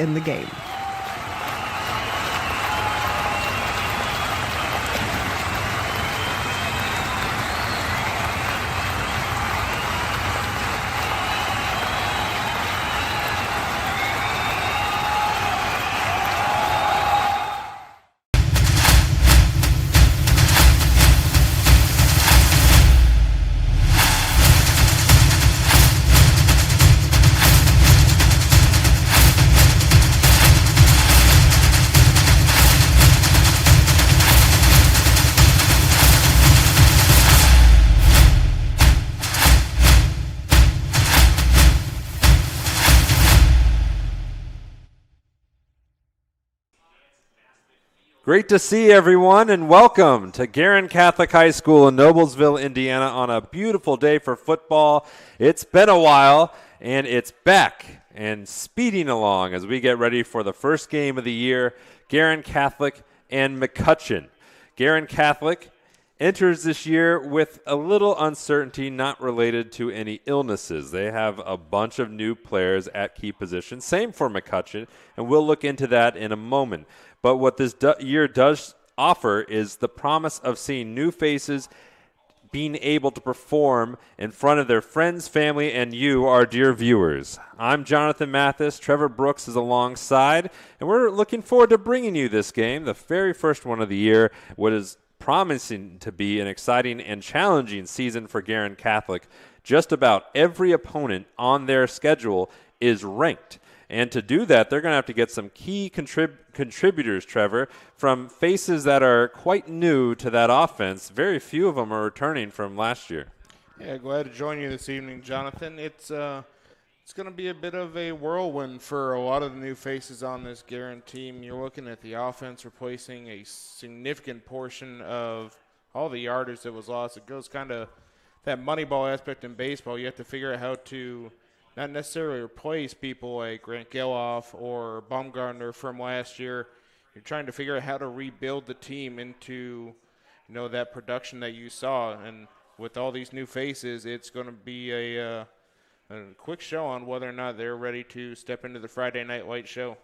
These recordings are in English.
in the game. Great to see everyone, and welcome to Guerin Catholic High School in Noblesville, Indiana, on a beautiful day for football. It's been a while, and it's back and speeding along as we get ready for the first game of the year, Guerin Catholic and McCutcheon. Guerin Catholic enters this year with a little uncertainty not related to any illnesses. They have a bunch of new players at key positions. Same for McCutcheon, and we'll look into that in a moment. But what this year does offer is the promise of seeing new faces being able to perform in front of their friends, family, and you, our dear viewers. I'm Jonathan Mathis. Trevor Brooks is alongside, and we're looking forward to bringing you this game, the very first one of the year, what is promising to be an exciting and challenging season for Guerin Catholic. Just about every opponent on their schedule is ranked. And to do that, they're going to have to get some key contributors, Trevor, from faces that are quite new to that offense. Very few of them are returning from last year. Yeah, glad to join you this evening, Jonathan. It's going to be a bit of a whirlwind for a lot of the new faces on this Guerin team. You're looking at the offense replacing a significant portion of all the yardage that was lost. It goes kind of that money ball aspect in baseball. You have to figure out how to not necessarily replace people like Grant Geloff or Baumgartner from last year. You're trying to figure out how to rebuild the team into, that production that you saw. And with all these new faces, it's going to be a quick show on whether or not they're ready to step into the Friday Night Light show.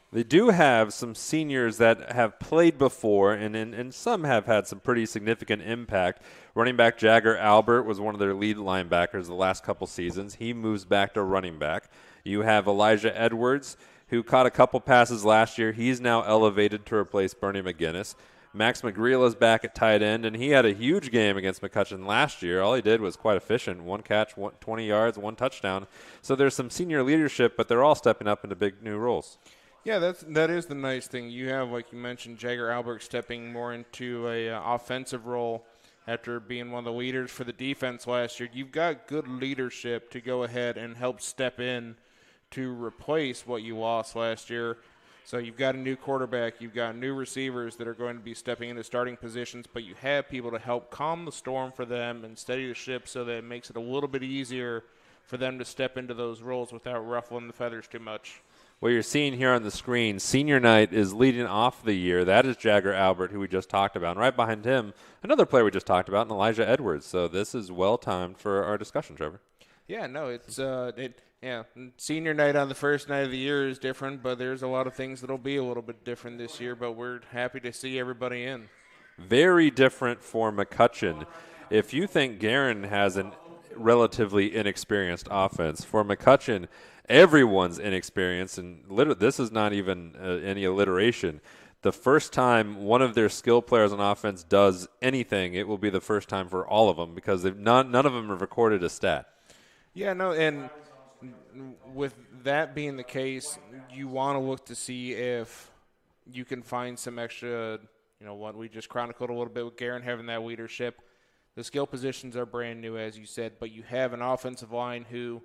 They do have some seniors that have played before, and some have had some pretty significant impact. Running back Jagger Albert was one of their lead linebackers the last couple seasons. He moves back to running back. You have Elijah Edwards, who caught a couple passes last year. He's now elevated to replace Bernie McGinnis. Max McGreal is back at tight end, and he had a huge game against McCutcheon last year. All he did was quite efficient. One catch, 20 yards, one touchdown. So there's some senior leadership, but they're all stepping up into big new roles. Yeah, that is the nice thing. You have, like you mentioned, Jagger Albert stepping more into a offensive role after being one of the leaders for the defense last year. You've got good leadership to go ahead and help step in to replace what you lost last year. So you've got a new quarterback, you've got new receivers that are going to be stepping into starting positions, but you have people to help calm the storm for them and steady the ship so that it makes it a little bit easier for them to step into those roles without ruffling the feathers too much. What you're seeing here on the screen, senior night is leading off the year. That is Jagger Albert, who we just talked about. And right behind him, another player we just talked about, Elijah Edwards. So this is well-timed for our discussion, Trevor. Yeah, no, it's senior night on the first night of the year is different, but there's a lot of things that'll be a little bit different this year, but we're happy to see everybody in. Very different for McCutcheon. If you think Guerin has a relatively inexperienced offense, for McCutcheon, everyone's inexperienced, and this is not even any alliteration. The first time one of their skill players on offense does anything, it will be the first time for all of them because none of them have recorded a stat. Yeah, no, and with that being the case, you want to look to see if you can find some extra, what we just chronicled a little bit with Guerin having that leadership. The skill positions are brand new, as you said, but you have an offensive line who,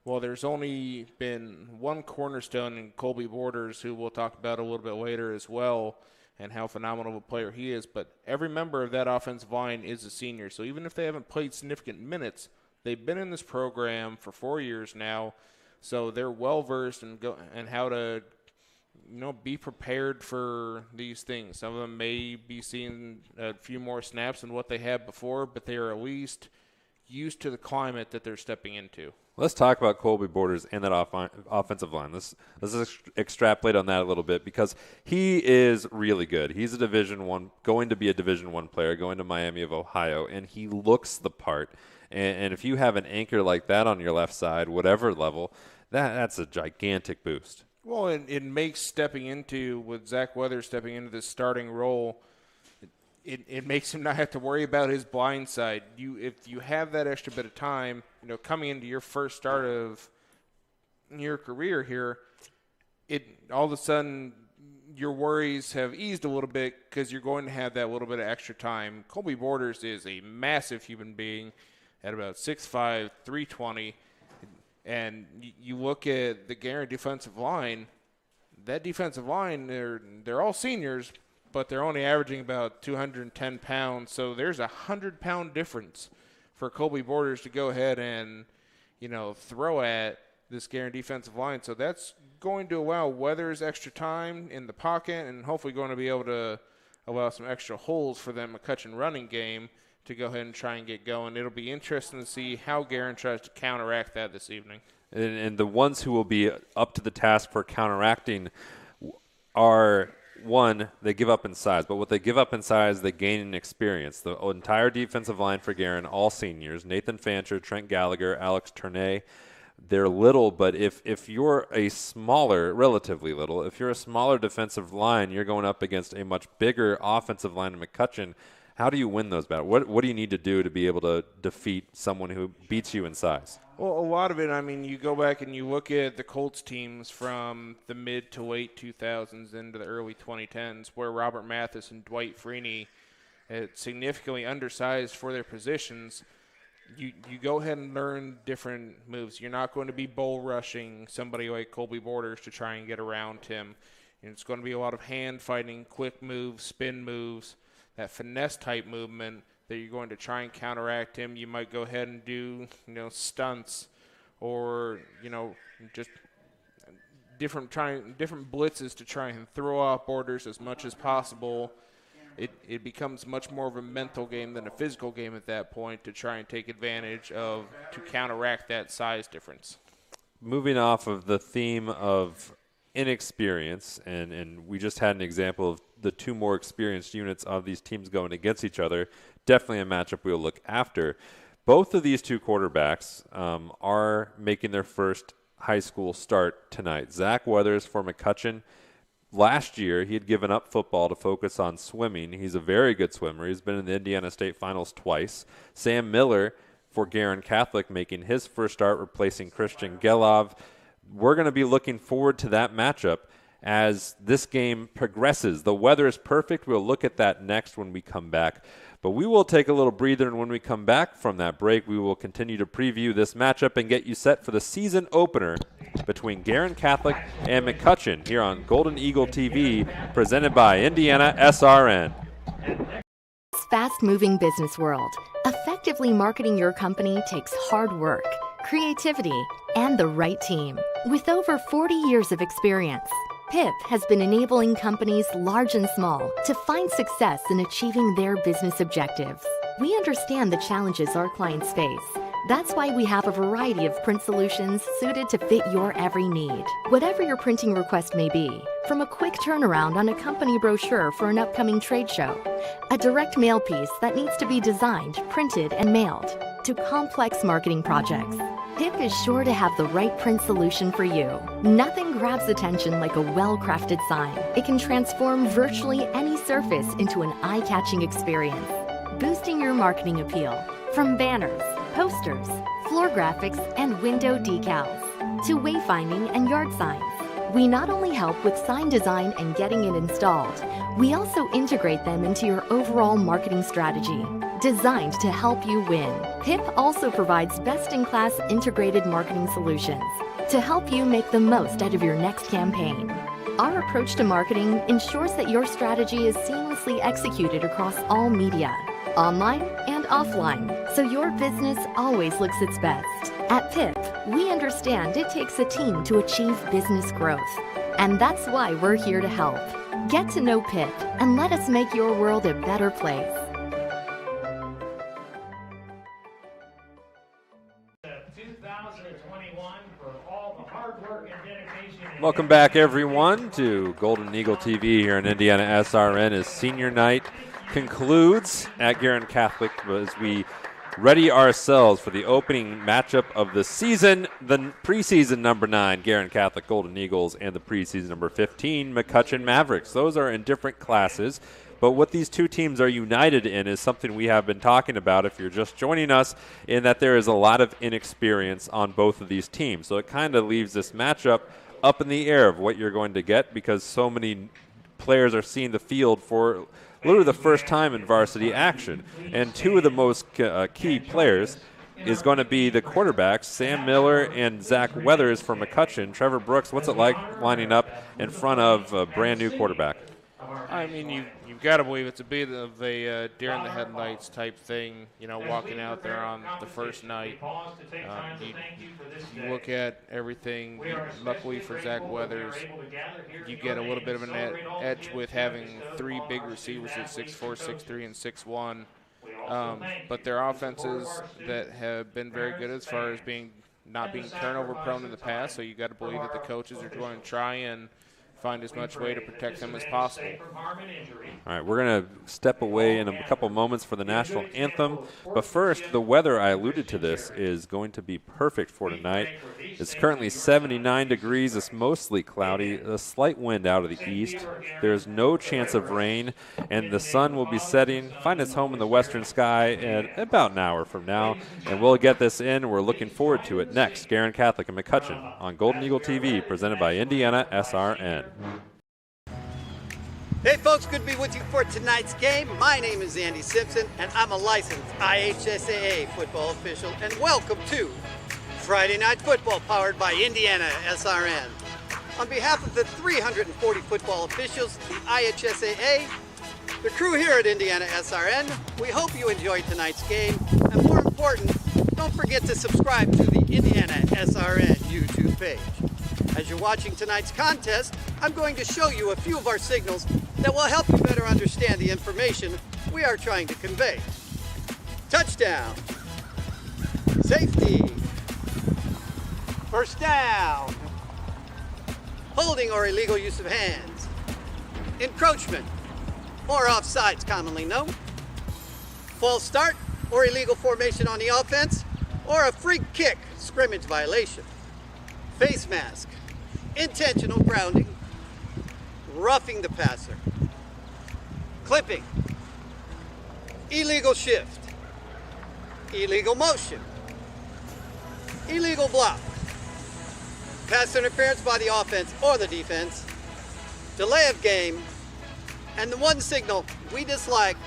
well, there's only been one cornerstone in Colby Borders, who we'll talk about a little bit later as well, and how phenomenal of a player he is. But every member of that offensive line is a senior. So even if they haven't played significant minutes, they've been in this program for 4 years now. So they're well-versed in how to be prepared for these things. Some of them may be seeing a few more snaps than what they had before, but they are at least used to the climate that they're stepping into. Let's talk about Colby Borders and that offensive line. Let's extrapolate on that a little bit because he is really good. He's going to be a Division I player, going to Miami of Ohio, and he looks the part. And if you have an anchor like that on your left side, whatever level, that's a gigantic boost. Well, it makes stepping into, with Zach Weathers stepping into this starting role, it makes him not have to worry about his blind side. If you have that extra bit of time, coming into your first start of your career here, all of a sudden your worries have eased a little bit because you're going to have that little bit of extra time. Colby Borders is a massive human being at about 6'5", 320, and you look at the Guerin defensive line. That defensive line, they're all seniors, but they're only averaging about 210 pounds. So there's a 100-pound difference for Colby Borders to go ahead and, throw at this Guerin defensive line. So that's going to allow Weathers extra time in the pocket and hopefully going to be able to allow some extra holes for that McCutcheon running game to go ahead and try and get going. It'll be interesting to see how Guerin tries to counteract that this evening. And the ones who will be up to the task for counteracting are – one, they give up in size, but what they give up in size, they gain in experience. The entire defensive line for Guerin, all seniors, Nathan Fancher, Trent Gallagher, Alex Tournay, they're little, but if you're a smaller, relatively little, if you're a smaller defensive line, you're going up against a much bigger offensive line in McCutcheon. How do you win those battles? What do you need to do to be able to defeat someone who beats you in size? Well, a lot of it, you go back and you look at the Colts teams from the mid to late 2000s into the early 2010s where Robert Mathis and Dwight Freeney significantly undersized for their positions. You go ahead and learn different moves. You're not going to be bull rushing somebody like Colby Borders to try and get around him. It's going to be a lot of hand fighting, quick moves, spin moves, that finesse type movement that you're going to try and counteract him. You might go ahead and do, stunts or, just different blitzes to try and throw off Borders as much as possible. It becomes much more of a mental game than a physical game at that point to try and take advantage of, to counteract that size difference. Moving off of the theme of inexperience, and we just had an example of the two more experienced units of these teams going against each other. Definitely a matchup we'll look after. Both of these two quarterbacks are making their first high school start tonight. Zach Weathers for McCutcheon. Last year, he had given up football to focus on swimming. He's a very good swimmer. He's been in the Indiana State Finals twice. Sam Miller for Guerin Catholic making his first start, replacing Christian Gelov. We're going to be looking forward to that matchup as this game progresses. The weather is perfect. We'll look at that next when we come back. But we will take a little breather, and when we come back from that break, we will continue to preview this matchup and get you set for the season opener between Guerin Catholic and McCutcheon here on Golden Eagle TV, presented by Indiana SRN. Fast-moving business world. Effectively marketing your company takes hard work, creativity, and the right team. With over 40 years of experience, PIP has been enabling companies large and small to find success in achieving their business objectives. We understand the challenges our clients face. That's why we have a variety of print solutions suited to fit your every need. Whatever your printing request may be, from a quick turnaround on a company brochure for an upcoming trade show, a direct mail piece that needs to be designed, printed, and mailed, to complex marketing projects, PIP is sure to have the right print solution for you. Nothing grabs attention like a well-crafted sign. It can transform virtually any surface into an eye-catching experience, boosting your marketing appeal. From banners, posters, floor graphics, and window decals, to wayfinding and yard signs. We not only help with sign design and getting it installed, we also integrate them into your overall marketing strategy, designed to help you win. PIP also provides best-in-class integrated marketing solutions to help you make the most out of your next campaign. Our approach to marketing ensures that your strategy is seamlessly executed across all media, online and offline, so your business always looks its best. At PIP, we understand it takes a team to achieve business growth, and that's why we're here to help. Get to know PIP and let us make your world a better place. Welcome back, everyone, to Golden Eagle TV here in Indiana SRN as senior night concludes at Guerin Catholic as we ready ourselves for the opening matchup of the season, the preseason number 9, Guerin Catholic Golden Eagles, and the preseason number 15, McCutcheon Mavericks. Those are in different classes, but what these two teams are united in is something we have been talking about if you're just joining us, in that there is a lot of inexperience on both of these teams. So it kind of leaves this matchup up in the air of what you're going to get because so many players are seeing the field for literally the first time in varsity action. And two of the most key players is going to be the quarterbacks, Sam Miller and Zach Weathers from McCutcheon. Trevor Brooks, what's it like lining up in front of a brand-new quarterback? I mean, you've got to believe it's a bit of a deer in the headlights type thing, walking out there on the first night. You look at everything. Luckily for Zach Weathers, you get a little bit of an edge with having 3 big receivers at 6'4", 6'3", and 6'1". But their offenses that have been very good as far as not being turnover prone in the past, so you got to believe that the coaches are going to try and find as much way to protect them as possible. All right, we're going to step away in a couple moments for the national anthem. But first, the weather, I alluded to this, is going to be perfect for tonight. It's currently 79 degrees. It's mostly cloudy. A slight wind out of the east. There's no chance of rain, and the sun will be setting, find its home in the western sky at about an hour from now. And we'll get this in. We're looking forward to it next. Guerin Catholic and McCutcheon on Golden Eagle TV, presented by Indiana SRN. Hey folks, good to be with you for tonight's game. My name is Andy Simpson, and I'm a licensed IHSAA football official, and welcome to Friday Night Football, powered by Indiana SRN. On behalf of the 340 football officials, the IHSAA, the crew here at Indiana SRN, we hope you enjoyed tonight's game, and more important, don't forget to subscribe to the Indiana SRN YouTube page. As you're watching tonight's contest, I'm going to show you a few of our signals that will help you better understand the information we are trying to convey. Touchdown. Safety. First down. Holding or illegal use of hands. Encroachment, or offsides commonly known. False start or illegal formation on the offense, or a free kick, scrimmage violation. Face mask. Intentional grounding, roughing the passer, clipping, illegal shift, illegal motion, illegal block, pass interference by the offense or the defense, delay of game, and the one signal we dislike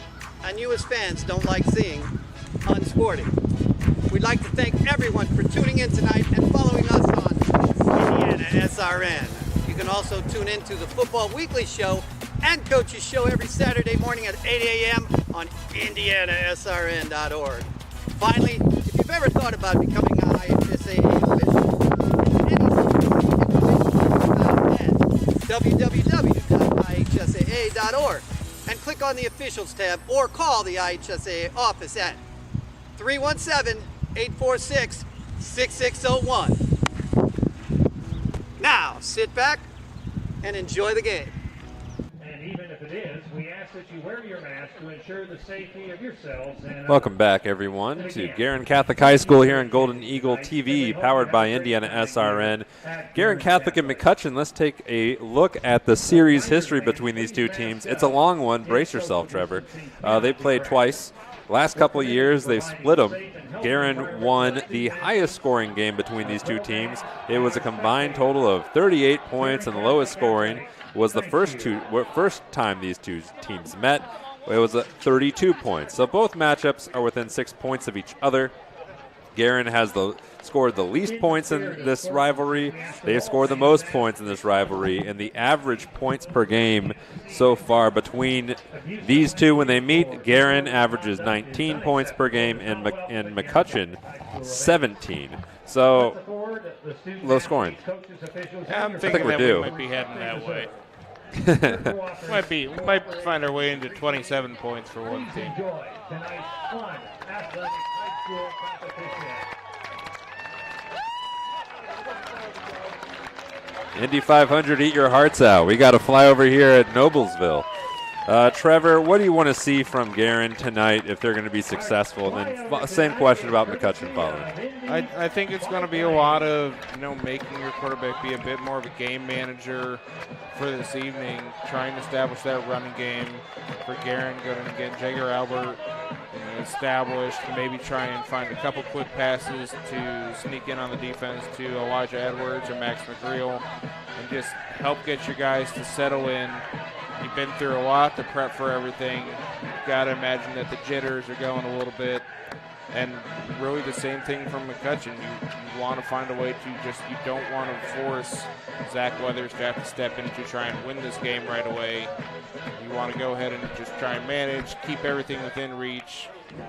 and you as fans don't like seeing, unsporting. We'd like to thank everyone for tuning in tonight and following us on Indiana SRN. You can also tune in to the Football Weekly Show and Coach's Show every Saturday morning at 8 a.m. on IndianaSRN.org. Finally, if you've ever thought about becoming an IHSAA official, www.ihsaa.org and click on the Officials tab or call the IHSAA office at 317-846-6601. Now, sit back and enjoy the game. And even if it is, we ask that you wear your mask to ensure the safety of yourselves and Welcome back, everyone, to Guerin Catholic High School here on Golden Eagle TV, powered by Indiana SRN. Guerin Catholic and McCutcheon, let's take a look at the series history between these two teams. It's a long one. Brace yourself, Trevor. They played twice. Last couple of years, they've split them. Guerin won the highest scoring game between these two teams. It was a combined total of 38 points, and the lowest scoring was the first time these two teams met. It was 32 points. So both matchups are within 6 points of each other. Guerin has scored the least points in this rivalry. They've scored the most points in this rivalry, and the average points per game so far between these two when they meet, Guerin averages 19 points per game and McCutcheon 17. So low scoring. I'm I think thinking we're that due. we might be heading that way. We might find our way into 27 points for one team. enjoy tonight's fun athletic high school competition. Indy 500, eat your hearts out. We got to fly over here at Noblesville. Trevor, what do you want to see from Guerin tonight if they're going to be successful? And then same question about McCutcheon following. I think it's going to be a lot of, making your quarterback be a bit more of a game manager for this evening, trying to establish that running game for Guerin, going to get Jagger Albert established, maybe try and find a couple quick passes to sneak in on the defense to Elijah Edwards or Max McGreal, and just help get your guys to settle in. You've been through a lot to prep for everything. You've got to imagine that the jitters are going a little bit. And really the same thing from McCutcheon. You want to find a way to you don't want to force Zach Weathers to have to step in to try and win this game right away. You want to go ahead and just try and manage, keep everything within reach,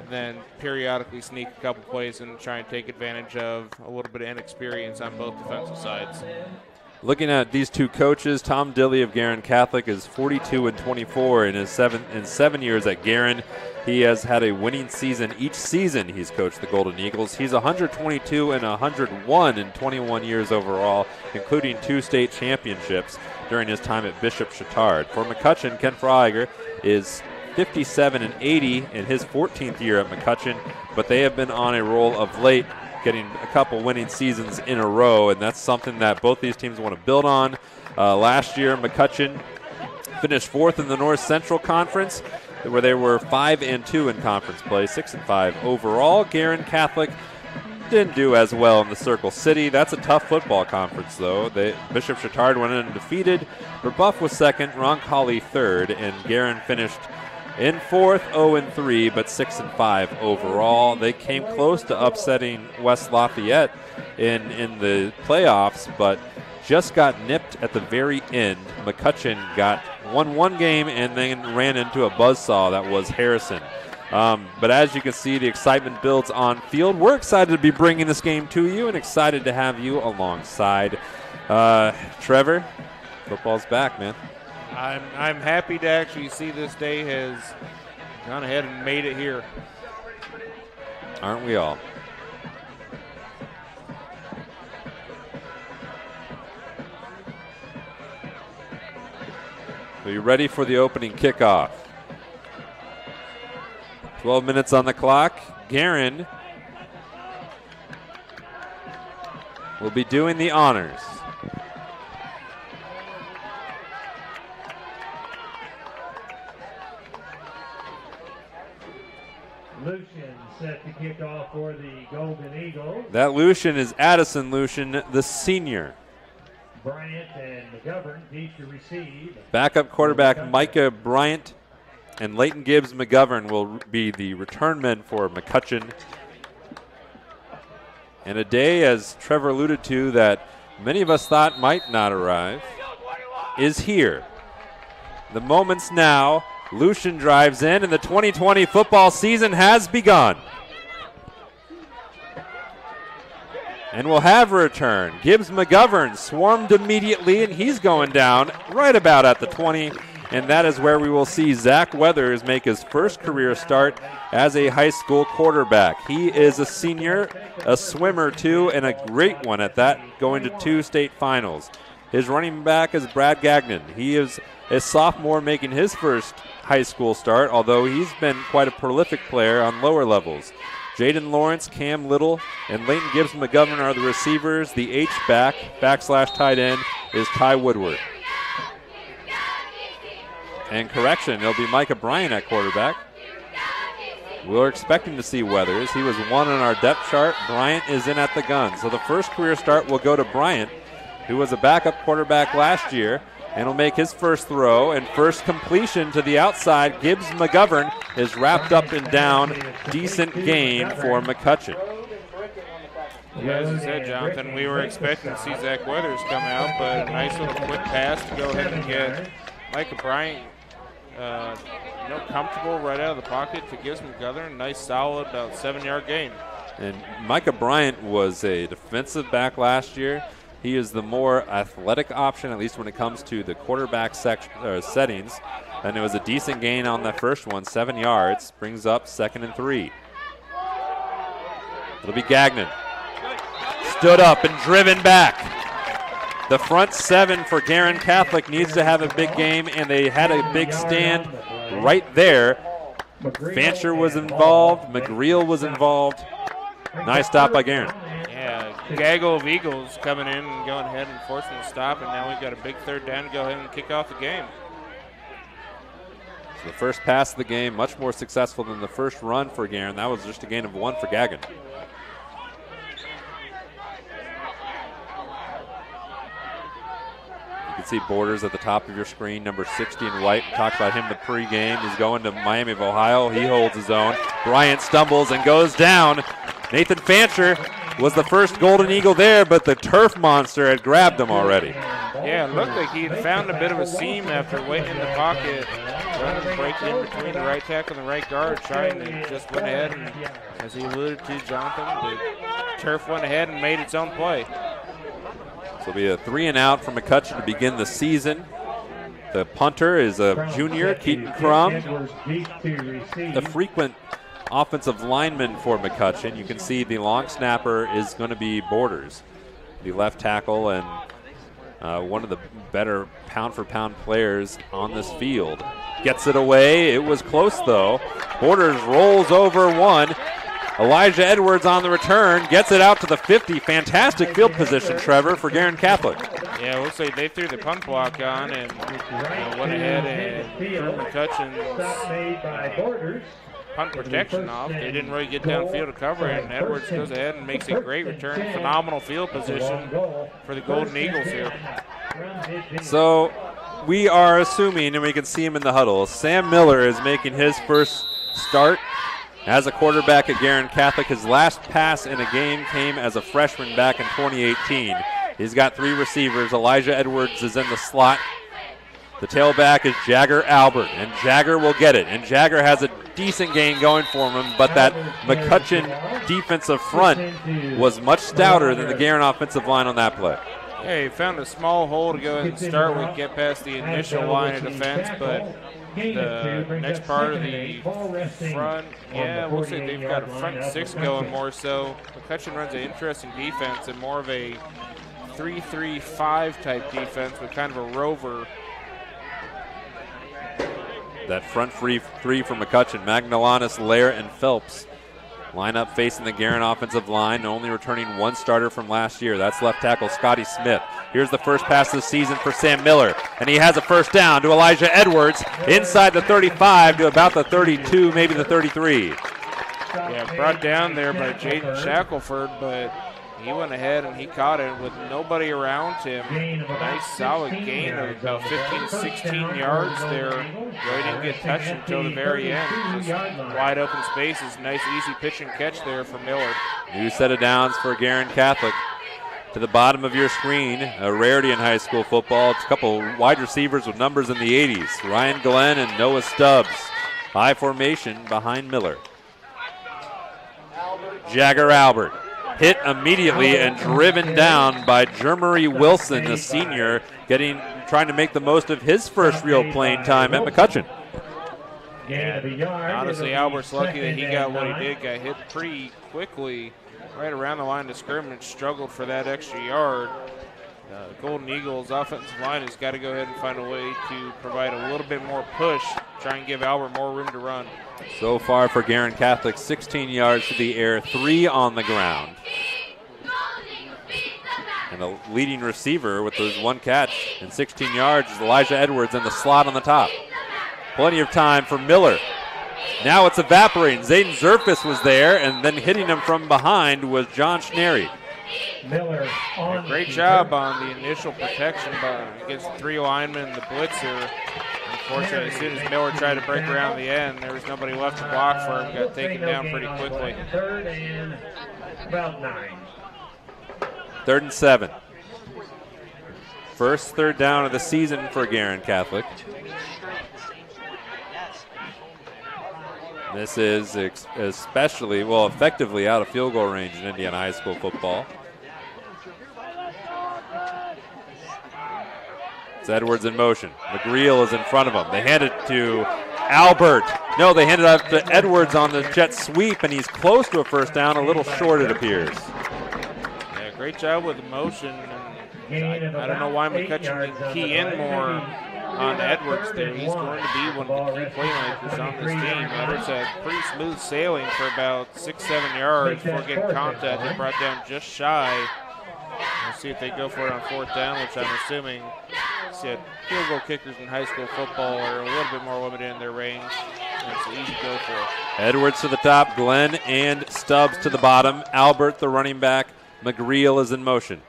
then periodically sneak a couple plays and try and take advantage of a little bit of inexperience on both defensive sides. Looking at these two coaches, Tom Dilley of Guerin Catholic is 42-24 in seven years at Guerin. He has had a winning season each season he's coached the Golden Eagles. He's 122-101 in 21 years overall, including 2 state championships during his time at Bishop Chatard. For McCutcheon, Ken Freiger is 57-80 in his 14th year at McCutcheon, but they have been on a roll of late, getting a couple winning seasons in a row, and that's something that both these teams want to build on. Last year, McCutcheon finished 4th in the North Central Conference, where they were 5-2 in conference play, 6-5 overall. Guerin Catholic didn't do as well in the Circle City. That's a tough football conference, though. Bishop Chatard went in undefeated. Rebuff was 2nd, Roncalli 3rd, and Guerin finished in 4th, 0-3, but 6-5 overall. They came close to upsetting West Lafayette in the playoffs, but just got nipped at the very end. McCutcheon won one game and then ran into a buzzsaw that was Harrison. But as you can see, the excitement builds on field. We're excited to be bringing this game to you and excited to have you alongside. Trevor, football's back, man. I'm happy to actually see this day has gone ahead and made it here. Aren't we all? Are you ready for the opening kickoff? 12 minutes on the clock. Guerin will be doing the honors. Lucian set to kick off for the Golden Eagles. That Lucian is Addison Lucian, the senior. Bryant and McGovern each to receive. Backup quarterback Micah Bryant and Leighton Gibbs McGovern will be the return men for McCutcheon. And a day, as Trevor alluded to, that many of us thought might not arrive, is here. The moment's now. Lucian drives in, and the 2020 football season has begun. And we'll have a return. Gibbs McGovern swarmed immediately, and he's going down right about at the 20. And that is where we will see Zach Weathers make his first career start as a high school quarterback. He is a senior, a swimmer too, and a great one at that, going to 2 state finals. His running back is Brad Gagnon. He is a sophomore making his first high school start, although he's been quite a prolific player on lower levels. Jaden Lawrence, Cam Little, and Leighton Gibbs McGovern are the receivers. The H-back, /tight end, is Ty Woodward. And correction, it'll be Micah Bryant at quarterback. We're expecting to see Weathers. He was 1 on our depth chart. Bryant is in at the gun. So the first career start will go to Bryant, who was a backup quarterback last year, and will make his first throw and first completion to the outside. Gibbs McGovern is wrapped up and down. Decent gain for McCutcheon. Yeah, as you said, Jonathan, we were expecting to see Zach Weathers come out, but a nice little quick pass to go ahead and get Micah Bryant comfortable right out of the pocket to Gibbs McGovern. Nice, solid, about 7-yard gain. And Micah Bryant was a defensive back last year. He is the more athletic option, at least when it comes to the quarterback settings. And it was a decent gain on that first one, 7 yards. Brings up 2nd and 3. It'll be Gagnon. Stood up and driven back. The front seven for Guerin Catholic needs to have a big game, and they had a big stand right there. Fancher was involved. McReel was involved. Nice stop by Guerin. Yeah, gaggle of Eagles coming in and going ahead and forcing the stop, and now we've got a big third down to go ahead and kick off the game. So the first pass of the game, much more successful than the first run for Guerin. That was just a gain of 1 for Gagnon. You can see Borders at the top of your screen, number 60 in white. We talked about him the pregame. He's going to Miami of Ohio. He holds his own. Bryant stumbles and goes down. Nathan Fancher was the first Golden Eagle there, but the turf monster had grabbed him already. Yeah, it looked like he had found a bit of a seam after waiting in the pocket, running and breaking in between the right tackle and the right guard, trying to just went ahead and, as he alluded to, Jonathan, the turf went ahead and made its own play. So it'll be a 3 and out for McCutcheon to begin the season. The punter is a junior, Keaton Crum. A frequent offensive lineman for McCutcheon. You can see the long snapper is going to be Borders, the left tackle, and one of the better pound-for-pound players on this field. Gets it away. It was close, though. Borders rolls over one. Elijah Edwards on the return, gets it out to the 50. Fantastic field position, Trevor, for Guerin Catholic. Yeah, we'll say they threw the punt block on and went ahead and threw McCutcheon's punt protection off. They didn't really get downfield to cover it, and Edwards goes ahead and makes a great return. Phenomenal field position for the Golden Eagles here. So we are assuming, and we can see him in the huddle, Sam Miller is making his first start as a quarterback at Guerin Catholic. His last pass in a game came as a freshman back in 2018. He's got 3 receivers. Elijah Edwards is in the slot. The tailback is Jagger Albert, and Jagger will get it. And Jagger has a decent game going for him, but that McCutcheon defensive front was much stouter than the Guerin offensive line on that play. Yeah, he found a small hole to go ahead and start with, get past the initial line of defense, but the next part of the front, yeah, we'll say they've got a front 6 going more so. McCutcheon runs an interesting defense and more of a 3-3-5 type defense with kind of a rover. That front three for McCutcheon, Magnolanis, Lair, and Phelps line up facing the Guerin offensive line, only returning 1 starter from last year. That's left tackle Scotty Smith. Here's the first pass of the season for Sam Miller, and he has a first down to Elijah Edwards inside the 35 to about the 32, maybe the 33. Yeah, brought down there by Jaden Shackelford, but he went ahead and he caught it with nobody around him. Nice solid gain of about 15, 16 yards there. Really didn't get touched until the very end. Just wide open spaces. Nice easy pitch and catch there for Miller. New set of downs for Guerin Catholic. To the bottom of your screen, a rarity in high school football. It's a couple wide receivers with numbers in the 80s. Ryan Glenn and Noah Stubbs. High formation behind Miller. Jagger Albert. Hit immediately and driven down by Jermery Wilson, the senior, trying to make the most of his first real playing time at McCutcheon. Yeah, honestly, Albert's lucky that he got what he did. Got hit pretty quickly right around the line of scrimmage, struggled for that extra yard. Golden Eagles offensive line has got to go ahead and find a way to provide a little bit more push, try and give Albert more room to run. So far for Guerin Catholic, 16 yards to the air, 3 on the ground. And the leading receiver with those 1 catch and 16 yards is Elijah Edwards in the slot on the top. Plenty of time for Miller. Now it's evaporating. Zayden Zerfis was there, and then hitting him from behind was John Schnary. Miller on great job on the initial protection against 3 linemen, the blitzer. Unfortunately, as soon as Miller tried to break around the end, there was nobody left to block for him. Got taken down pretty quickly. 3rd and about 9. 3rd and 7. First 3rd down of the season for Guerin Catholic. This is effectively out of field goal range in Indiana high school football. It's Edwards in motion. McReel is in front of him. They hand it to Albert. No, they hand it off to Edwards on the jet sweep, and he's close to a first down, a little short it appears. Yeah, great job with the motion. And I don't know why McCutcheon can key in more on Edwards there. He's going to be one of the key playmakers on this team. Edwards had pretty smooth sailing for about 6-7 yards before getting contact and brought down just shy. We'll see if they go for it on 4th down, which I'm assuming said field goal kickers in high school football are a little bit more limited in their range. It's an easy go for. Edwards to the top, Glenn and Stubbs to the bottom. Albert, the running back. McGreel is in motion.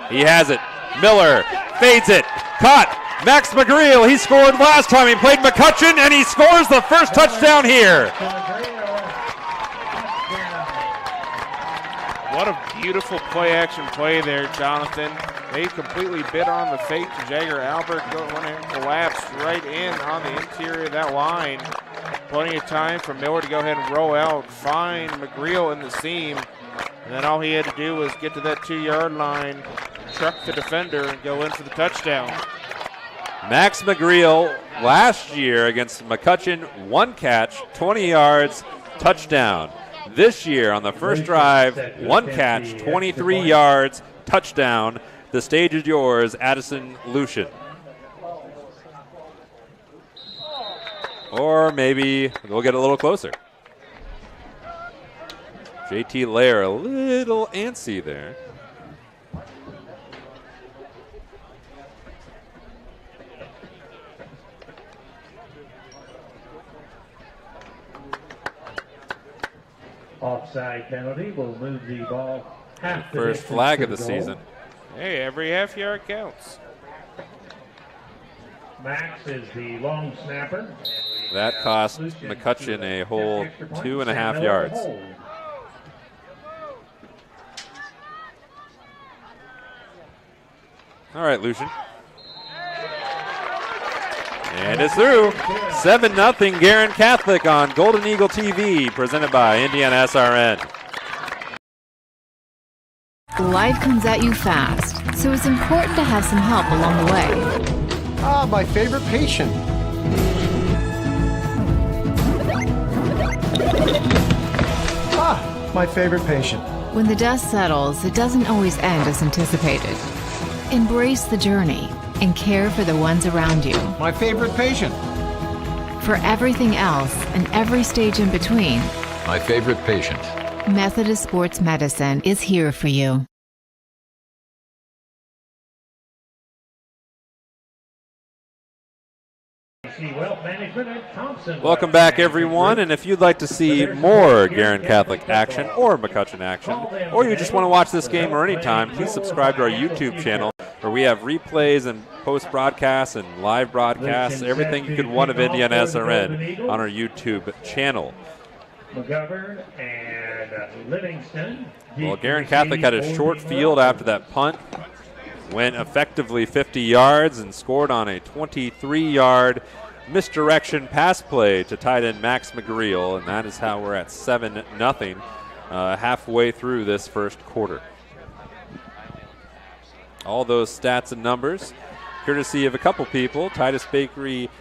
He has it. Miller fades it. Caught. Max McGreel, he scored last time he played McCutcheon, and he scores the first touchdown here. What a beautiful play-action play there, Jonathan. They completely bit on the fake to Jagger. Albert went and collapsed right in on the interior of that line. Plenty of time for Miller to go ahead and roll out, find McGreel in the seam, and then all he had to do was get to that 2-yard line, truck the defender, and go in for the touchdown. Max McGreel last year against McCutcheon, 1 catch, 20 yards, touchdown. This year on the first drive, 1 catch, 23 yards, touchdown. The stage is yours, Addison Lucian. Or maybe we'll get a little closer. JT Lair a little antsy there. Offside penalty will move the ball half the First distance flag to of the goal. season. Hey, every half yard counts. Max is the long snapper. And we That have cost Lucian McCutcheon to a the whole extra point. 2.5 Sam yards. Miller hold. All right, Lucian. And it's through. 7-0 Guerin Catholic on Golden Eagle TV, presented by Indiana SRN. Life comes at you fast, so it's important to have some help along the way. Ah, my favorite patient. Ah, my favorite patient. When the dust settles, it doesn't always end as anticipated. Embrace the journey and care for the ones around you. My favorite patient. For everything else and every stage in between, My favorite patient. Methodist Sports Medicine is here for you. Wealth Management at Thompson. Welcome back, everyone. And if you'd like to see more Guerin Catholic action or McCutcheon action, or you just want to watch this game or anytime, please subscribe to our YouTube channel, where we have replays and post-broadcasts and live broadcasts, everything you could want of Indiana SRN on our YouTube channel. McGovern and Livingston. Well, Guerin Catholic had a short field after that punt, went effectively 50 yards and scored on a 23-yard misdirection pass play to tight end Max McGreel, and that is how we're at 7-0 halfway through this first quarter. All those stats and numbers courtesy of a couple people, Titus Bakery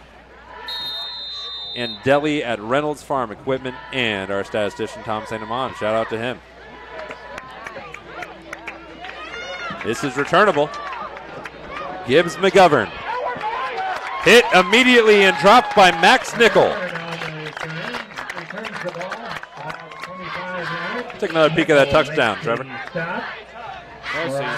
and Deli at Reynolds Farm Equipment, and our statistician Tom St. Amand. Shout out to him. This is returnable. Gibbs McGovern. Hit immediately and dropped by Max Nickel. Take another peek at that touchdown, Trevor.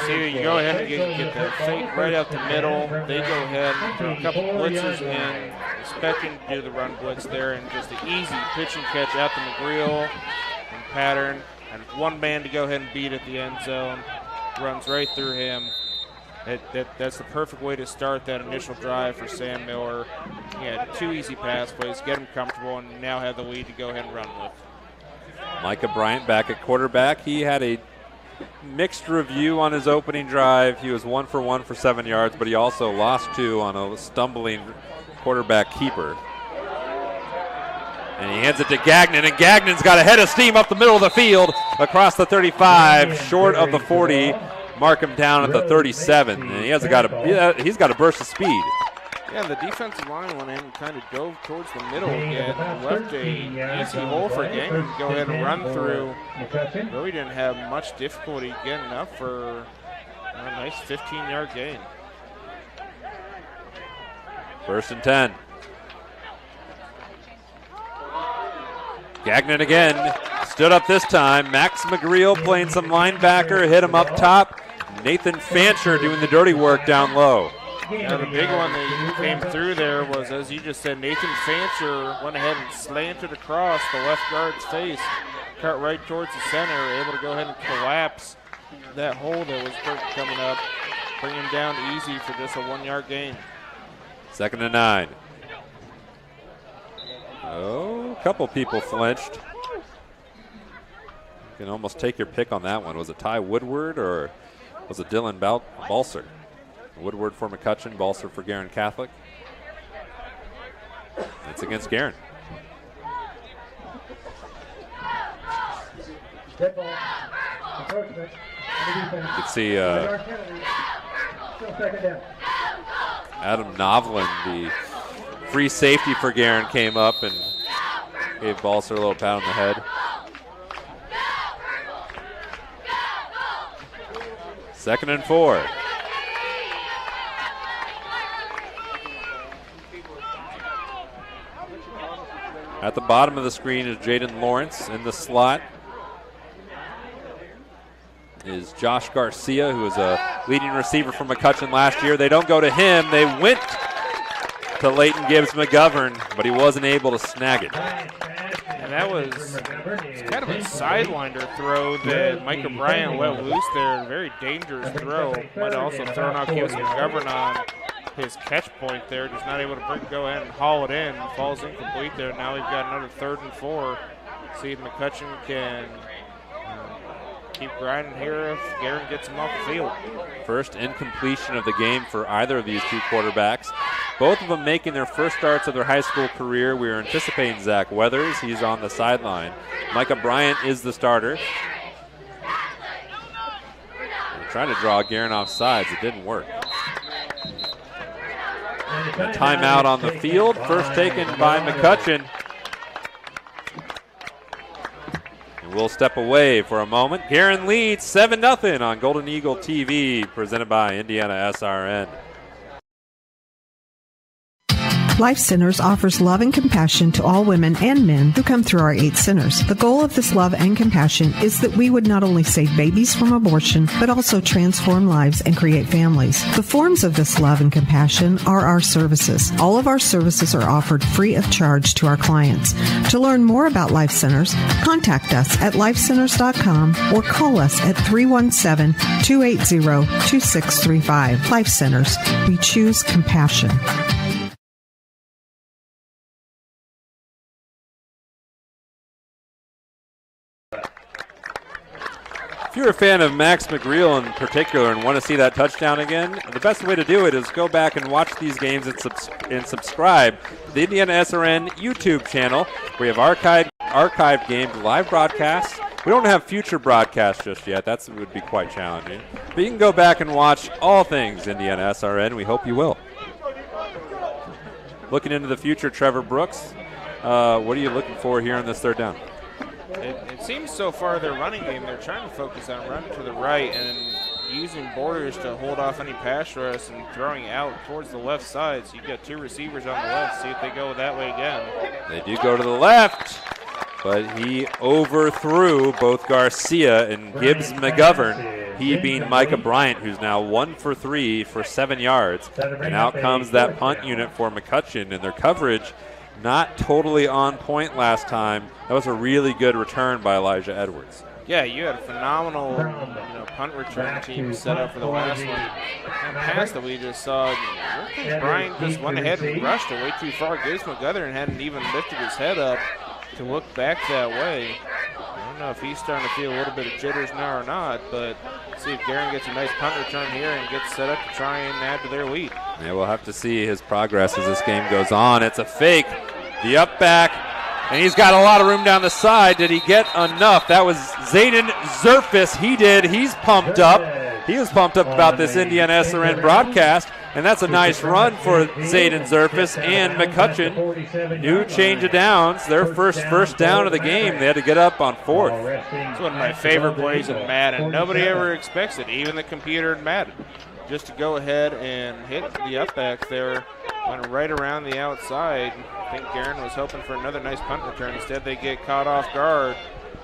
So you go ahead and get the fake right out the middle. They go ahead and throw a couple blitzes in, expecting to do the run blitz there, and just an easy pitch and catch out the McGreel and pattern. And one man to go ahead and beat at the end zone. Runs right through him. That's the perfect way to start that initial drive for Sam Miller. He had 2 easy pass plays, get him comfortable, and now have the lead to go ahead and run with. Micah Bryant back at quarterback. He had a mixed review on his opening drive. He was 1 for 1 for 7 yards, but he also lost 2 on a stumbling quarterback keeper. And he hands it to Gagnon, and Gagnon's got a head of steam up the middle of the field across the 35, short of the 40. Mark him down at the 37, and he's got a burst of speed. Yeah, the defensive line went in and kind of dove towards the middle again. Left a easy hole for Guerin to go ahead and run through. Really didn't have much difficulty getting up for a nice 15-yard gain. 1st and 10. Gagnon again. Stood up this time. Max McGreal playing some linebacker. Hit him up top. Nathan Fancher doing the dirty work down low. Now the big one that came through there was, as you just said, Nathan Fancher went ahead and slanted across the left guard's face, cut right towards the center, able to go ahead and collapse that hole that was coming up, bring him down easy for just a 1-yard gain. 2nd and 9. Oh, a couple people flinched. You can almost take your pick on that one. Was it Ty Woodward or was it Dylan Balser? Woodward for McCutcheon, Balser for Guerin Catholic. It's against Guerin. You can see Adam Novlin, the free safety for Guerin, came up and gave Balser a little pat on the head. 2nd and 4. At the bottom of the screen is Jaden Lawrence. In the slot is Josh Garcia, who was a leading receiver for McCutcheon last year. They don't go to him. They went to Leighton Gibbs McGovern, but he wasn't able to snag it. And that was kind of a sidewinder throw that Micah Bryant let loose there. A very dangerous throw. Might have also thrown out Gibbs McGovern on his catch point there. Just not able to go ahead and haul it in. Falls incomplete there. Now we've got another 3rd and 4. See if McCutcheon can keep grinding here if Guerin gets him off the field. First incompletion of the game for either of these two quarterbacks. Both of them making their first starts of their high school career. We are anticipating Zach Weathers. He's on the sideline. Micah Bryant is the starter. They're trying to draw Guerin off sides. It didn't work. A timeout on the field. First taken by McCutcheon. And we'll step away for a moment. Guerin leads 7-0 on Golden Eagle TV, presented by Indiana SRN. Life Centers offers love and compassion to all women and men who come through our 8 centers. The goal of this love and compassion is that we would not only save babies from abortion, but also transform lives and create families. The forms of this love and compassion are our services. All of our services are offered free of charge to our clients. To learn more about Life Centers, contact us at lifecenters.com or call us at 317-280-2635. Life Centers. We choose compassion. If you're a fan of Max McGreal in particular and want to see that touchdown again, the best way to do it is go back and watch these games and subscribe to the Indiana SRN YouTube channel. We have archived games, live broadcasts. We don't have future broadcasts just yet. That would be quite challenging. But you can go back and watch all things Indiana SRN. We hope you will. Looking into the future, Trevor Brooks, what are you looking for here on this 3rd down? It seems so far their running game, they're trying to focus on running to the right and using borders to hold off any pass rush and throwing out towards the left side. So you've got 2 receivers on the left. See if they go that way again. They do go to the left, but he overthrew both Garcia and Gibbs McGovern. He being Micah Bryant, who's now 1 for 3 for 7 yards. And out comes that punt unit for McCutcheon, and their coverage not totally on point last time. That was a really good return by Elijah Edwards. Yeah, you had a phenomenal punt return team set up for the last one. And pass that we just saw, Brian just went ahead and rushed it way too far. Gibbs McGovern hadn't even lifted his head up to look back that way. I don't know if he's starting to feel a little bit of jitters now or not, but see if Guerin gets a nice punt return here and gets set up to try and add to their lead. Yeah, we'll have to see his progress as this game goes on. It's a fake. The up back, and he's got a lot of room down the side. Did he get enough? That was Zayden Zerfis. He did. He's pumped up. he was pumped up about this Indiana SRN broadcast, and that's a nice run for Zayden Zerfus and McCutcheon. New change of downs, their first down of the game. They had to get up on fourth. It's one of my favorite plays in Madden. Nobody ever expects it, even the computer in Madden. Just to go ahead and hit the up back there, went right around the outside. I think Guerin was hoping for another nice punt return. Instead, they get caught off guard.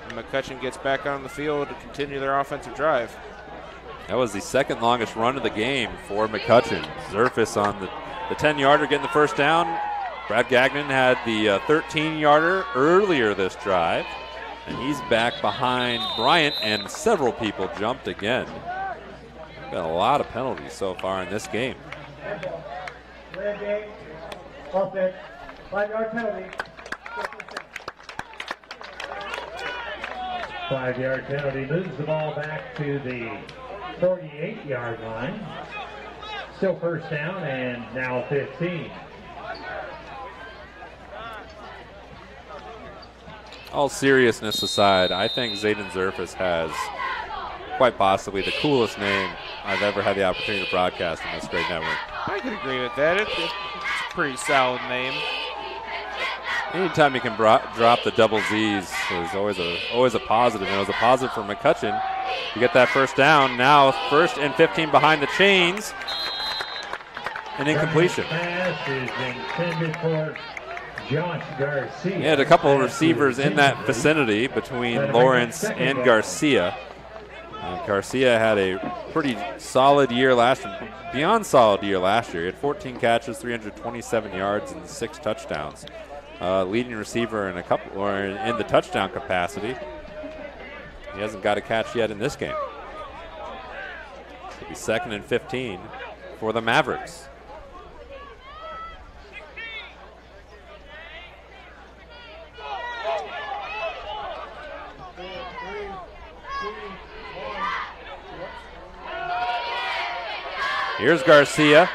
And McCutcheon gets back on the field to continue their offensive drive. That was the second longest run of the game for McCutcheon. Zerfus on the 10-yarder getting the first down. Brad Gagnon had the 13-yarder earlier this drive. And he's back behind Bryant, and several people jumped again. Got a lot of penalties so far in this game. Red game, offense, 5-yard penalty. 5-yard penalty moves the ball back to the 48-yard line. Still first down and now 15. All seriousness aside, I think Zayden Zerfus has quite possibly the coolest name I've ever had the opportunity to broadcast on this great network. I could agree with that. It's a pretty solid name. Anytime you can drop the double Z's is always a positive, and it was a positive for McCutcheon to get that first down. Now 1st and 15 behind the chains. An incompletion. Pass is intended for Josh Garcia. He had a couple of receivers in that vicinity between Lawrence and Garcia. Garcia had a pretty solid year last year, beyond solid year last year. He had 14 catches, 327 yards, and 6 touchdowns. Leading receiver in in the touchdown capacity. He hasn't got a catch yet in this game. It'll be 2nd and 15 for the Mavericks. Here's Garcia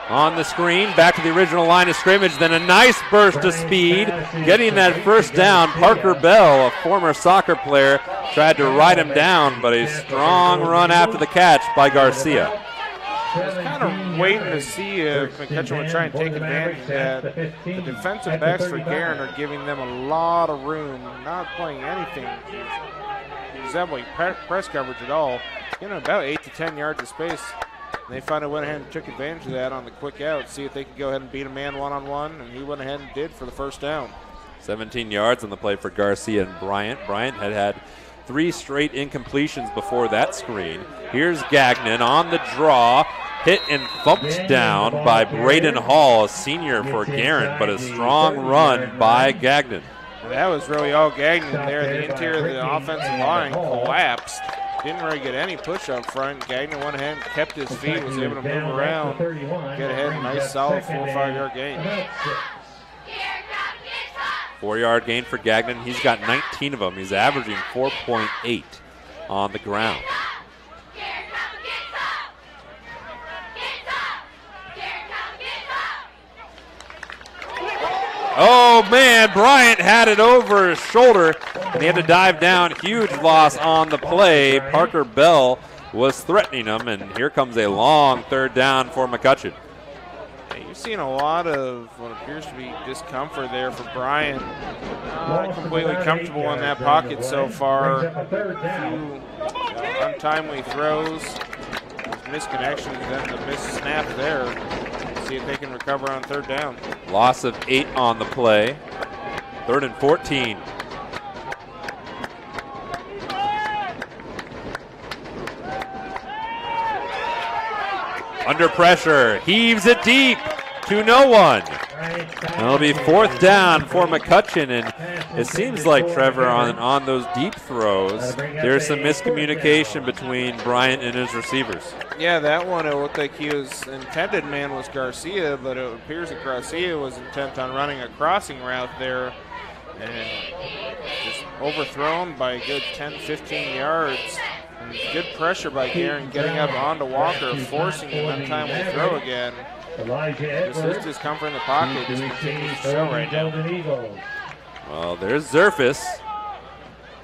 on the screen, back to the original line of scrimmage, then a nice burst of speed, getting that first down. Parker Bell, a former soccer player, tried to ride him down, but a strong run after the catch by Garcia. I was kind of waiting to see if McCutcheon would try and take advantage of that. The defensive backs for Guerin are giving them a lot of room, not playing anything resembling press coverage at all. About 8 to 10 yards of space. They finally went ahead and took advantage of that on the quick out, see if they could go ahead and beat a man one-on-one, and he went ahead and did for the first down. 17 yards on the play for Garcia and Bryant. Bryant had 3 straight incompletions before that screen. Here's Gagnon on the draw, hit and thumped down by Braden Hall, a senior for Guerin, but a strong run by Gagnon. That was really all Gagnon there. The interior of the offensive line collapsed. Didn't really get any push up front. Gagnon went ahead and kept his feet, was able to move around, get ahead, nice solid 4 or 5 yard gain. 4-yard gain for Gagnon. He's got 19 of them. He's averaging 4.8 on the ground. Oh, man, Bryant had it over his shoulder, and he had to dive down. Huge loss on the play. Parker Bell was threatening him, and here comes a long 3rd down for McCutcheon. You've seen a lot of what appears to be discomfort there for Bryant. Not completely comfortable in that pocket so far. A few untimely throws, misconnections, and the missed snap there. See if they can recover on 3rd down. Loss of 8 on the play. 3rd and 14. Under pressure, heaves it deep to no one. It'll be 4th down for McCutcheon, and it seems like, Trevor, on those deep throws, there's some miscommunication between Bryant and his receivers. Yeah, that one, it looked like his intended man was Garcia, but it appears that Garcia was intent on running a crossing route there, and just overthrown by a good 10, 15 yards. And good pressure by Guerin getting up onto Walker, forcing him untimely throw again. This discomfort in the pocket just continues to show right now. Well, there's Zerfus.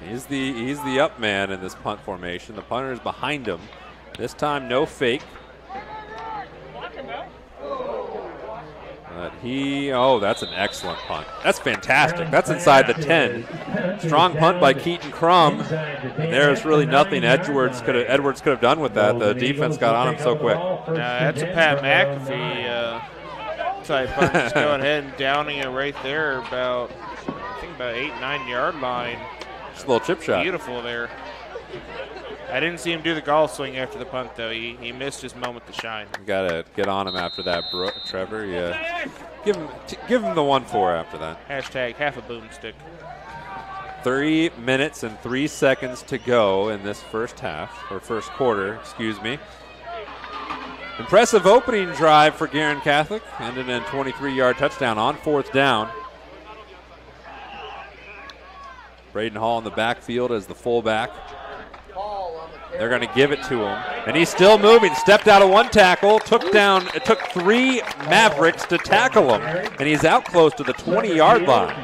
He's the up man in this punt formation. The punter is behind him. This time, no fake. But that's an excellent punt. That's fantastic. That's inside the 10. Strong punt by Keaton Crum. And there's really nothing Edwards could have done with that. The defense got on him so quick. That's a Pat McAfee type punt. Just going ahead and downing it right there about 8-9 yard line. Just a little chip shot. Beautiful there. I didn't see him do the golf swing after the punt, though. He missed his moment to shine. Got to get on him after that, Trevor. Yeah, give him the 1-4 after that. Hashtag half a boomstick. 3 minutes and 3 seconds to go in this first quarter, excuse me. Impressive opening drive for Guerin Catholic. Ended in a 23-yard touchdown on 4th down. Braden Hall in the backfield as the fullback. They're going to give it to him. And he's still moving. Stepped out of one tackle. It took 3 Mavericks to tackle him. And he's out close to the 20-yard line.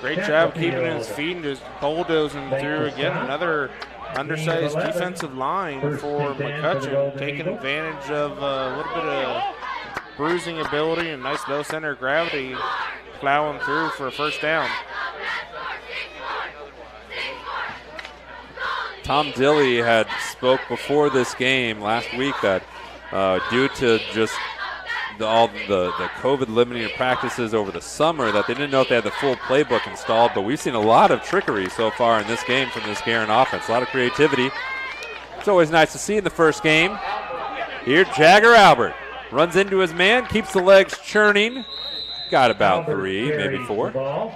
Great job keeping his feet and just bulldozing through again. Another undersized defensive line for McCutcheon, taking advantage of a little bit of bruising ability and nice low center of gravity, plowing through for a first down. Tom Dilley had spoke before this game last week that due to just all the COVID limiting practices over the summer that they didn't know if they had the full playbook installed, but we've seen a lot of trickery so far in this game from this Guerin offense. A lot of creativity. It's always nice to see in the first game. Here, Jagger Albert runs into his man, keeps the legs churning. Got about 3, maybe 4.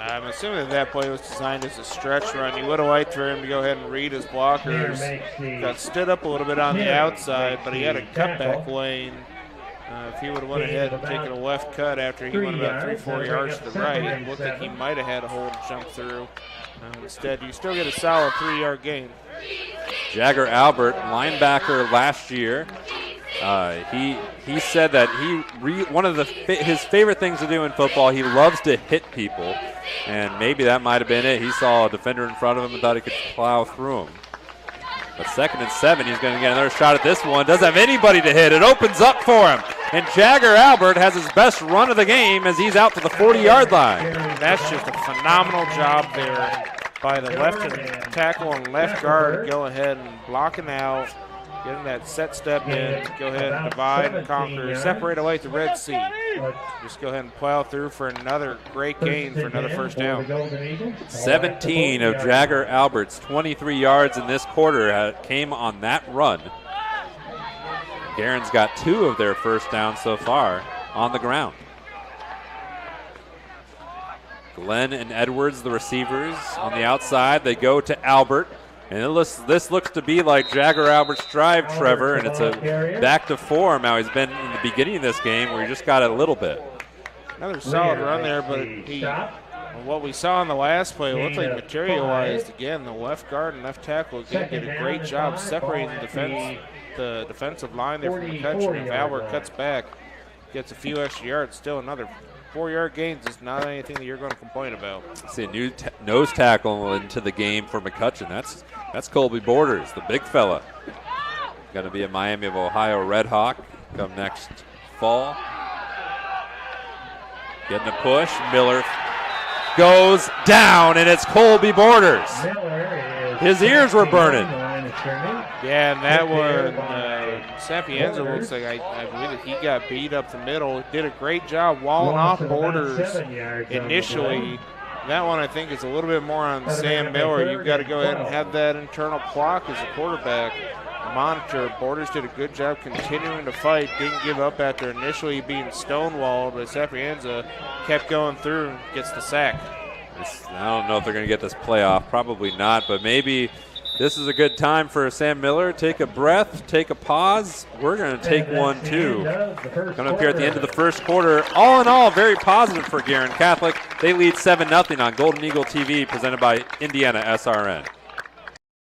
I'm assuming that play was designed as a stretch run. You would have liked for him to go ahead and read his blockers. Got stood up a little bit on the outside, but he had a cutback lane. If he would have went ahead and taken a left cut after he went about 3-4 yards to the right, it looked like he might have had a hole to jump through. Instead, you still get a solid 3-yard gain. Jagger Albert, linebacker last year. He said that one of his favorite things to do in football, he loves to hit people, and maybe that might have been it. He saw a defender in front of him and thought he could plow through him. But 2nd and 7, he's going to get another shot at this one. Doesn't have anybody to hit. It opens up for him, and Jagger Albert has his best run of the game as he's out to the 40-yard line. That's just a phenomenal job there by the left tackle and left guard. Go ahead and blocking out. Getting that set step in, go ahead and divide and conquer, separate away the Red Sea. Just go ahead and plow through for another great gain for another first down. 17 of Jagger Albert's 23 yards in this quarter came on that run. Guerin's got 2 of their first downs so far on the ground. Glenn and Edwards, the receivers, on the outside. They go to Albert. And this looks to be like Jagger Albert's drive, Trevor, and it's a back to form. Now he's been in the beginning of this game where he just got it a little bit. Another solid run there, but what we saw in the last play looked like materialized again. The left guard and left tackle again did a great job separating the defensive line there from McCutcheon. If Albert cuts back, gets a few extra yards, still another 4-yard gains is not anything that you're going to complain about. See a new nose tackle into the game for McCutcheon. That's Colby Borders, the big fella. Going to be a Miami of Ohio Red Hawk come next fall. Getting a push. Miller goes down, and it's Colby Borders. His ears were burning. Yeah, and that one, Sapienza looks like I believe that he got beat up the middle. Did a great job walling off Borders initially. That one I think is a little bit more on Sam Miller. You've got to go ahead and have that internal clock as a quarterback monitor. Borders did a good job continuing to fight, didn't give up after initially being stonewalled, but Sapienza kept going through and gets the sack. I don't know if they're going to get this playoff. Probably not, but maybe this is a good time for Sam Miller. Take a breath, take a pause. We're going to take one, too. Coming up here at the end of the first quarter. All in all, very positive for Guerin Catholic. They lead 7-0 on Golden Eagle TV, presented by Indiana SRN.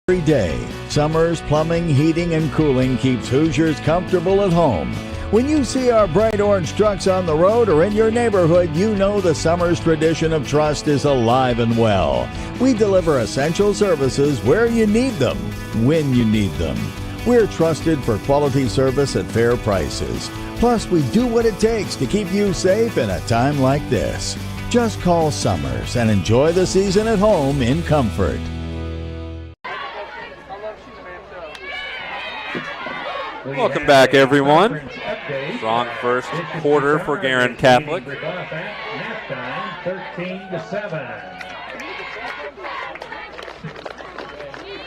Every day, Summers Plumbing, Heating, and Cooling keeps Hoosiers comfortable at home. When you see our bright orange trucks on the road or in your neighborhood, you know the Summers tradition of trust is alive and well. We deliver essential services where you need them, when you need them. We're trusted for quality service at fair prices. Plus, we do what it takes to keep you safe in a time like this. Just call Summers and enjoy the season at home in comfort. Welcome back, everyone. Strong first quarter for Guerin Catholic. 13-7.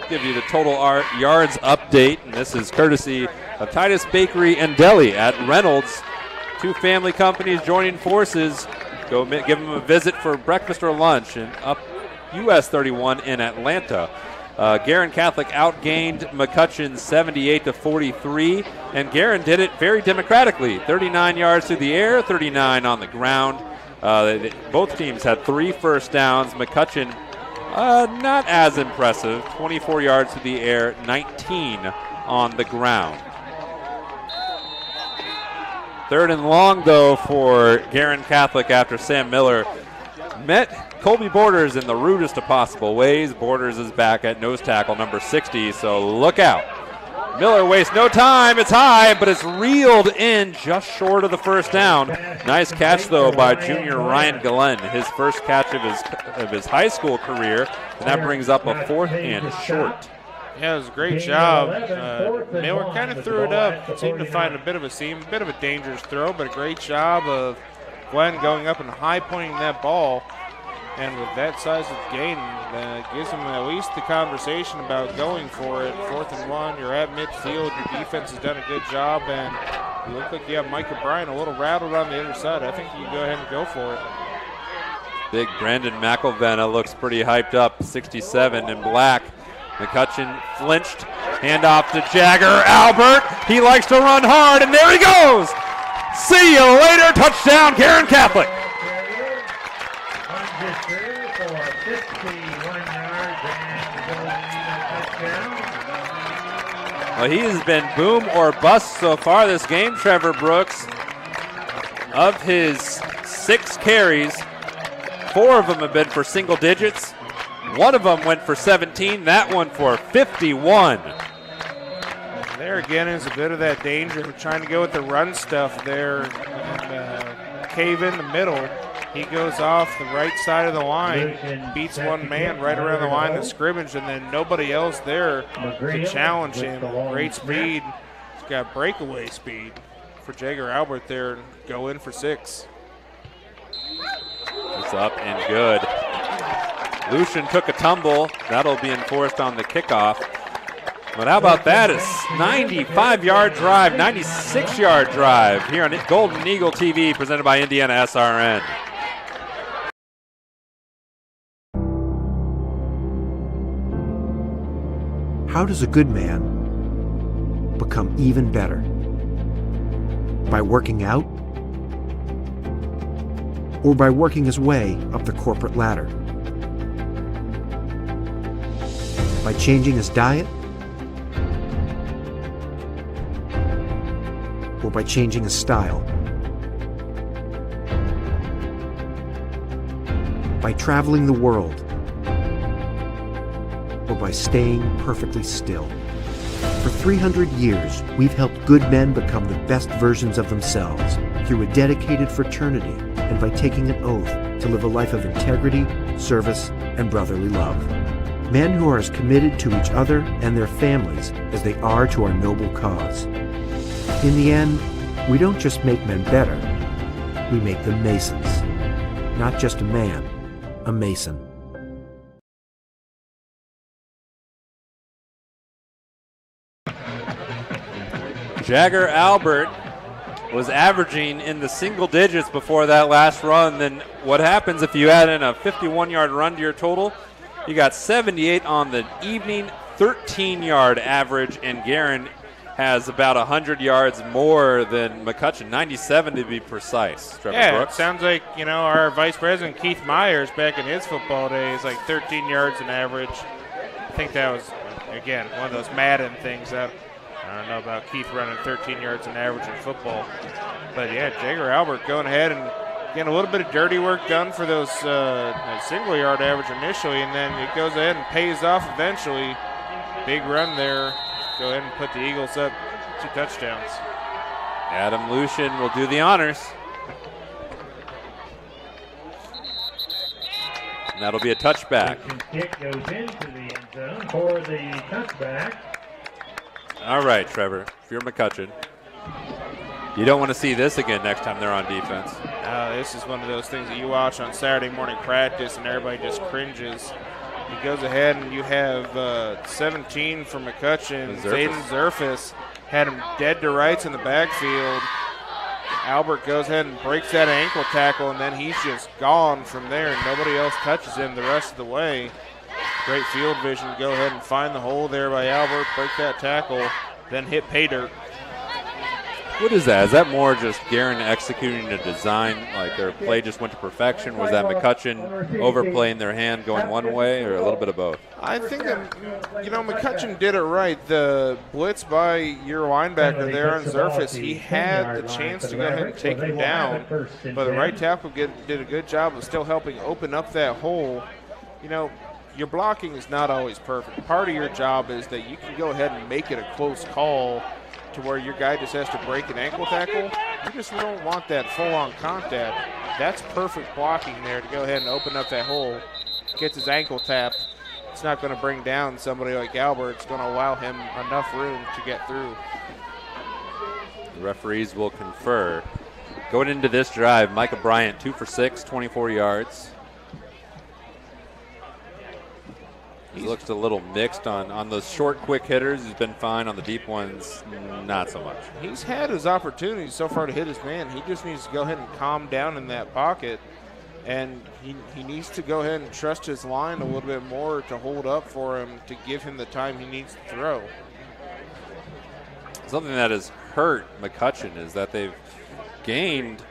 Give you the total yards update, and this is courtesy of Titus Bakery and Deli at Reynolds. Two family companies joining forces. Go give them a visit for breakfast or lunch and up US 31 in Atlanta. Guerin Catholic outgained McCutcheon 78-43, and Guerin did it very democratically. 39 yards through the air, 39 on the ground. Both teams had 3 first downs. McCutcheon not as impressive. 24 yards through the air, 19 on the ground. 3rd and long, though, for Guerin Catholic after Sam Miller met Colby Borders in the rudest of possible ways. Borders is back at nose tackle number 60, so look out. Miller wastes no time. It's high, but it's reeled in just short of the first down. Nice catch, though, by junior Ryan Glenn, his first catch of his high school career, and that brings up a 4th and short. Yeah, it was a great job. Miller kind of threw it up, seemed to find a bit of a seam, a bit of a dangerous throw, but a great job of Glenn going up and high pointing that ball. And with that size of gain, gives him at least the conversation about going for it. 4th and 1, you're at midfield, your defense has done a good job, and you look like you have Mike O'Brien a little rattled on the other side. I think you can go ahead and go for it. Big Brandon McElvenna looks pretty hyped up, 67 in black. McCutcheon flinched, handoff to Jagger Albert. He likes to run hard, and there he goes. See you later, touchdown, Guerin Catholic. Well, he has been boom or bust so far this game, Trevor Brooks. Of his 6 carries, 4 of them have been for single digits. 1 of them went for 17, that one for 51. There again is a bit of that danger of trying to go with the run stuff there and cave in the middle. He goes off the right side of the line, beats one man right around the line of scrimmage, and then nobody else there to challenge him. Great speed. He's got breakaway speed for Jagger Albert there. Go in for 6. It's up and good. Lucian took a tumble. That'll be enforced on the kickoff. But how about that? It's 95-yard drive, 96-yard drive here on Golden Eagle TV presented by Indiana SRN. How does a good man become even better? By working out? Or by working his way up the corporate ladder? By changing his diet? Or by changing his style? By traveling the world? Or by staying perfectly still? For 300 years, we've helped good men become the best versions of themselves through a dedicated fraternity and by taking an oath to live a life of integrity, service, and brotherly love. Men who are as committed to each other and their families as they are to our noble cause. In the end, we don't just make men better, we make them Masons. Not just a man, a Mason. Jagger Albert was averaging in the single digits before that last run. Then what happens if you add in a 51-yard run to your total? You got 78 on the evening, 13-yard average, and Guerin has about 100 yards more than McCutcheon, 97 to be precise. Trevor Brooks. It sounds like, our vice president, Keith Myers, back in his football days, like 13 yards an average. I think that was, again, one of those Madden things that I don't know about Keith running 13 yards an average in football. But, yeah, Jagger Albert going ahead and getting a little bit of dirty work done for those single-yard average initially, and then it goes ahead and pays off eventually. Big run there go ahead and put the Eagles up 2 touchdowns. Adam Lucian will do the honors. And that'll be a touchback. Kick goes into the end zone for the touchback. All right, Trevor, if you're McCutcheon, you don't want to see this again next time they're on defense. This is one of those things that you watch on Saturday morning practice and everybody just cringes. He goes ahead and you have 17 for McCutcheon. Zayden Zerfus had him dead to rights in the backfield. Albert goes ahead and breaks that ankle tackle, and then he's just gone from there, and nobody else touches him the rest of the way. Great field vision. Go ahead and find the hole there by Albert, break that tackle, then hit pay dirt. What is that? Is that more just Guerin executing a design, like their play just went to perfection? Was that McCutcheon overplaying their hand going one way, or a little bit of both? I think that, McCutcheon did it right. The blitz by your linebacker there on Zerfus, he had the chance to go ahead and take him down, but the right tackle did a good job of still helping open up that hole. Your blocking is not always perfect. Part of your job is that you can go ahead and make it a close call to where your guy just has to break an ankle tackle. You just don't want that full-on contact. That's perfect blocking there to go ahead and open up that hole. Gets his ankle tapped. It's not going to bring down somebody like Albert. It's going to allow him enough room to get through. The referees will confer. Going into this drive, Micah Bryant, 2 for 6, 24 yards. He looks a little mixed on those short, quick hitters. He's been fine on the deep ones, not so much. He's had his opportunities so far to hit his man. He just needs to go ahead and calm down in that pocket, and he needs to go ahead and trust his line a little bit more to hold up for him, to give him the time he needs to throw. Something that has hurt McCutcheon is that they've gained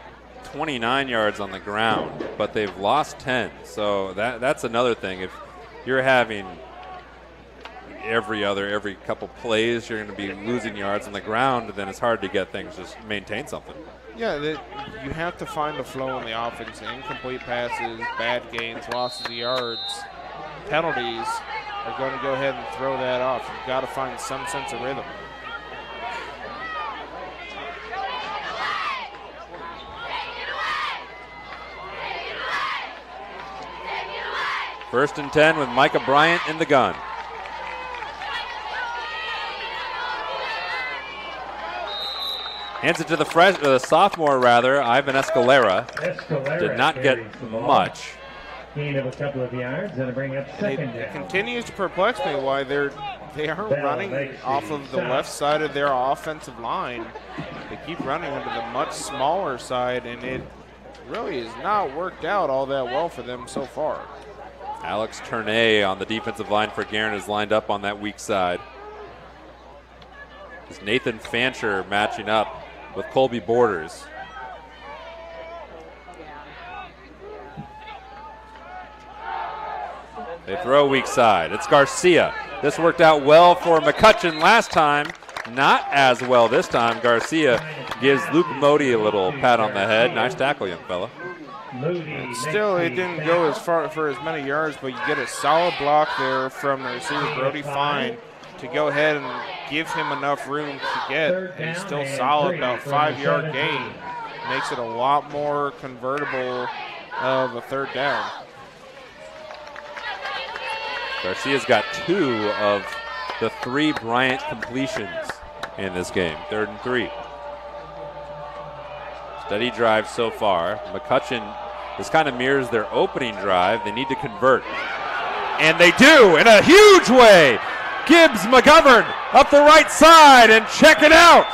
29 yards on the ground, but they've lost 10. So that's another thing. If you're having every couple plays, you're going to be losing yards on the ground, and then it's hard to get things, just maintain something. Yeah, you have to find the flow in the offense. Incomplete passes, bad gains, losses of yards, penalties are going to go ahead and throw that off. You've got to find some sense of rhythm. First and 10 with Micah Bryant in the gun. Hands it to the sophomore, Ivan Escalera. Did not get much. Gain of a couple of yards and bring up second down. It continues to perplex me why they aren't running off of the left side of their offensive line. They keep running into the much smaller side, and it really has not worked out all that well for them so far. Alex Turnay on the defensive line for Guerin is lined up on that weak side. It's Nathan Fancher matching up with Colby Borders. They throw weak side. It's Garcia. This worked out well for McCutcheon last time. Not as well this time. Garcia gives Luke Modi a little pat on the head. Nice tackle, young fella. Still, it didn't go as far for as many yards, but you get a solid block there from the receiver, Brody Fine, to go ahead and give him enough room to get. And he's still solid, about 5-yard gain. Makes it a lot more convertible of a third down. Garcia's got 2 of the 3 Bryant completions in this game. 3rd and 3. Steady drive so far. McCutcheon, this kind of mirrors their opening drive. They need to convert. And they do in a huge way. Gibbs McGovern up the right side, and check it out.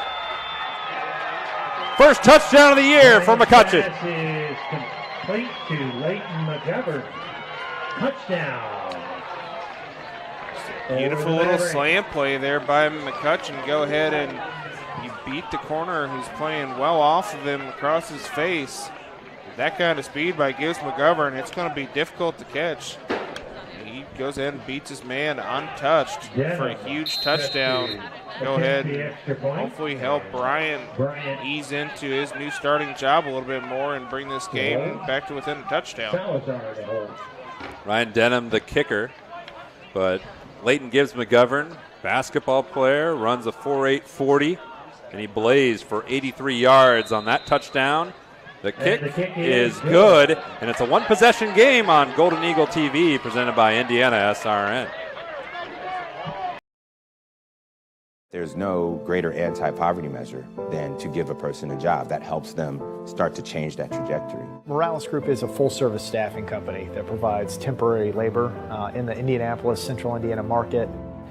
First touchdown of the year for McCutcheon. Pass is complete to Leighton McGovern. Touchdown. Beautiful little slant play there by McCutcheon. Go ahead and you beat the corner who's playing well off of him across his face. That kind of speed by Gibbs McGovern, it's going to be difficult to catch. He goes ahead and beats his man untouched for a huge touchdown. Go ahead and hopefully help Bryant ease into his new starting job a little bit more and bring this game back to within a touchdown. Ryan Denham, the kicker, but Leighton Gibbs McGovern basketball player, runs a 4.8 40, and he blazed for 83 yards on that touchdown. The kick is good, and it's a one-possession game on Golden Eagle TV presented by Indiana SRN. There's no greater anti-poverty measure than to give a person a job. That helps them start to change that trajectory. Morales Group is a full-service staffing company that provides temporary labor in the Indianapolis, Central Indiana market.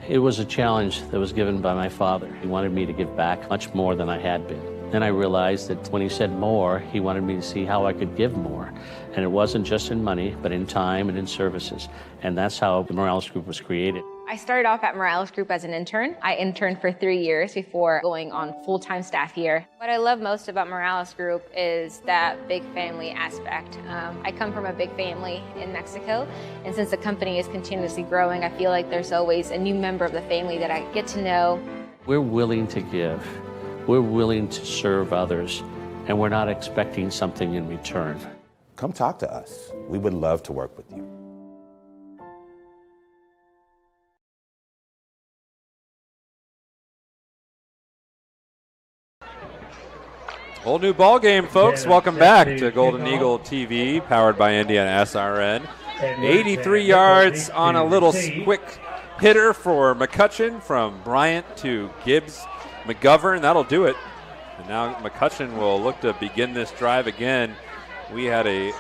It was a challenge that was given by my father. He wanted me to give back much more than I had been. Then I realized that when he said more, he wanted me to see how I could give more. And it wasn't just in money, but in time and in services. And that's how the Morales Group was created. I started off at Morales Group as an intern. I interned for 3 years before going on full-time staff here. What I love most about Morales Group is that big family aspect. I come from a big family in Mexico, and since the company is continuously growing, I feel like there's always a new member of the family that I get to know. We're willing to give. We're willing to serve others, and we're not expecting something in return. Come talk to us. We would love to work with you. Whole new ball game, folks. Welcome back to Golden Eagle TV, powered by Indiana SRN. 83 yards on a little quick hitter for McCutcheon from Bryant to Gibbs McGovern. That'll do it. And now McCutcheon will look to begin this drive again. We had a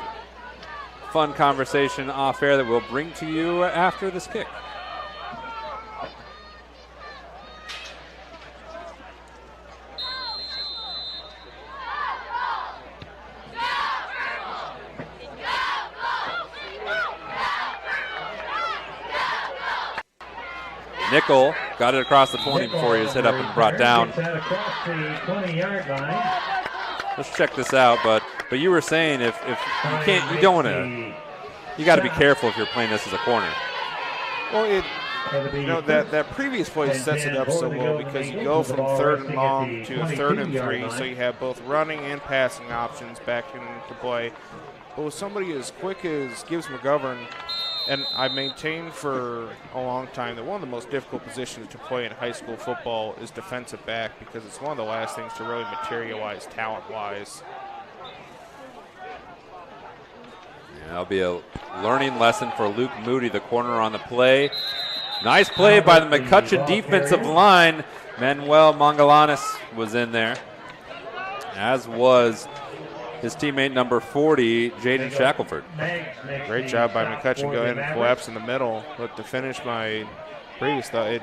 fun conversation off air that we'll bring to you after this kick. Nickel got it across the 20 before he was hit up and brought down. Let's check this out, but you were saying if you don't want to, you got to be careful if you're playing this as a corner. Well, that previous play sets it up so well because you go from 3rd and long to a 3rd and 3, so you have both running and passing options back into play. But with somebody as quick as Gibbs McGovern, and I've maintained for a long time that one of the most difficult positions to play in high school football is defensive back because it's one of the last things to really materialize talent-wise. Yeah, that'll be a learning lesson for Luke Moody, the corner on the play. Nice play by the McCutcheon defensive line. Manuel Mangalanes was in there, as was his teammate number 40, Jaden Shackelford. Great job by McCutcheon. Go ahead and collapse in the middle. But to finish my previous thought,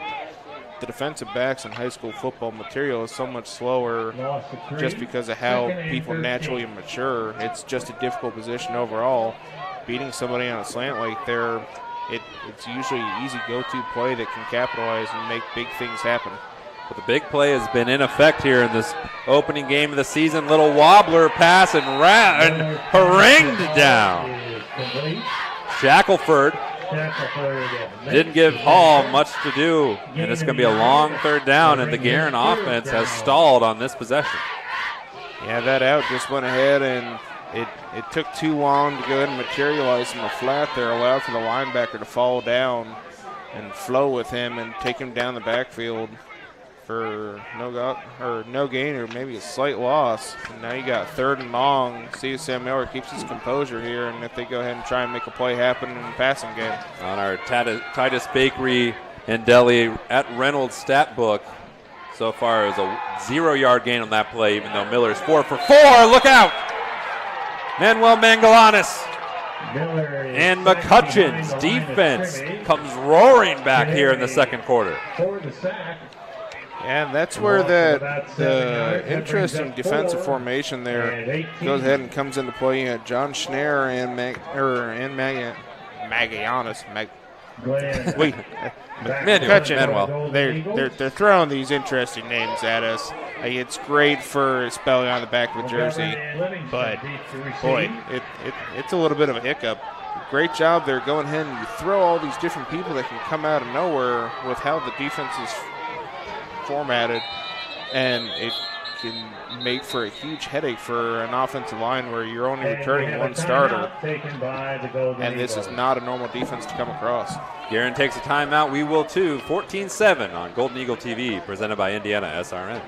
the defensive backs in high school football material is so much slower just because of how people naturally mature. It's just a difficult position overall. Beating somebody on a slant like there, it's usually an easy go-to play that can capitalize and make big things happen. But the big play has been in effect here in this opening game of the season. Little wobbler pass and harangued down. Shackelford didn't give Hall much to do, and it's going to be a long 3rd down, and the Guerin offense has stalled on this possession. Yeah, that out just went ahead, and it took too long to go ahead and materialize in the flat there, allowed for the linebacker to fall down and flow with him and take him down the backfield for no gain or maybe a slight loss. And now you got 3rd and long. See if Sam Miller keeps his composure here, and if they go ahead and try and make a play happen in the passing game. On our Titus Bakery and Deli at Reynolds stat book, so far is a 0-yard gain on that play, even though Miller's 4 for 4. Look out! Manuel Mangalanes. And McCutcheon's defense comes roaring back here in the second quarter. And that's where the interesting defensive formation there goes ahead and comes into play. You had John Schneer and McCutcheon. They're throwing these interesting names at us. It's great for spelling on the back of a jersey, but boy, it's a little bit of a hiccup. Great job there going ahead and you throw all these different people that can come out of nowhere with how the defense is formatted, and can make for a huge headache for an offensive line where you're only returning one starter. And this is not a normal defense to come across. Guerin takes a timeout. We will too. 14-7 on Golden Eagle TV, presented by Indiana SRN.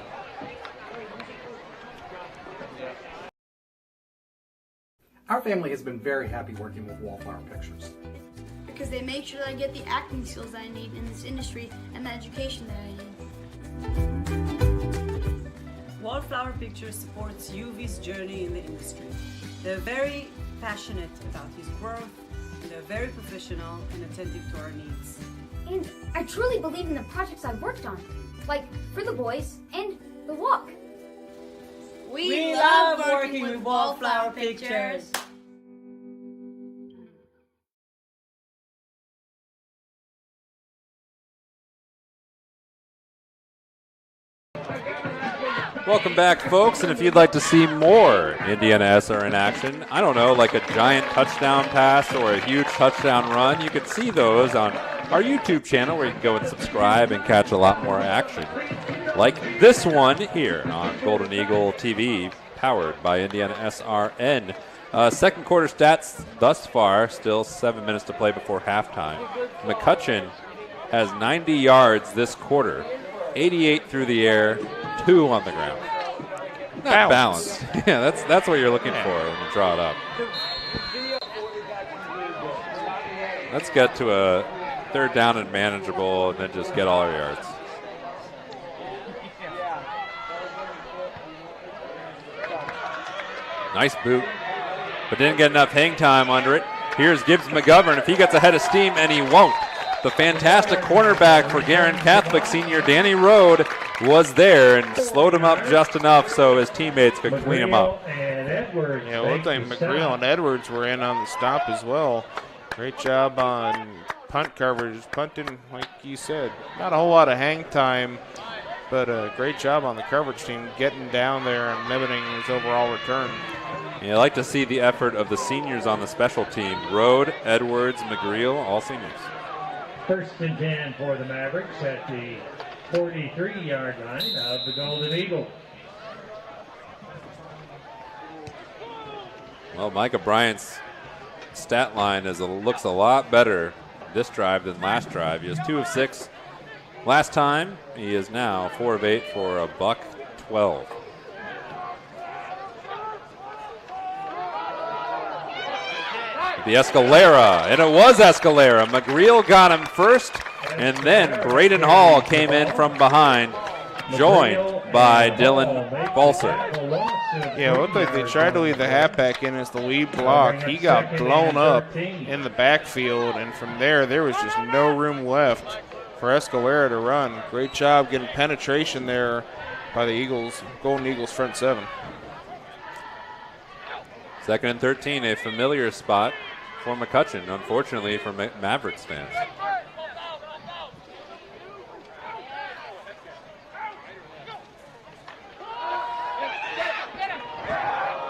Our family has been very happy working with Wallflower Pictures. Because they make sure that I get the acting skills that I need in this industry and the education that I need. Wallflower Pictures supports UV's journey in the industry. They're very passionate about his growth, and they're very professional and attentive to our needs. And I truly believe in the projects I've worked on, like For the Boys and The Walk. We love working with Wallflower Pictures. Welcome back, folks, and if you'd like to see more Indiana SRN action, I don't know, like a giant touchdown pass or a huge touchdown run, you can see those on our YouTube channel where you can go and subscribe and catch a lot more action. Like this one here on Golden Eagle TV, powered by Indiana SRN. Second quarter stats thus far, still 7 minutes to play before halftime. McCutcheon has 90 yards this quarter, 88 through the air, 2 on the ground. Not balanced. Yeah, that's what you're looking for when you draw it up. Let's get to a third down and manageable and then just get all our yards. Nice boot, but didn't get enough hang time under it. Here's Gibbs McGovern. If he gets ahead of steam, and he won't. The fantastic cornerback for Guerin Catholic senior Danny Rode was there and slowed him up just enough so his teammates could clean him up. Yeah, it looked like McGreal and Edwards were in on the stop as well. Great job on punt coverage, punting, like you said. Not a whole lot of hang time, but a great job on the coverage team getting down there and limiting his overall return. Yeah, I like to see the effort of the seniors on the special team. Rode, Edwards, McGreal, all seniors. First and 10 for the Mavericks at the 43-yard line of the Golden Eagle. Well, Micah Bryant's stat line looks a lot better this drive than last drive. He was 2 of 6 last time. He is now 4 of 8 for a $112. The Escalera, and it was Escalera. McGreal got him first, and then Braden Hall came in from behind, joined by Dylan Balser. Yeah, it looked like they tried to lead the halfback in as the lead block. He got blown up in the backfield, and from there was just no room left for Escalera to run. Great job getting penetration there by the Eagles, Golden Eagles front seven. Second and 13, a familiar spot for McCutcheon, unfortunately for Mavericks fans.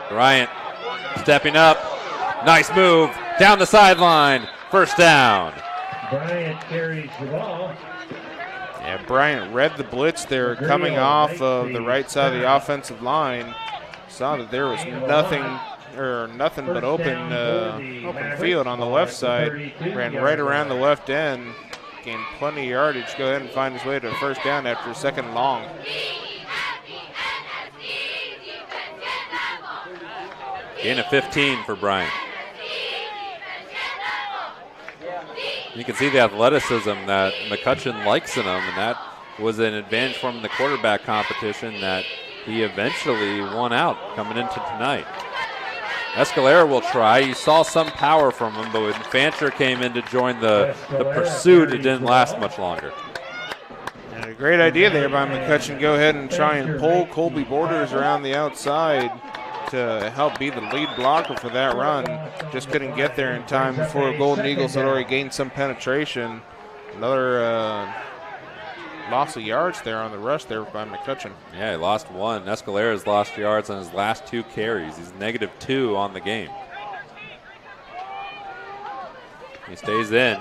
Bryant stepping up. Nice move. Down the sideline. First down. Bryant carries the ball. Yeah, Bryant read the blitz there coming off of the right side of the offensive line. Saw that there was nothing but open field on the left side. Ran right around the left end. Gained plenty of yardage. Go ahead and find his way to a first down after a second and long. Gain of 15 for Bryant. You can see the athleticism that McCutcheon likes in him, and that was an advantage for him in the quarterback competition that he eventually won out coming into tonight. Escalera will try. You saw some power from him, but when Fancher came in to join the pursuit, it didn't last much longer. And a great idea there by McCutcheon. Go ahead and try and pull Colby Borders around the outside to help be the lead blocker for that run. Just couldn't get there in time before Golden Eagles had already gained some penetration. Another loss of yards there on the rush there by McCutcheon. Yeah, he lost one. Escalera's lost yards on his last 2 carries. He's -2 on the game. He stays in.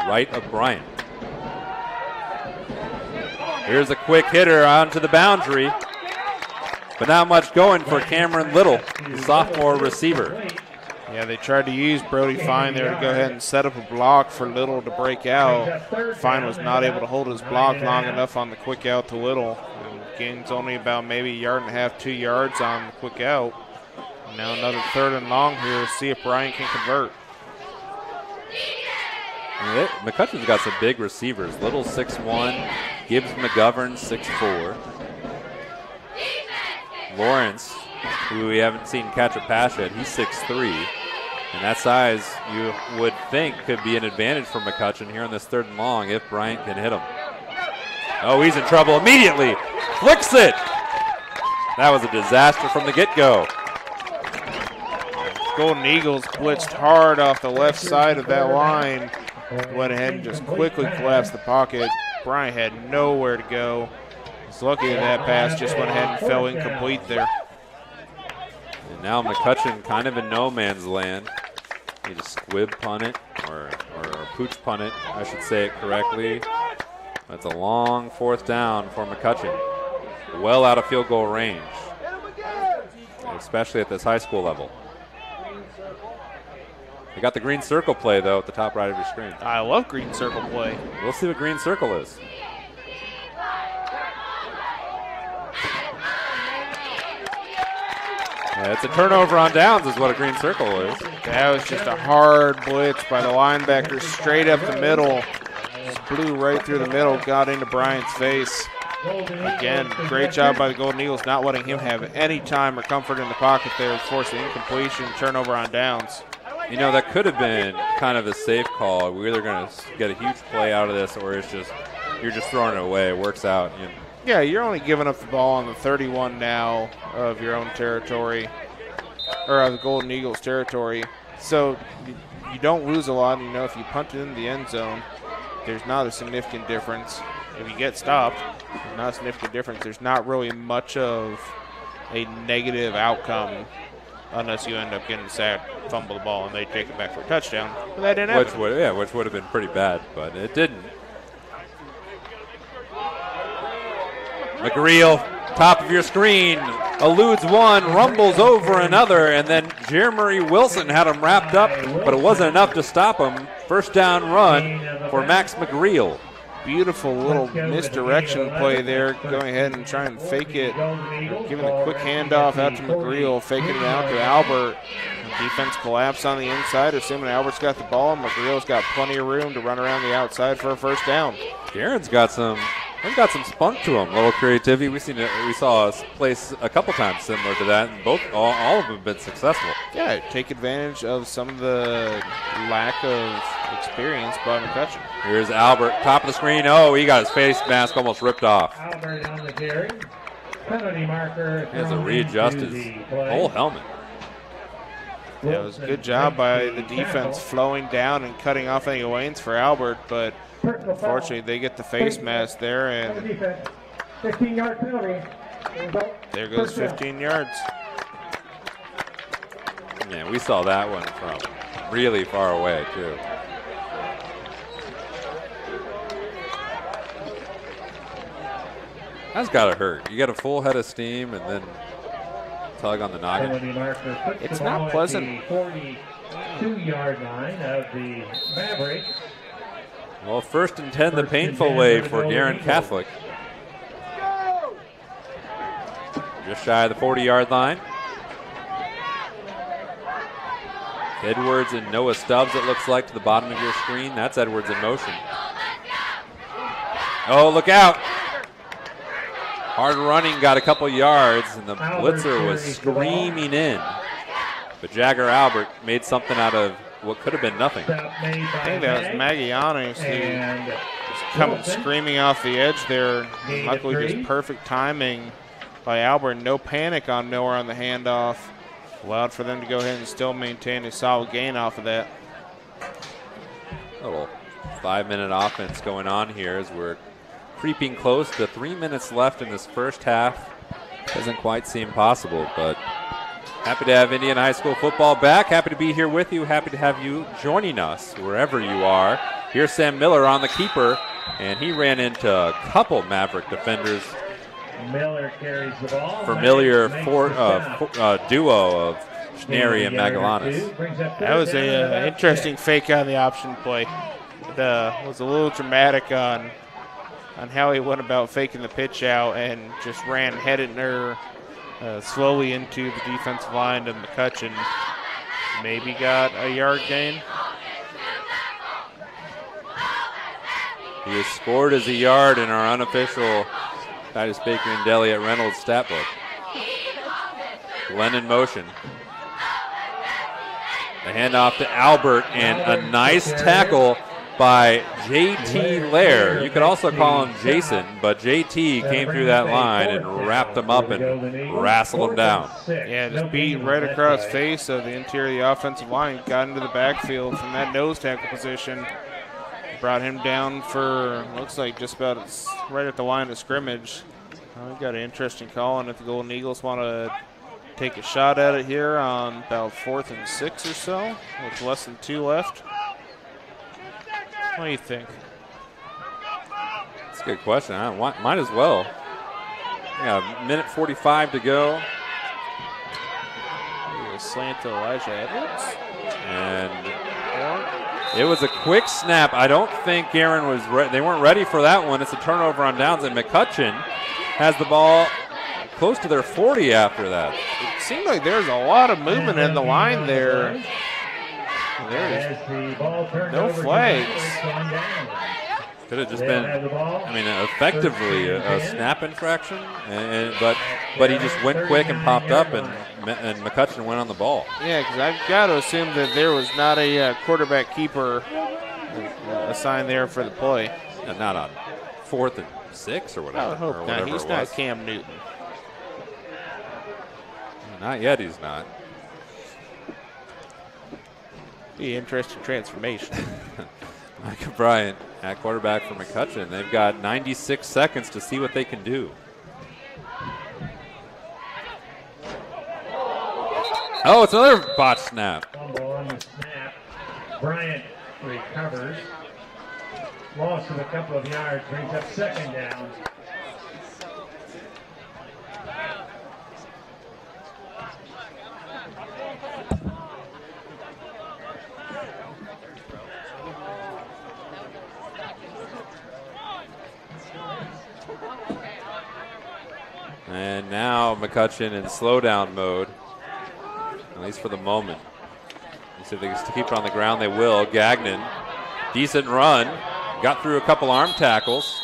Right of Bryant. Here's a quick hitter onto the boundary. but not much going for Cameron Little, the sophomore receiver. Yeah, they tried to use Brody Fine there to go ahead and set up a block for Little to break out. Fine was not able to hold his block long enough on the quick out to Little. And gains only about maybe 1.5 yards, 2 yards on the quick out. And now another 3rd and long here. See if Bryant can convert. McCutcheon's got some big receivers. Little 6'1", Gibbs McGovern 6'4". Lawrence, who we haven't seen catch a pass yet, he's 6'3". And that size, you would think, could be an advantage for McCutcheon here on this 3rd and long if Bryant can hit him. Oh, he's in trouble immediately. Flicks it. That was a disaster from the get-go. Golden Eagles blitzed hard off the left side of that line. Went ahead and just quickly collapsed the pocket. Bryant had nowhere to go. He's lucky that pass just went ahead and fell incomplete there. And now McCutcheon kind of in no man's land. Need to squib punt it, or pooch punt it, I should say it correctly. That's a long 4th down for McCutcheon. Well out of field goal range, especially at this high school level. They got the green circle play, though, at the top right of your screen. I love green circle play. We'll see what green circle is. Yeah, it's a turnover on downs is what a green circle is. That was just a hard blitz by the linebacker straight up the middle. Just blew right through the middle, got into Bryant's face. Again, great job by the Golden Eagles not letting him have any time or comfort in the pocket there, forcing incompletion, turnover on downs. You know, that could have been kind of a safe call. We're either going to get a huge play out of this, or it's just you're just throwing it away. It works out. You know. Yeah, you're only giving up the ball on the 31 now of your own territory, or of the Golden Eagles territory. So you don't lose a lot. You know, if you punt it in the end zone, there's not a significant difference. If you get stopped, there's not a significant difference. There's not really much of a negative outcome unless you end up getting sacked, fumble the ball, and they take it back for a touchdown. But that didn't happen. Which would have been pretty bad, but it didn't. McGreel, top of your screen, eludes one, rumbles over another, and then Jeremy Wilson had him wrapped up, but it wasn't enough to stop him. 1st down run for Max McGreel. Beautiful little misdirection play there, going ahead and trying to fake it, giving a quick handoff out to McGreel, faking it out to Albert. Defense collapse on the inside, assuming Albert's got the ball. McGreel's got plenty of room to run around the outside for a 1st down. Guerin's got some spunk to him, a little creativity. We saw a place a couple times similar to that, and all of them have been successful. Yeah, take advantage of some of the lack of experience by McCutcheon. Here's Albert, top of the screen. Oh, he got his face mask almost ripped off. Albert on the carry. Penalty marker. He has to readjust his whole helmet. Yeah, it was a good job by the defense flowing down and cutting off any lanes for Albert, but unfortunately they get the face mask there, and 15-yard penalty. There goes 15 yards. Yeah, we saw that one from really far away, too. That's got to hurt. You get a full head of steam and then tug on the noggin. It's not pleasant. 42-yard line of the Mavericks. Well, 1st and 10 the painful way for Guerin Catholic. Just shy of the 40-yard line. Edwards and Noah Stubbs, it looks like, to the bottom of your screen. That's Edwards in motion. Oh, look out. Hard running, got a couple yards, and the blitzer was screaming in. But Jagger Albert made something out of what could have been nothing. I think that was Magianis who was coming screaming off the edge there. Luckily, just perfect timing by Albert. No panic on nowhere on the handoff. Allowed for them to go ahead and still maintain a solid gain off of that. A little 5-minute offense going on here as we're creeping close to 3 minutes left in this first half. Doesn't quite seem possible, but happy to have Indiana High School football back. Happy to be here with you. Happy to have you joining us wherever you are. Here's Sam Miller on the keeper, and he ran into a couple Maverick defenders Miller carries the ball. Familiar duo of Schnary and Magallanes. That was an interesting fake on the option play. It was a little dramatic on how he went about faking the pitch out and just ran slowly into the defensive line, and McCutcheon maybe got a yard gain. He is scored as a yard in our unofficial Titus Bakery and Deli at Reynolds stat book. Glenn in motion. The handoff to Albert, and a nice tackle by J.T. Lair. You could also call him Jason, but J.T. came through that line and wrapped him up and wrestled him down. Yeah, just beat right across face of the interior of the offensive line, got into the backfield from that nose tackle position. Brought him down for, looks like just about right at the line of scrimmage. We got an interesting call, and if the Golden Eagles want to take a shot at it here on about 4th and 6 or so, with less than 2 left. What do you think? That's a good question. Might as well. Yeah, 1:45 to go. Slant to Elijah Edwards. And it was a quick snap. I don't think Guerin was they weren't ready for that one. It's a turnover on downs, and McCutcheon has the ball close to their 40 after that. It seemed like there's a lot of movement in the line there. There's no flags. Could have just been, effectively a snap infraction, but he just went quick and popped up, and McCutcheon went on the ball. Yeah, because I've got to assume that there was not a quarterback keeper assigned there for the play. And not on 4th and 6 or whatever. I hope not. He's not Cam Newton. Not yet, he's not. Be an interesting transformation. Micah Bryant at quarterback for McCutcheon. They've got 96 seconds to see what they can do. Oh, it's another botch snap. Fumble on the snap. Bryant recovers. Loss of a couple of yards brings up 2nd down. And now McCutcheon in slow-down mode, at least for the moment. Let's see if they can keep it on the ground. They will. Gagnon, decent run. Got through a couple arm tackles.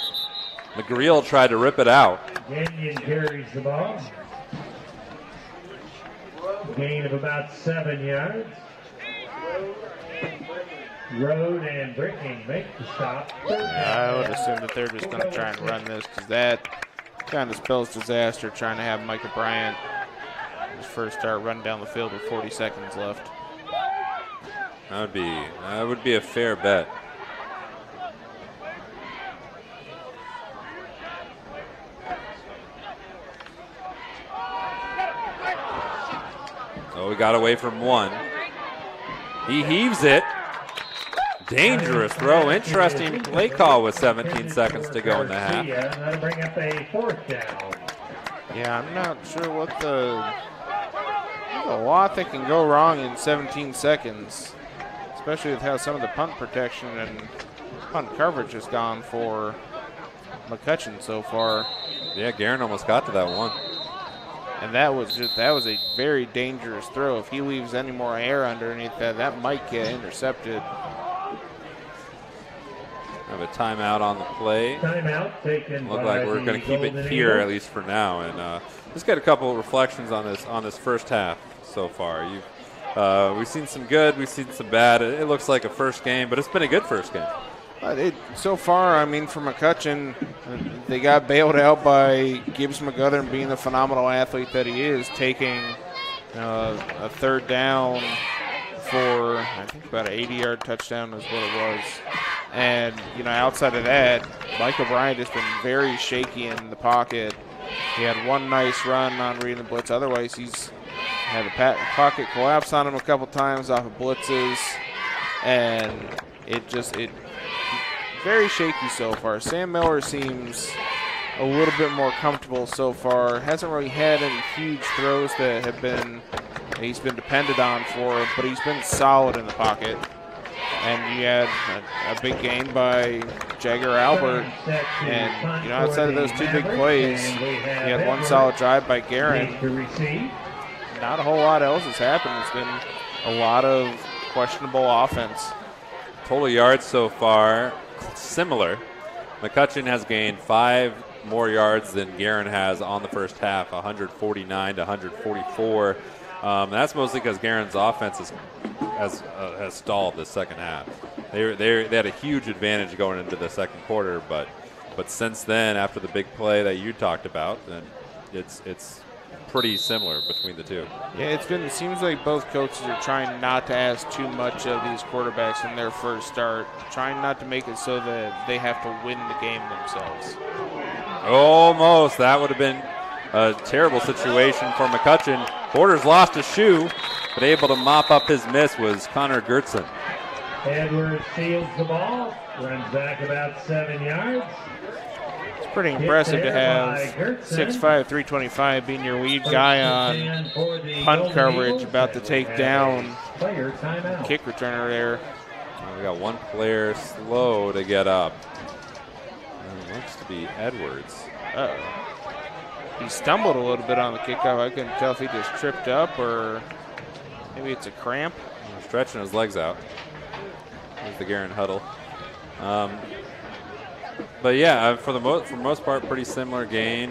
McGreel tried to rip it out. Gagnon carries the ball. Gain of about 7 yards. Road and Bricking make the stop. I would assume that they're just going to try and run this, because that kind of spells disaster, trying to have Micah Bryant his first start run down the field with 40 seconds left. That would be a fair bet. So we got away from one. He heaves it. Dangerous throw. Interesting play call with 17 seconds to go in the half. That'll bring up a 4th down. Yeah, I'm not sure what there's a lot that can go wrong in 17 seconds, especially with how some of the punt protection and punt coverage has gone for McCutcheon so far. Yeah, Guerin almost got to that one. And that was a very dangerous throw. If he leaves any more air underneath that might get intercepted. Have a timeout on the play. Timeout taken. Look like we're going to keep it here at least for now, and let's get a couple of reflections on this first half so far. We've seen some good, we've seen some bad. It looks like a first game, but it's been a good first game. So far, for McCutcheon, they got bailed out by Gibbs McGuthern being the phenomenal athlete that he is, taking a 3rd down for, I think, about an 80-yard touchdown is what it was. And, outside of that, Michael Bryant has been very shaky in the pocket. He had one nice run on reading the blitz. Otherwise, he's had the pocket collapse on him a couple times off of blitzes. And it very shaky so far. Sam Miller seems a little bit more comfortable so far. Hasn't really had any huge throws that have been he's been depended on for, but he's been solid in the pocket. And you had a big game by Jagger Albert. And, you know, outside of those two big plays, you had one solid drive by Guerin. Not a whole lot else has happened. It's been a lot of questionable offense. Total yards so far, similar. McCutcheon has gained 5 more yards than Guerin has on the first half, 149 to 144. That's mostly because Guerin's offense has stalled the second half. They had a huge advantage going into the second quarter, but since then, after the big play that you talked about, then it's pretty similar between the two. Yeah, it seems like both coaches are trying not to ask too much of these quarterbacks in their first start, trying not to make it so that they have to win the game themselves. Almost. That would have been a terrible situation for McCutcheon. Borders lost a shoe, but able to mop up his miss was Connor Gertson. Edwards fields the ball, runs back about 7 yards. It's pretty impressive to have 6'5", 325 being your lead guy on punt coverage, about to take down kick returner there. We got one player slow to get up. It looks to be Edwards. He stumbled a little bit on the kickoff. I couldn't tell if he just tripped up or maybe it's a cramp. Stretching his legs out. There's the Guerin huddle. But yeah, for the most part, pretty similar gain.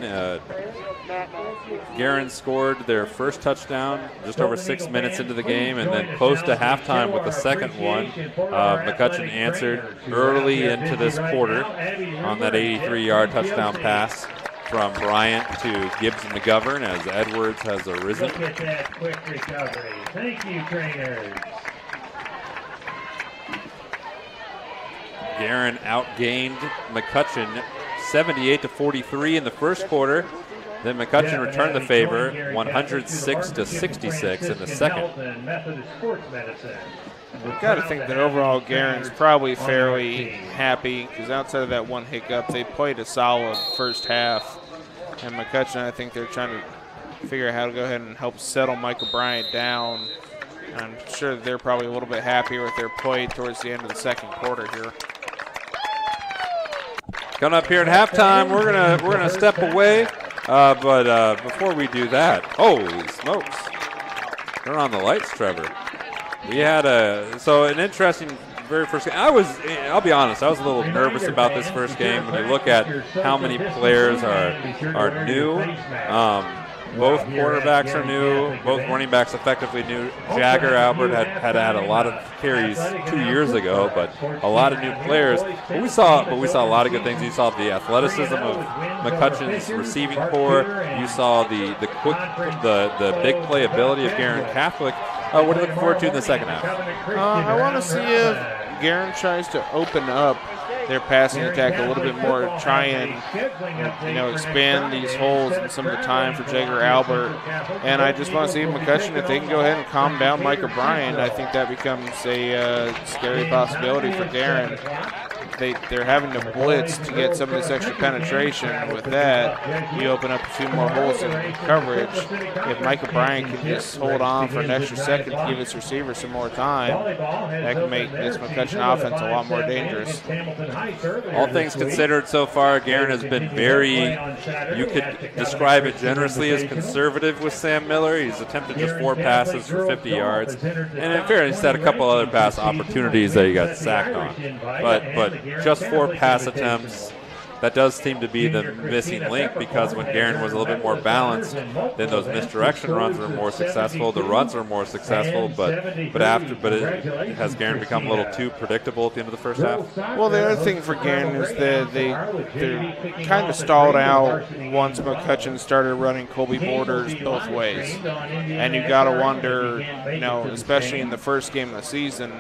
Guerin scored their first touchdown just over 6 minutes into the game, and then close to halftime with the second one. McCutcheon answered early into this quarter on that 83-yard touchdown pass from Bryant to Gibbs McGovern as Edwards has arisen. Look at that quick recovery. Thank you, trainers. Guerin outgained McCutcheon 78 to 43 in the first quarter. Then McCutcheon returned the favor 106 to 66 in the second. We've got to think that overall Guerin's probably fairly happy because outside of that one hiccup, they played a solid first half. And McCutcheon, I think they're trying to figure out how to go ahead and help settle Michael Bryant down. I'm sure that they're probably a little bit happier with their play towards the end of the second quarter here. Coming up here at halftime, we're gonna step away, but before we do that, holy smokes! Turn on the lights, Trevor. We had an interesting very first game. I'll be honest, I was a little nervous about this first game when you look at how many players are new. Both quarterbacks are new. Both running backs effectively new. Jagger Albert had a lot of carries 2 years ago, but a lot of new players. But we saw a lot of good things. You saw the athleticism of McCutcheon's receiving core. You saw the big playability of Guerin Catholic. What are you looking forward to in the second half? I want to see if Guerin tries to open up their passing attack a little bit more, try and expand these holes in some of the time for Jagger Albert. And I just want to see McCutcheon, if they can go ahead and calm down Mike O'Brien, I think that becomes a scary possibility for Guerin. They're having to blitz to get some of this extra penetration. With that, you open up a few more holes in coverage. If Mike O'Brien can just hold on for an extra second to give his receiver some more time, that can make this McCutcheon offense a lot more dangerous. All things considered so far, Guerin has been you could describe it generously as conservative with Sam Miller. He's attempted just 4 passes for 50 yards. And in fairness, he's had a couple other pass opportunities that he got sacked on. But just 4 pass attempts. That does seem to be the missing link, because when Guerin was a little bit more balanced, then those misdirection runs were more successful. The runs were more successful, but has Guerin become a little too predictable at the end of the first half? Well, the other thing for Guerin is that they're kind of stalled out once McCutcheon started running Colby Borders both ways, and you got to wonder, especially in the first game of the season,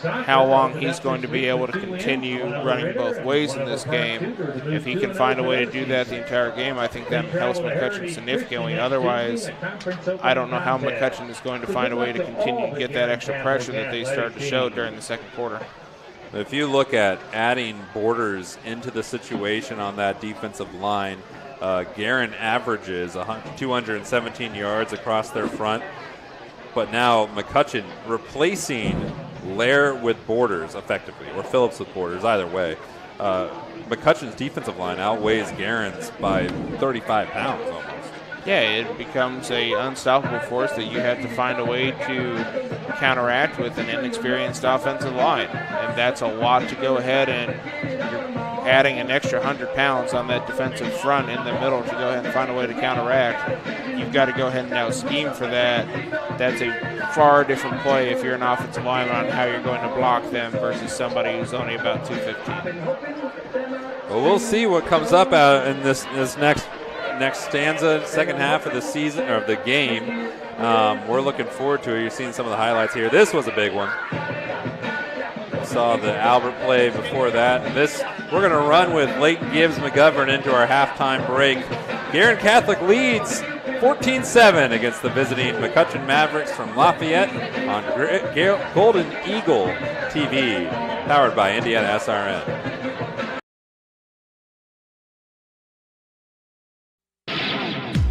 how long he's going to be able to continue running both ways in this game. If he can find a way to do that the entire game, I think that helps McCutcheon significantly. Otherwise, I don't know how McCutcheon is going to find a way to continue to get that extra pressure that they started to show during the second quarter. If you look at adding Borders into the situation on that defensive line, Guerin averages 217 yards across their front. But now McCutcheon replacing Lair with Borders effectively, or Phillips with Borders, either way. McCutcheon's defensive line outweighs Guerin's by 35 pounds almost. Yeah, it becomes a unstoppable force that you have to find a way to counteract with an inexperienced offensive line. And that's a lot to go ahead and you're adding an extra 100 pounds on that defensive front in the middle to go ahead and find a way to counteract. You've got to go ahead and now scheme for that. That's a far different play if you're an offensive lineman on how you're going to block them versus somebody who's only about 215. Well, we'll see what comes up out in this next stanza, second half of the season, or of the game. We're looking forward to it. You're seeing some of the highlights here. This was a big one. We saw the Albert play before that. We're going to run with Leighton Gibbs McGovern into our halftime break. Guerin Catholic leads 14-7 against the visiting McCutcheon Mavericks from Lafayette on Golden Eagle TV, powered by Indiana SRN.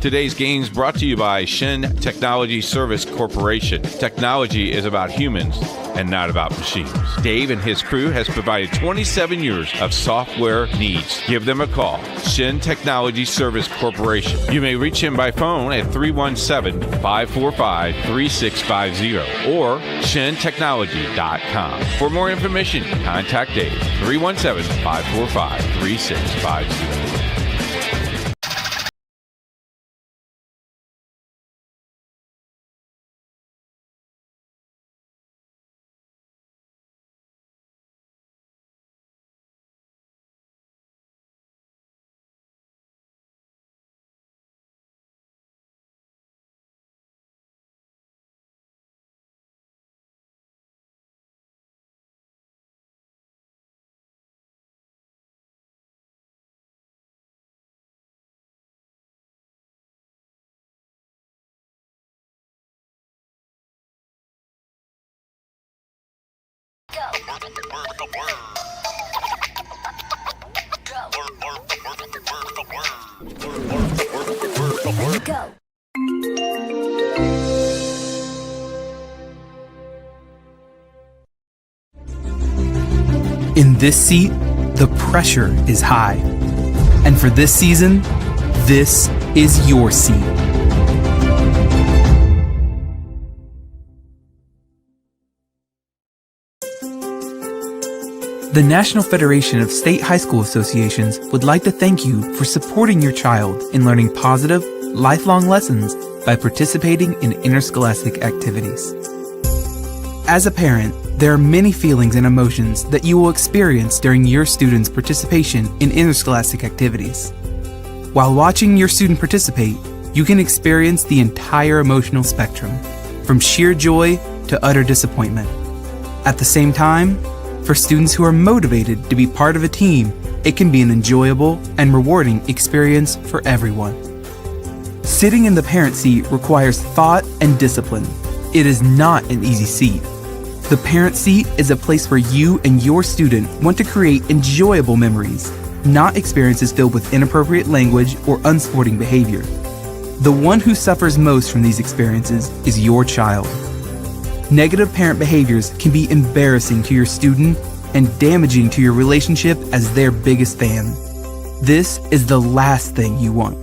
Today's game is brought to you by Shin Technology Service Corporation. Technology is about humans and not about machines. Dave and his crew has provided 27 years of software needs. Give them a call. Shin Technology Service Corporation. You may reach him by phone at 317-545-3650 or shintechnology.com. For more information, contact Dave, 317-545-3650. Go. In this seat, the pressure is high. And for this season, this is your seat. The National Federation of State High School Associations would like to thank you for supporting your child in learning positive, lifelong lessons by participating in interscholastic activities. As a parent, there are many feelings and emotions that you will experience during your student's participation in interscholastic activities. While watching your student participate, you can experience the entire emotional spectrum, from sheer joy to utter disappointment. At the same time, for students who are motivated to be part of a team, it can be an enjoyable and rewarding experience for everyone. Sitting in the parent seat requires thought and discipline. It is not an easy seat. The parent seat is a place where you and your student want to create enjoyable memories, not experiences filled with inappropriate language or unsporting behavior. The one who suffers most from these experiences is your child. Negative parent behaviors can be embarrassing to your student and damaging to your relationship as their biggest fan. This is the last thing you want.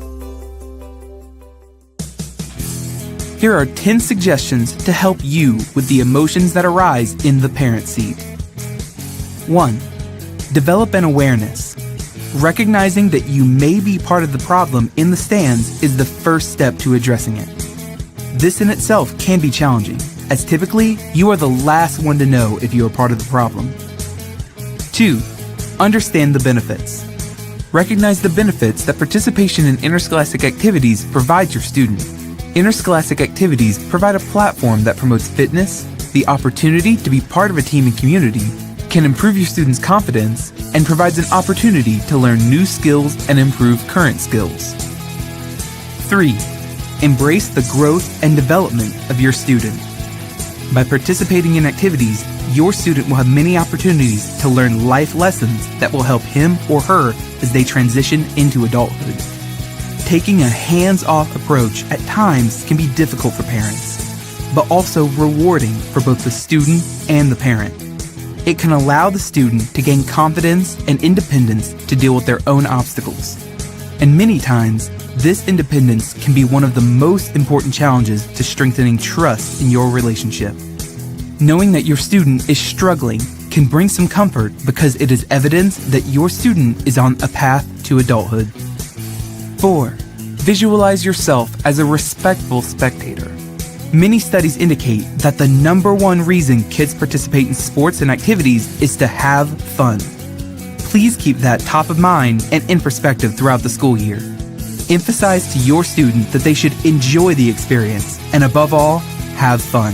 Here are 10 suggestions to help you with the emotions that arise in the parent seat. 1. Develop an awareness. Recognizing that you may be part of the problem in the stands is the first step to addressing it. This in itself can be challenging, as typically, you are the last one to know if you are part of the problem. 2. Understand the benefits. Recognize the benefits that participation in interscholastic activities provides your student. Interscholastic activities provide a platform that promotes fitness, the opportunity to be part of a team and community, can improve your students' confidence, and provides an opportunity to learn new skills and improve current skills. 3. Embrace the growth and development of your student. By participating in activities, your student will have many opportunities to learn life lessons that will help him or her as they transition into adulthood. Taking a hands-off approach at times can be difficult for parents, but also rewarding for both the student and the parent. It can allow the student to gain confidence and independence to deal with their own obstacles. And many times, this independence can be one of the most important challenges to strengthening trust in your relationship. Knowing that your student is struggling can bring some comfort because it is evidence that your student is on a path to adulthood. 4. Visualize yourself as a respectful spectator. Many studies indicate that the number one reason kids participate in sports and activities is to have fun. Please keep that top of mind and in perspective throughout the school year. Emphasize to your student that they should enjoy the experience and, above all, have fun.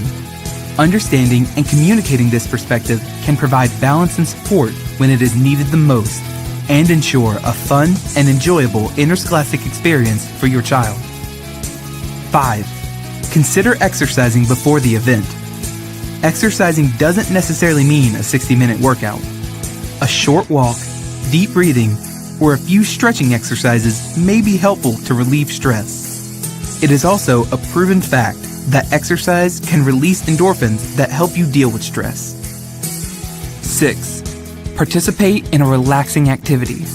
Understanding and communicating this perspective can provide balance and support when it is needed the most and ensure a fun and enjoyable interscholastic experience for your child. 5. Consider exercising before the event. Exercising doesn't necessarily mean a 60-minute workout. A short walk, deep breathing, or a few stretching exercises may be helpful to relieve stress. It is also a proven fact that exercise can release endorphins that help you deal with stress. 6. Participate in a relaxing activity.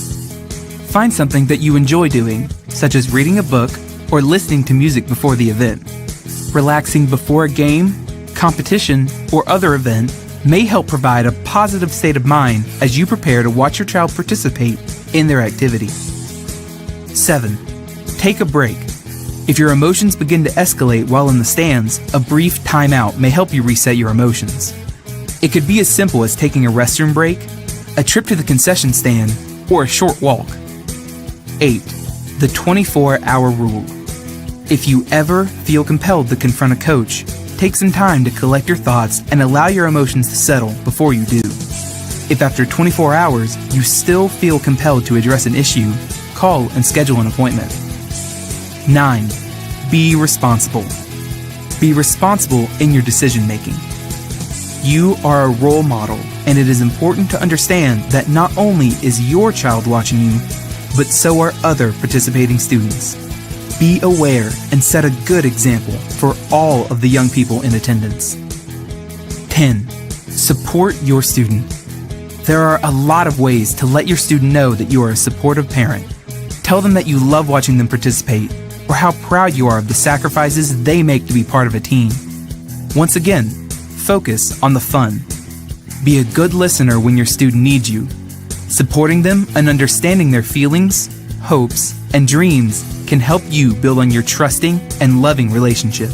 Find something that you enjoy doing, such as reading a book or listening to music before the event. Relaxing before a game, competition, or other event may help provide a positive state of mind as you prepare to watch your child participate in their activity. 7. Take a break. If your emotions begin to escalate while in the stands, a brief timeout may help you reset your emotions. It could be as simple as taking a restroom break, a trip to the concession stand, or a short walk. 8. The 24-hour rule. If you ever feel compelled to confront a coach, take some time to collect your thoughts and allow your emotions to settle before you do. If after 24 hours you still feel compelled to address an issue, call and schedule an appointment. 9. Be responsible. Be responsible in your decision making. You are a role model, and it is important to understand that not only is your child watching you, but so are other participating students. Be aware and set a good example for all of the young people in attendance. 10. Support your student. There are a lot of ways to let your student know that you are a supportive parent. Tell them that you love watching them participate, or how proud you are of the sacrifices they make to be part of a team. Once again, focus on the fun. Be a good listener when your student needs you. Supporting them and understanding their feelings, hopes, and dreams can help you build on your trusting and loving relationship.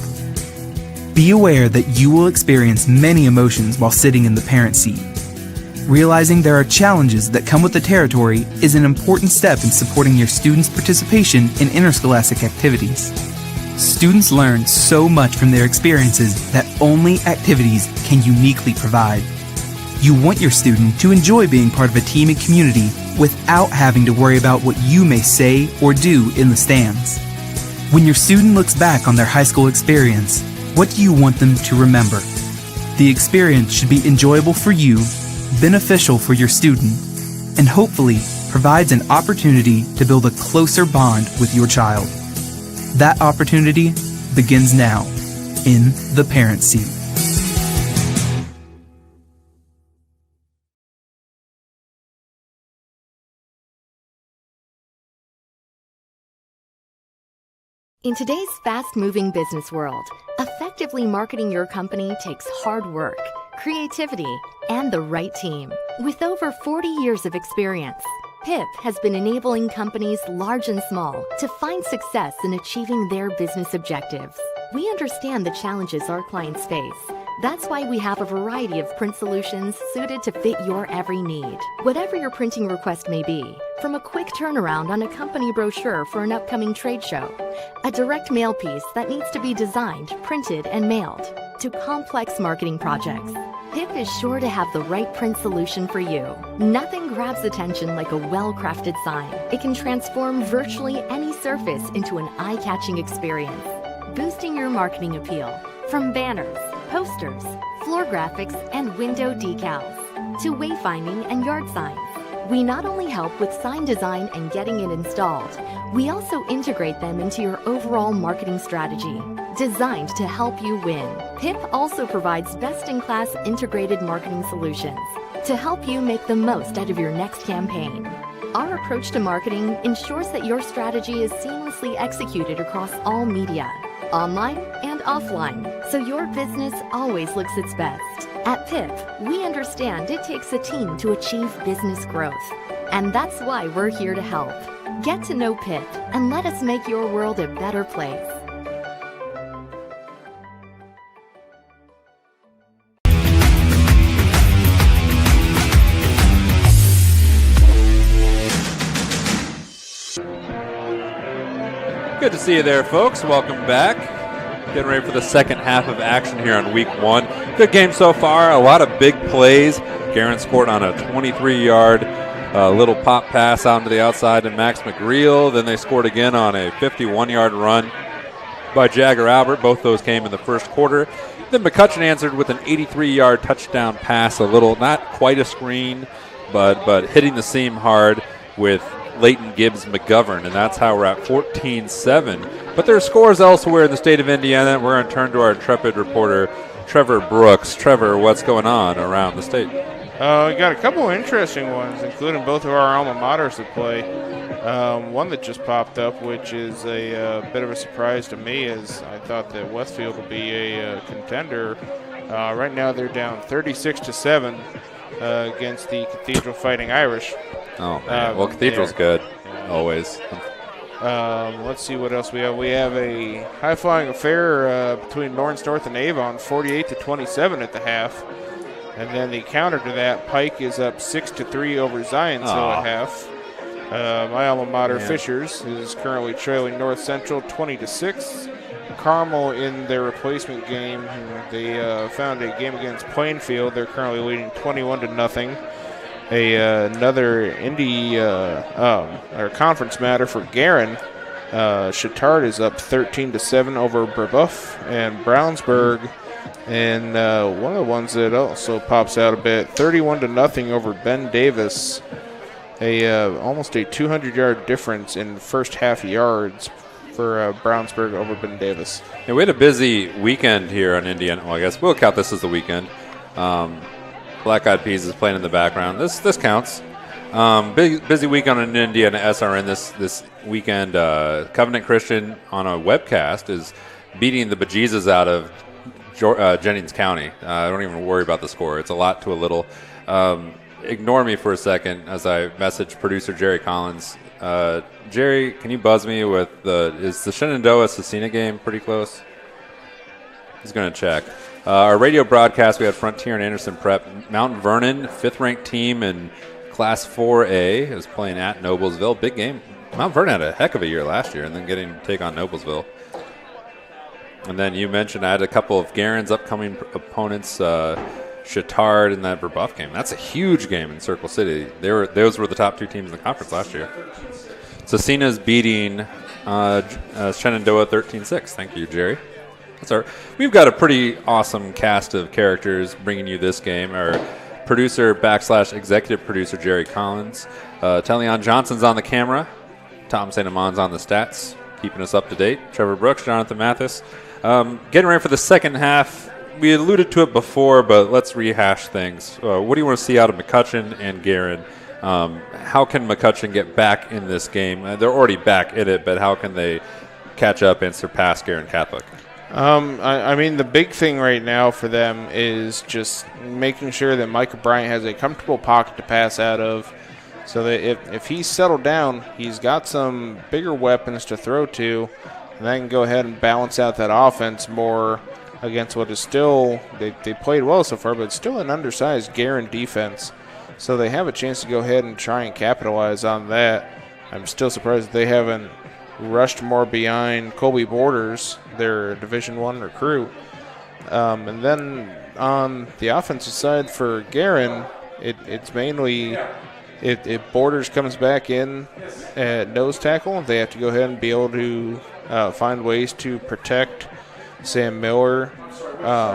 Be aware that you will experience many emotions while sitting in the parent seat. Realizing there are challenges that come with the territory is an important step in supporting your students' participation in interscholastic activities. Students learn so much from their experiences that only activities can uniquely provide. You want your student to enjoy being part of a team and community without having to worry about what you may say or do in the stands. When your student looks back on their high school experience, what do you want them to remember? The experience should be enjoyable for you, beneficial for your student, and hopefully provides an opportunity to build a closer bond with your child. That opportunity begins now in the parent seat. In today's fast-moving business world, effectively marketing your company takes hard work, creativity, and the right team. With over 40 years of experience, PIP has been enabling companies large and small to find success in achieving their business objectives. We understand the challenges our clients face. That's why we have a variety of print solutions suited to fit your every need. Whatever your printing request may be, from a quick turnaround on a company brochure for an upcoming trade show, a direct mail piece that needs to be designed, printed, and mailed, to complex marketing projects, PIP is sure to have the right print solution for you. Nothing grabs attention like a well-crafted sign. It can transform virtually any surface into an eye-catching experience, boosting your marketing appeal. From banners, posters, floor graphics, and window decals, to wayfinding and yard signs. We not only help with sign design and getting it installed, we also integrate them into your overall marketing strategy, designed to help you win. PIP also provides best-in-class integrated marketing solutions to help you make the most out of your next campaign. Our approach to marketing ensures that your strategy is seamlessly executed across all media, online and offline, so your business always looks its best. At PIP, we understand it takes a team to achieve business growth, and that's why we're here to help. Get to know PIP and let us make your world a better place. Good to see you there, folks. Welcome back. Getting ready for the second half of action here on week 1. Good game so far. A lot of big plays. Guerin scored on a 23-yard little pop pass out to the outside to Max McReel. Then they scored again on a 51-yard run by Jagger Albert. Both those came in the first quarter. Then McCutcheon answered with an 83-yard touchdown pass. A little, not quite a screen, but hitting the seam hard with Leighton Gibbs McGovern, and that's how we're at 14-7. But there are scores elsewhere in the state of Indiana. We're going to turn to our intrepid reporter, Trevor Brooks. Trevor, what's going on around the state? We got a couple of interesting ones, including both of our alma maters that play. One that just popped up, which is a bit of a surprise to me, is I thought that Westfield would be a contender. Right now they're down 36-7 against the Cathedral Fighting Irish. Oh, man. Well, Cathedral's good, always. Let's see what else we have. We have a high-flying affair between Lawrence North and Avon, 48-27 at the half. And then the counter to that, Pike is up 6-3 over Zionsville at half. My alma mater, Fishers, is currently trailing North Central 20-6. Carmel in their replacement game, they found a game against Plainfield. They're currently leading 21-0. Another Indy or conference matter for Guerin. Chittard is up 13-7 over Brebeuf and Brownsburg. And one of the ones that also pops out a bit, 31-0 over Ben Davis. Almost a 200-yard difference in first half yards for Brownsburg over Ben Davis. Yeah, we had a busy weekend here on Indiana. Well, I guess we'll count this as the weekend. Black Eyed Peas is playing in the background. This counts. Busy weekend on Indiana SRN this weekend. Covenant Christian on a webcast is beating the bejesus out of Jennings County. I don't even worry about the score. It's a lot to a little. Ignore me for a second as I message producer Jerry Collins. Jerry, can you buzz me with is the Shenandoah-Cecina game pretty close? He's going to check. Our radio broadcast, we had Frontier and Anderson Prep. Mount Vernon, 5th-ranked team in Class 4A, is playing at Noblesville. Big game. Mount Vernon had a heck of a year last year and then getting to take on Noblesville. And then you mentioned I had a couple of Guerin's upcoming opponents, Chittard in that Brebeuf game. That's a huge game in Circle City. Those were the top 2 teams in the conference last year. Cecina's beating Shenandoah 13-6. Thank you, Jerry. We've got a pretty awesome cast of characters bringing you this game. Our producer / executive producer Jerry Collins. Tellion Johnson's on the camera. Tom St. Amon's on the stats, keeping us up to date. Trevor Brooks, Jonathan Mathis. Getting ready for the second half. We alluded to it before, but let's rehash things. What do you want to see out of McCutcheon and Guerin? How can McCutcheon get back in this game? They're already back in it, but how can they catch up and surpass Guerin Catholic? I mean, the big thing right now for them is just making sure that Micah Bryant has a comfortable pocket to pass out of, so that if he's settled down, he's got some bigger weapons to throw to, and that can go ahead and balance out that offense more against what is still, they played well so far, but it's still an undersized Guerin defense. So they have a chance to go ahead and try and capitalize on that. I'm still surprised that they haven't rushed more behind Colby Borders, their Division I recruit. And then on the offensive side for Guerin, it's mainly if Borders comes back in at nose tackle, they have to go ahead and be able to find ways to protect Sam Miller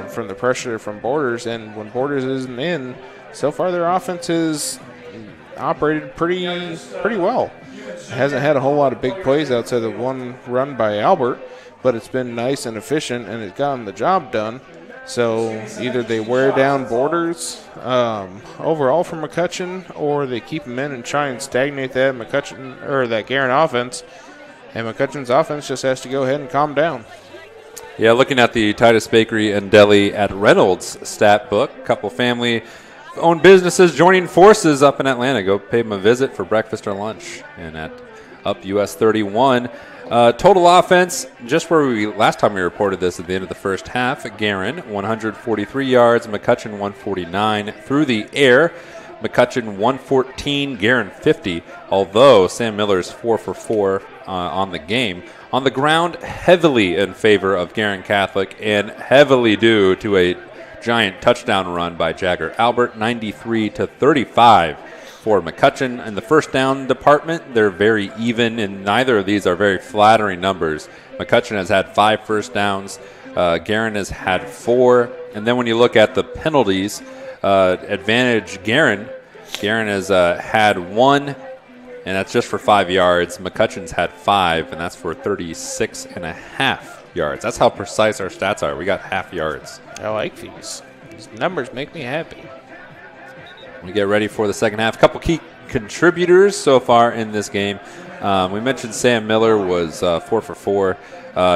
from the pressure from Borders, and when Borders isn't in, so far their offense has operated pretty well. It hasn't had a whole lot of big plays outside of one run by Albert, but it's been nice and efficient, and it's gotten the job done. So either they wear down Borders overall for McCutcheon, or they keep them in and try and stagnate that McCutcheon or that Guerin offense, and McCutcheon's offense just has to go ahead and calm down. Yeah, looking at the Titus Bakery and Deli at Reynolds stat book, a couple family-owned businesses joining forces up in Atlanta. Go pay them a visit for breakfast or lunch. And at Up US 31, total offense, just where last time we reported this at the end of the first half, Guerin 143 yards, McCutcheon 149 through the air. McCutcheon 114, Guerin 50, although Sam Miller's 4 for 4 on the game. On the ground, heavily in favor of Guerin Catholic and heavily due to a giant touchdown run by Jagger Albert, 93-35 for McCutcheon. In the first down department, they're very even, and neither of these are very flattering numbers. McCutcheon has had 5 first downs. Guerin has had 4. And then when you look at the penalties, advantage Guerin. Guerin has had 1, and that's just for 5 yards. McCutcheon's had 5, and that's for 36.5 yards. That's how precise our stats are. We got half yards. I like these. These numbers make me happy. We get ready for the second half. A couple key contributors so far in this game. We mentioned Sam Miller was 4 for 4.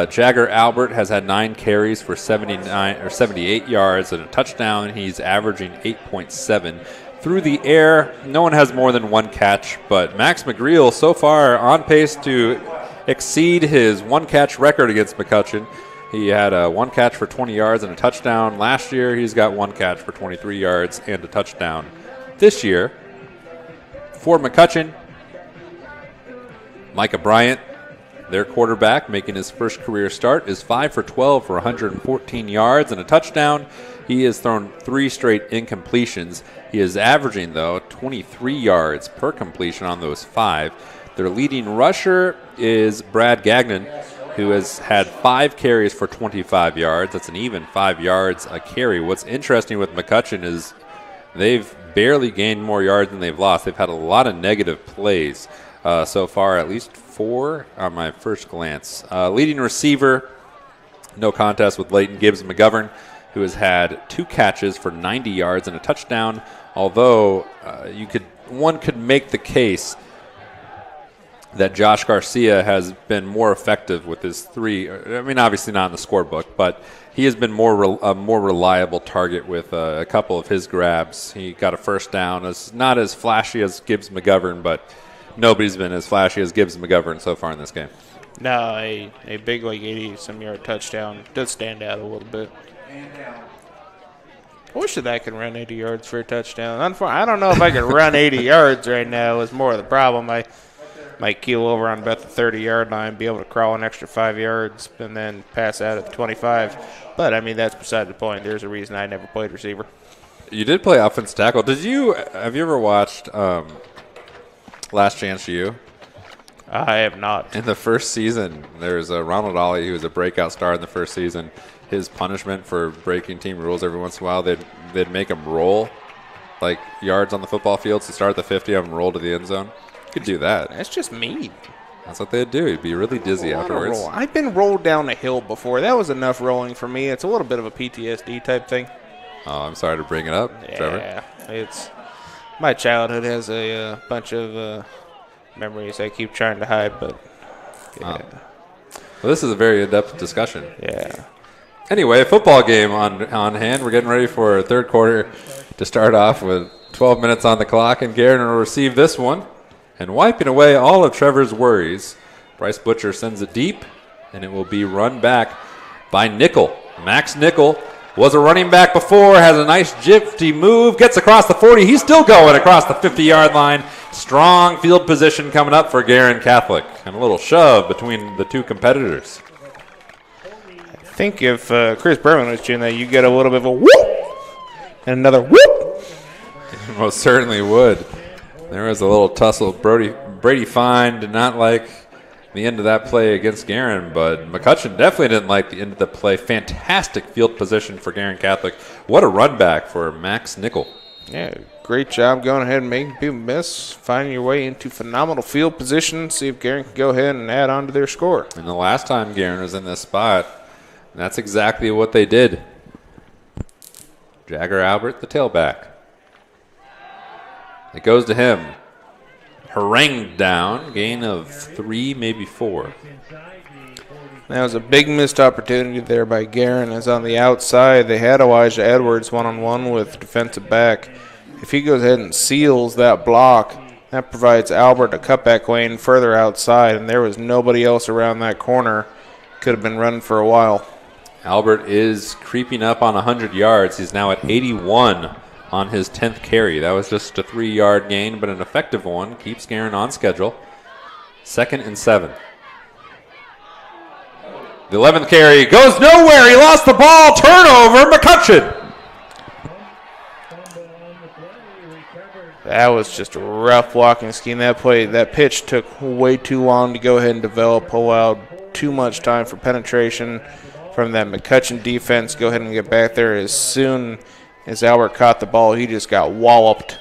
Jagger Albert has had 9 carries for 78 yards and a touchdown. He's averaging 8.7. Through the air, no one has more than 1 catch, but Max McGreal so far on pace to exceed his 1-catch record against McCutcheon. He had 1 catch for 20 yards and a touchdown. Last year, he's got 1 catch for 23 yards and a touchdown. This year, for McCutcheon, Micah Bryant, their quarterback, making his first career start, is 5 for 12 for 114 yards and a touchdown. He has thrown 3 straight incompletions. He is averaging, though, 23 yards per completion on those 5. Their leading rusher is Brad Gagnon, who has had 5 carries for 25 yards. That's an even 5 yards a carry. What's interesting with McCutcheon is they've barely gained more yards than they've lost. They've had a lot of negative plays so far, at least 4 on my first glance. Leading receiver, no contest with Leighton Gibbs McGovern, who has had 2 catches for 90 yards and a touchdown, although one could make the case that Josh Garcia has been more effective with his 3. I mean, obviously not in the scorebook, but he has been a more reliable target with a couple of his grabs. He got a first down. It's not as flashy as Gibbs McGovern, but nobody's been as flashy as Gibbs McGovern so far in this game. No, a big, 80-some-yard touchdown does stand out a little bit. I wish that I could run 80 yards for a touchdown. I don't know if I could run 80 yards right now is more of the problem. I might keel over on about the 30-yard line, be able to crawl an extra 5 yards, and then pass out at the 25. But, I mean, that's beside the point. There's a reason I never played receiver. You did play offensive tackle. Have you ever watched Last Chance U? I have not. In the first season, there's a Ronald Ollie who was a breakout star in the first season. His punishment for breaking team rules every once in a while, they'd make him roll like yards on the football field. So start at the 50, have him roll to the end zone. You could do that. That's just mean. That's what they'd do. He'd be really dizzy afterwards. I've been rolled down a hill before. That was enough rolling for me. It's a little bit of a PTSD type thing. Oh, I'm sorry to bring it up, Trevor. Yeah, it's my childhood has a bunch of memories I keep trying to hide, but yeah. Well, this is a very in-depth discussion. Yeah. Anyway, football game on hand. We're getting ready for a third quarter to start off with 12 minutes on the clock, and Guerin will receive this one. And wiping away all of Trevor's worries, Bryce Butcher sends it deep, and it will be run back by Nickel. Max Nickel was a running back before, has a nice jifty move, gets across the 40. He's still going across the 50-yard line. Strong field position coming up for Guerin Catholic, and a little shove between the two competitors. I think if Chris Berman was doing that, you get a little bit of a whoop and another whoop. He most certainly would. There was a little tussle. Brady Fine did not like the end of that play against Guerin, but McCutcheon definitely didn't like the end of the play. Fantastic field position for Guerin Catholic. What a run back for Max Nickel. Yeah, great job going ahead and making people miss, finding your way into phenomenal field position, see if Guerin can go ahead and add on to their score. And the last time Guerin was in this spot, that's exactly what they did. Jagger Albert, the tailback. It goes to him. Harangued down, gain of 3, maybe 4. That was a big missed opportunity there by Guerin, as on the outside they had Elijah Edwards one-on-one with defensive back. If he goes ahead and seals that block, that provides Albert a cutback lane further outside, and there was nobody else around that corner. Could have been running for a while. Albert is creeping up on 100 yards. He's now at 81 on his 10th carry. That was just a 3-yard gain, but an effective one. Keeps Guerin on schedule. 2nd and 7. The 11th carry goes nowhere. He lost the ball. Turnover, McCutcheon. That was just a rough blocking scheme. That pitch took way too long to go ahead and develop. Allowed too much time for penetration from that McCutcheon defense. Go ahead and get back there. As soon as Albert caught the ball, he just got walloped.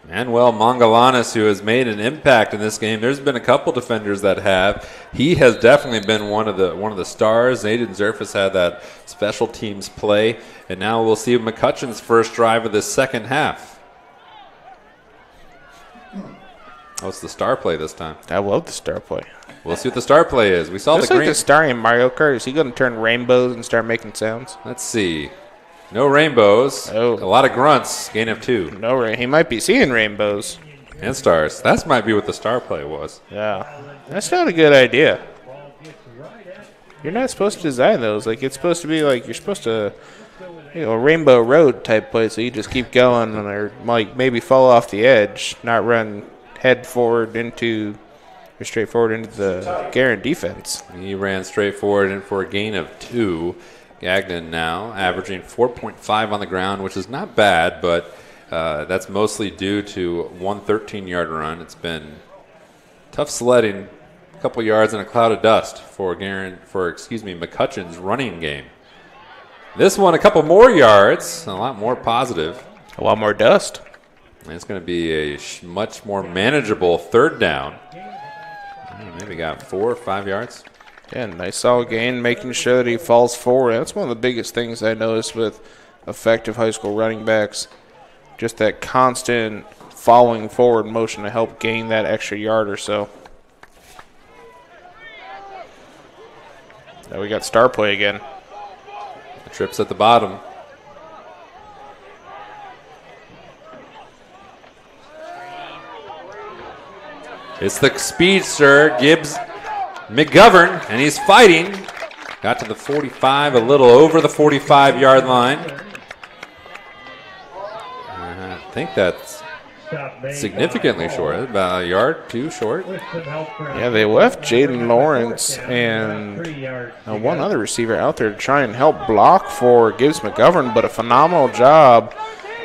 Manuel Mangalanes, who has made an impact in this game. There's been a couple defenders that have. He has definitely been one of the stars. Aiden Zerfus had that special teams play, and now we'll see McCutcheon's first drive of the second half. What's the star play this time? I love the star play. We'll see what the star play is. We saw just the like green. the star in Mario Kart. Is he going to turn rainbows and start making sounds? Let's see. No rainbows. Oh. A lot of grunts. Gain of 2. No, he might be seeing rainbows. And stars. That might be what the star play was. Yeah. That's not a good idea. You're not supposed to design those. Like, it's supposed to be like you're supposed to, a Rainbow Road type play, so you just keep going and or like maybe fall off the edge, not run head forward into or straight forward into the Guerin defense. He ran straight forward in for a gain of 2. Gagnon now averaging 4.5 on the ground, which is not bad, but that's mostly due to one 13-yard run. It's been tough sledding, a couple yards in a cloud of dust for McCutcheon's running game. This one, a couple more yards, a lot more positive. A lot more dust. And it's going to be a much more manageable third down. Maybe got 4 or 5 yards. Yeah, nice solid gain, making sure that he falls forward. That's one of the biggest things I noticed with effective high school running backs. Just that constant falling forward motion to help gain that extra yard or so. Now we got star play again. The trip's at the bottom. It's the speedster, Gibbs McGovern, and he's fighting. Got to the 45, a little over the 45-yard line. I think that's significantly short, about a yard, 2 short. Yeah, they left Jaden Lawrence and one other receiver out there to try and help block for Gibbs McGovern, but a phenomenal job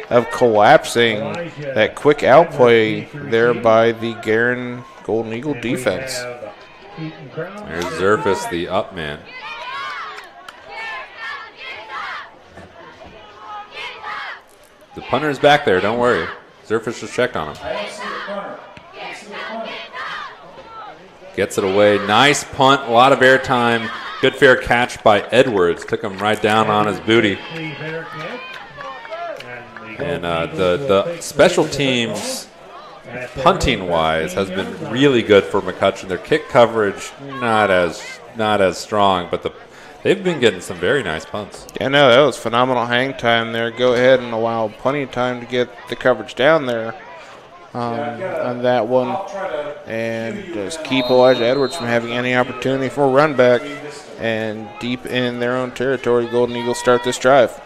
of collapsing that quick outplay there by the Guerin Golden Eagle defense. There's Zerfus, the up man. The punter's back there, don't worry. Zerfus just checked on him. Gets it away. Nice punt, a lot of air time. Good fair catch by Edwards. Took him right down on his booty. And the special teams, punting-wise, has been really good for McCutcheon. Their kick coverage, not as strong, but they've been getting some very nice punts. Yeah, no, that was phenomenal hang time there. Go ahead and allow plenty of time to get the coverage down there on that one. And just keep Elijah Edwards from having any opportunity for a run back. And deep in their own territory, Golden Eagles start this drive.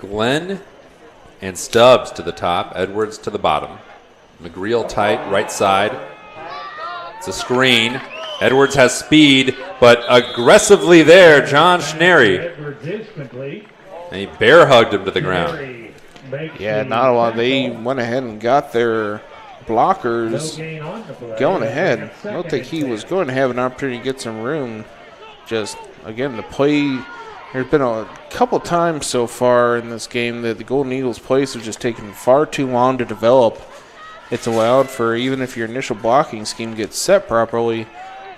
Glenn and Stubbs to the top, Edwards to the bottom. McGreal tight, right side. It's a screen. Edwards has speed, but aggressively there, John Schnary. And he bear hugged him to the ground. Yeah, not a lot. They went ahead and got their blockers going ahead. I don't think he was going to have an opportunity to get some room. Just, again, the play, there's been a couple times so far in this game that the Golden Eagles' plays have just taken far too long to develop. It's allowed for, even if your initial blocking scheme gets set properly,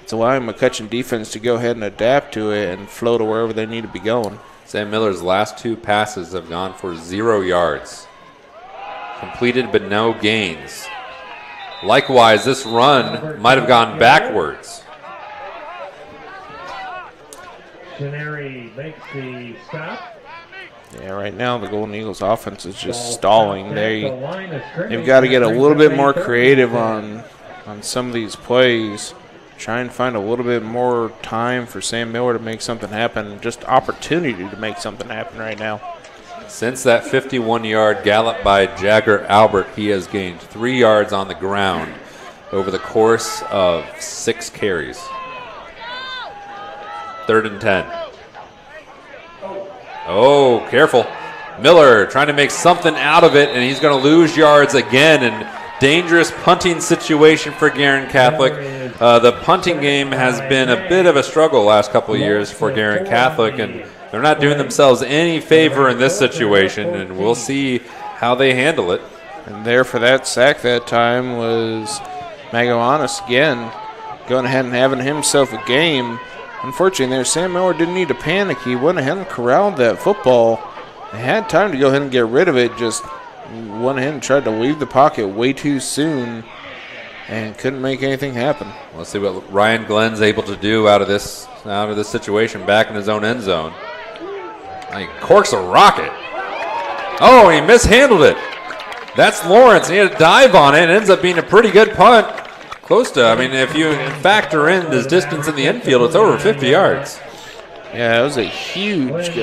it's allowing McCutcheon defense to go ahead and adapt to it and flow to wherever they need to be going. Sam Miller's last 2 passes have gone for 0 yards. Completed but no gains. Likewise, this run might have gone backwards. Canary makes the stop. Yeah, right now the Golden Eagles offense is just stalling. They've got to get a little bit more creative on some of these plays. Try and find a little bit more time for Sam Miller to make something happen. Just opportunity to make something happen right now. Since that 51-yard gallop by Jagger Albert, he has gained 3 yards on the ground over the course of 6 carries. 3rd and 10. Oh, careful. Miller trying to make something out of it, and he's going to lose yards again. And dangerous punting situation for Guerin Catholic. The punting game has been a bit of a struggle the last couple of years for Guerin Catholic, and they're not doing themselves any favor in this situation, and we'll see how they handle it. And there for that sack that time was Magallanes again, going ahead and having himself a game. Unfortunately, there Sam Miller didn't need to panic. He went ahead and corralled that football. They had time to go ahead and get rid of it, just went ahead and tried to leave the pocket way too soon and couldn't make anything happen. Let's see what Ryan Glenn's able to do out of this situation back in his own end zone. He corks a rocket. Oh, he mishandled it. That's Lawrence. He had to dive on it. It ends up being a pretty good punt. Close to, if you factor in this distance in the infield, it's over 50 yards. Yeah, it was a huge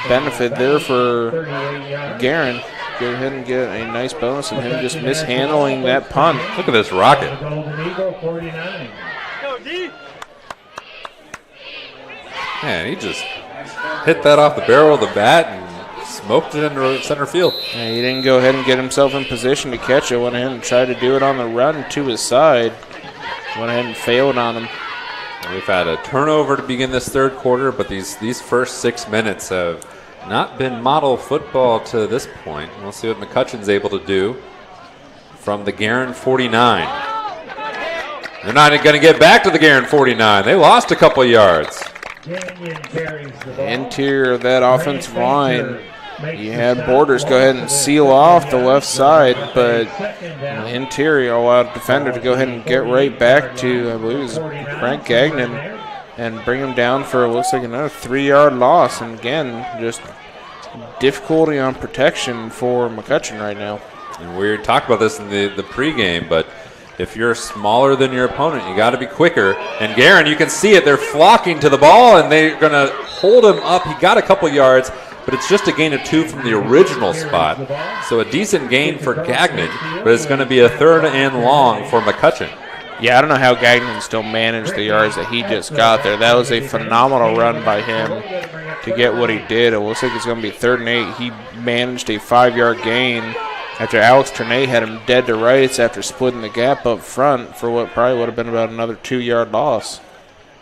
benefit there for Guerin. Go ahead and get a nice bonus of him just mishandling that punt. Look at this rocket. Man, he just hit that off the barrel of the bat and smoked it into center field. Yeah, he didn't go ahead and get himself in position to catch it. Went ahead and tried to do it on the run to his side. Went ahead and failed on him. We've had a turnover to begin this third quarter, but these first 6 minutes have not been model football to this point. We'll see what McCutcheon's able to do from the Guerin 49. They're not going to get back to the Guerin 49. They lost a couple yards. The interior of that offensive line, you had Borders go ahead and seal off the left side, but the interior allowed the defender to go ahead and get right back to, I believe it was Frank Gagnon, and bring him down for, it looks like, another 3-yard loss. And again, just difficulty on protection for McCutcheon right now. And we talked about this in the pregame, but if you're smaller than your opponent, you got to be quicker. And Guerin, you can see it. They're flocking to the ball, and they're going to hold him up. He got a couple yards, but it's just a gain of 2 from the original spot. So a decent gain for Gagnon, but it's going to be a 3rd and long for McCutcheon. Yeah, I don't know how Gagnon still managed the yards that he just got there. That was a phenomenal run by him to get what he did. It looks like it's going to be 3rd and 8. He managed a 5-yard gain after Alex Ternay had him dead to rights after splitting the gap up front for what probably would have been about another 2-yard loss.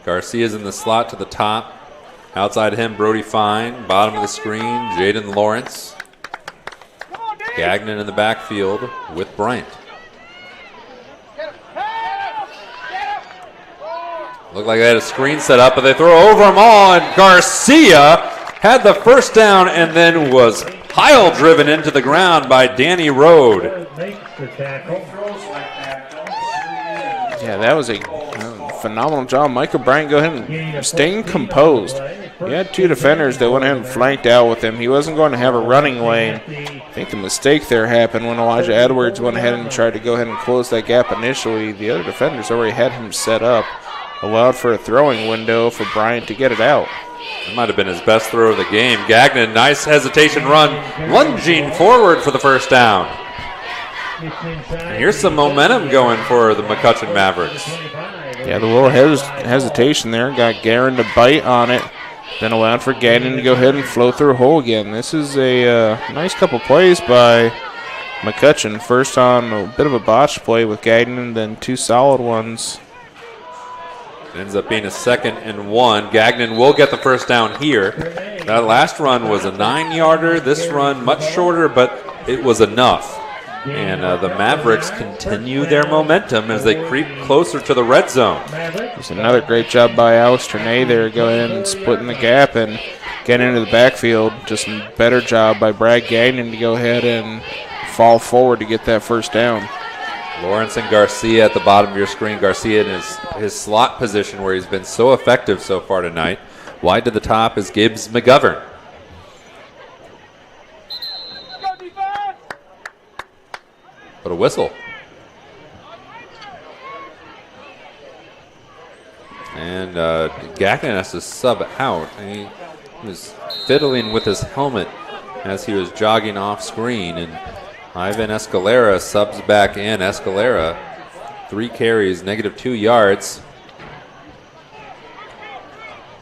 Garcia's in the slot to the top. Outside him, Brody Fine. Bottom of the screen, Jaden Lawrence. Gagnon in the backfield with Bryant. Looked like they had a screen set up, but they throw over them all, and Garcia had the first down and then was pile driven into the ground by Danny Rode. Yeah, that was a phenomenal job. Michael Bryant go ahead and staying composed. He had 2 defenders that went ahead and flanked out with him. He wasn't going to have a running lane. I think the mistake there happened when Elijah Edwards went ahead and tried to go ahead and close that gap initially. The other defenders already had him set up, allowed for a throwing window for Bryant to get it out. It might have been his best throw of the game. Gagnon, nice hesitation run, lunging forward for the first down. And here's some momentum going for the McCutcheon Mavericks. Yeah, the little hesitation there got Guerin to bite on it, then allowed for Gagnon to go ahead and flow through a hole again. This is a nice couple plays by McCutcheon first on a bit of a botched play with Gagnon, then 2 solid ones. It ends up being a 2nd and 1. Gagnon will get the first down here. That last run was a 9-yarder. This run much shorter, but it was enough. And the Mavericks continue their momentum as they creep closer to the red zone. It's another great job by Alex Ternay there, going in and splitting the gap and getting into the backfield. Just a better job by Brad Gagnon to go ahead and fall forward to get that first down. Lawrence and Garcia at the bottom of your screen. Garcia in his slot position where he's been so effective so far tonight. Wide to the top is Gibbs McGovern. But a whistle. And Gagnon has to sub out. He was fiddling with his helmet as he was jogging off screen. And Ivan Escalera subs back in. Escalera, 3 carries, -2 yards.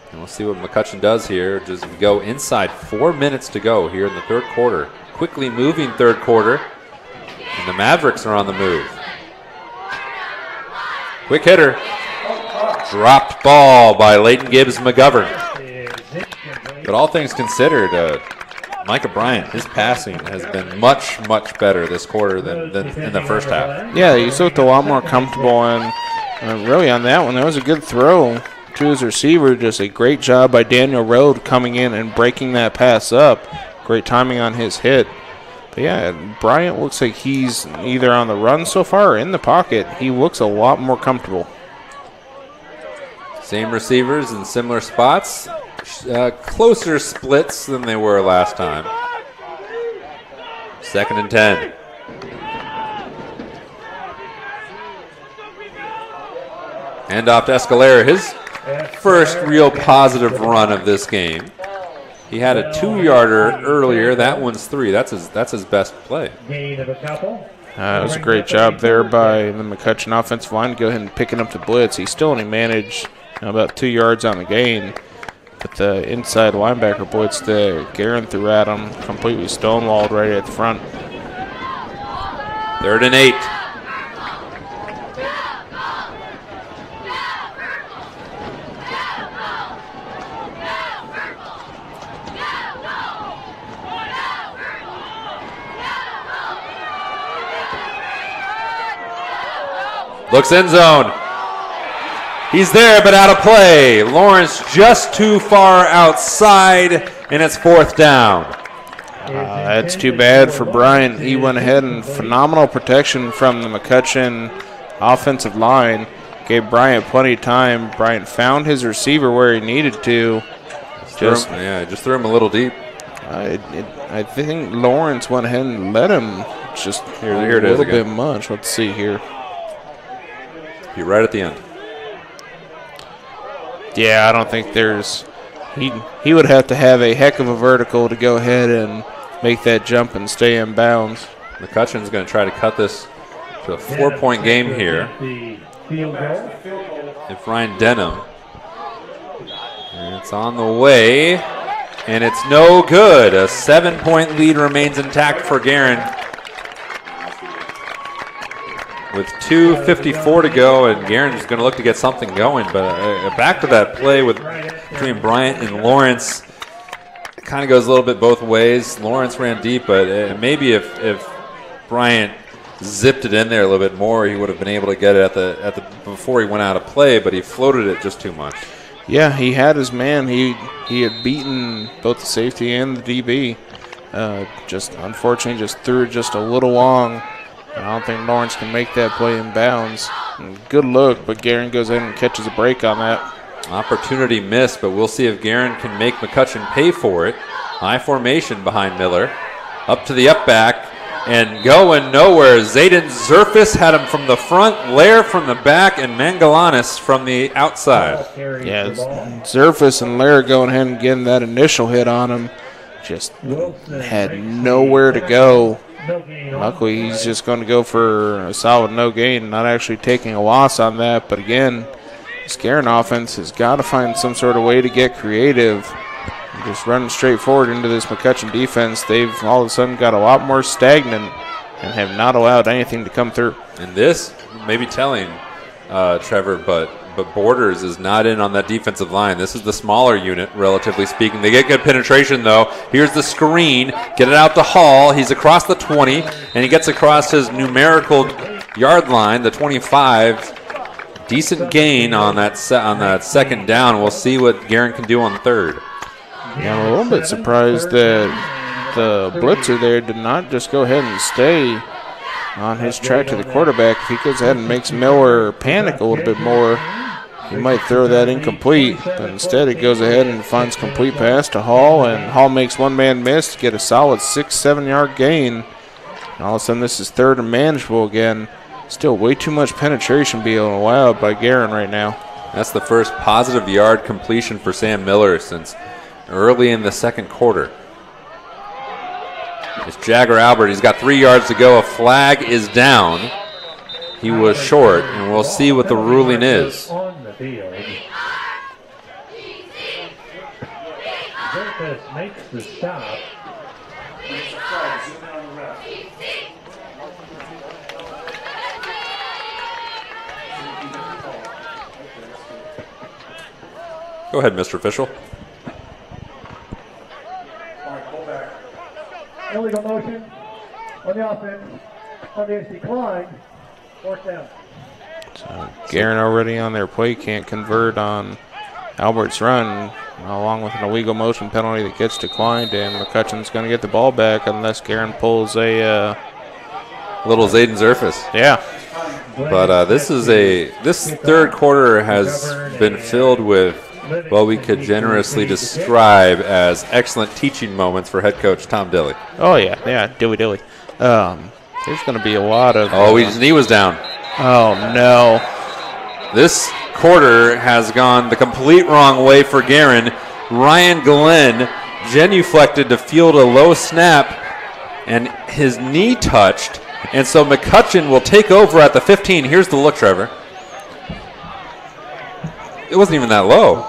And we'll see what McCutcheon does here. Just go inside 4 minutes to go here in the third quarter. Quickly moving third quarter. And the Mavericks are on the move. Quick hitter. Dropped ball by Leighton Gibbs McGovern. But all things considered, Micah Bryant, his passing has been much, much better this quarter than in the first half. Yeah, he's looked a lot more comfortable, and really on that one, that was a good throw to his receiver. Just a great job by Daniel Rode coming in and breaking that pass up. Great timing on his hit. But yeah, Bryant looks like he's either on the run so far or in the pocket. He looks a lot more comfortable. Same receivers in similar spots. Closer splits than they were last time. 2nd and 10. Hand off to Escalera, his first real positive run of this game. He had a 2-yarder earlier. That one's 3. That's his best play. It was a great job there by the McCutcheon offensive line to go ahead and picking up the blitz. He still only managed about 2 yards on the gain. But the inside linebacker blitz that Guerin threw at him completely stonewalled right at the front. 3rd and 8. Looks end zone. He's there, but out of play. Lawrence just too far outside, and it's 4th down. That's too bad for Bryant. He went ahead and phenomenal protection from the McCutcheon offensive line. Gave Bryant plenty of time. Bryant found his receiver where he needed to. Just threw him a little deep. I think Lawrence went ahead and let him just here a it is little again. bit much. Let's see here. Be right at the end. Yeah, I don't think there's he would have to have a heck of a vertical to go ahead and make that jump and stay in bounds. McCutcheon's going to try to cut this to a 4-point game here. If Ryan Denham. And it's on the way, and it's no good. A 7-point lead remains intact for Guerin. With 2:54 to go, and Guerin is going to look to get something going. But back to that play between Bryant and Lawrence. It kind of goes a little bit both ways. Lawrence ran deep, but maybe if Bryant zipped it in there a little bit more, he would have been able to get it at the before he went out of play. But he floated it just too much. Yeah, he had his man. He had beaten both the safety and the DB. Just unfortunately, just threw it just a little long. I don't think Lawrence can make that play in bounds. Good look, but Guerin goes in and catches a break on that. Opportunity missed, but we'll see if Guerin can make McCutcheon pay for it. High formation behind Miller. Up to the up back and going nowhere. Zayden Zerfis had him from the front, Lair from the back, and Mangalanis from the outside. Yeah, Zerfis and Lair going ahead and getting that initial hit on him. Just had nowhere to go. Luckily, he's just going to go for a solid no gain, not actually taking a loss on that. But again, this Guerin offense has got to find some sort of way to get creative. Just running straight forward into this McCutcheon defense, they've all of a sudden got a lot more stagnant and have not allowed anything to come through. And this may be telling, Trevor, but Borders is not in on that defensive line. This is the smaller unit, relatively speaking. They get good penetration, though. Here's the screen. Get it out to Hall. He's across the 20, and he gets across his numerical yard line, the 25. Decent gain on that second down. We'll see what Guerin can do on third. Yeah, I'm a little bit surprised that the blitzer there did not just go ahead and stay on his track to the quarterback. If he goes ahead and makes Miller panic a little bit more, he might throw that incomplete. But instead, it goes ahead and finds complete pass to Hall, and Hall makes one man miss to get a solid 6-7 yard gain. And all of a sudden, this is third and manageable again. Still way too much penetration being allowed by Guerin right now. That's the first positive yard completion for Sam Miller since early in the second quarter. It's Jagger Albert. He's got 3 yards to go. A flag is down. He was short, and we'll see what the ruling is. On the field. Zerkas makes the stop. Go ahead, Mr. Official. Illegal motion on the offense. Obvious decline. Fourth down. So Guerin already on their play can't convert on Albert's run, along with an illegal motion penalty that gets declined, and McCutcheon's going to get the ball back unless Guerin pulls a little Zayden Zerfas. Yeah. But this third quarter has been filled with what we could generously describe as excellent teaching moments for head coach Tom Dilley. Oh, yeah, dilly. There's going to be a lot of... his knee was down. Oh, no. This quarter has gone the complete wrong way for Guerin. Ryan Glenn genuflected to field a low snap, and his knee touched. And so McCutcheon will take over at the 15. Here's the look, Trevor. It wasn't even that low.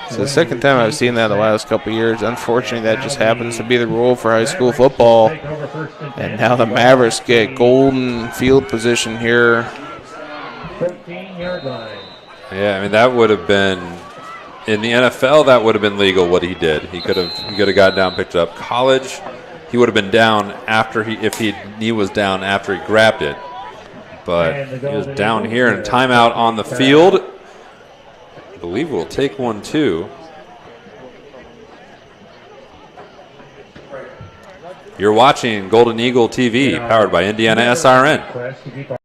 It's the second time I've seen that the last couple of years. Unfortunately, that just happens to be the rule for high school football. And now the Mavericks get golden field position here. 15-yard line. Yeah, I mean, that would have been, in the NFL, that would have been legal what he did. He could have got down, picked it up. College, he would have been down after if he was down after he grabbed it. But he was down here, and timeout on the field. I believe we'll take one, too. You're watching Golden Eagle TV, powered by Indiana SRN.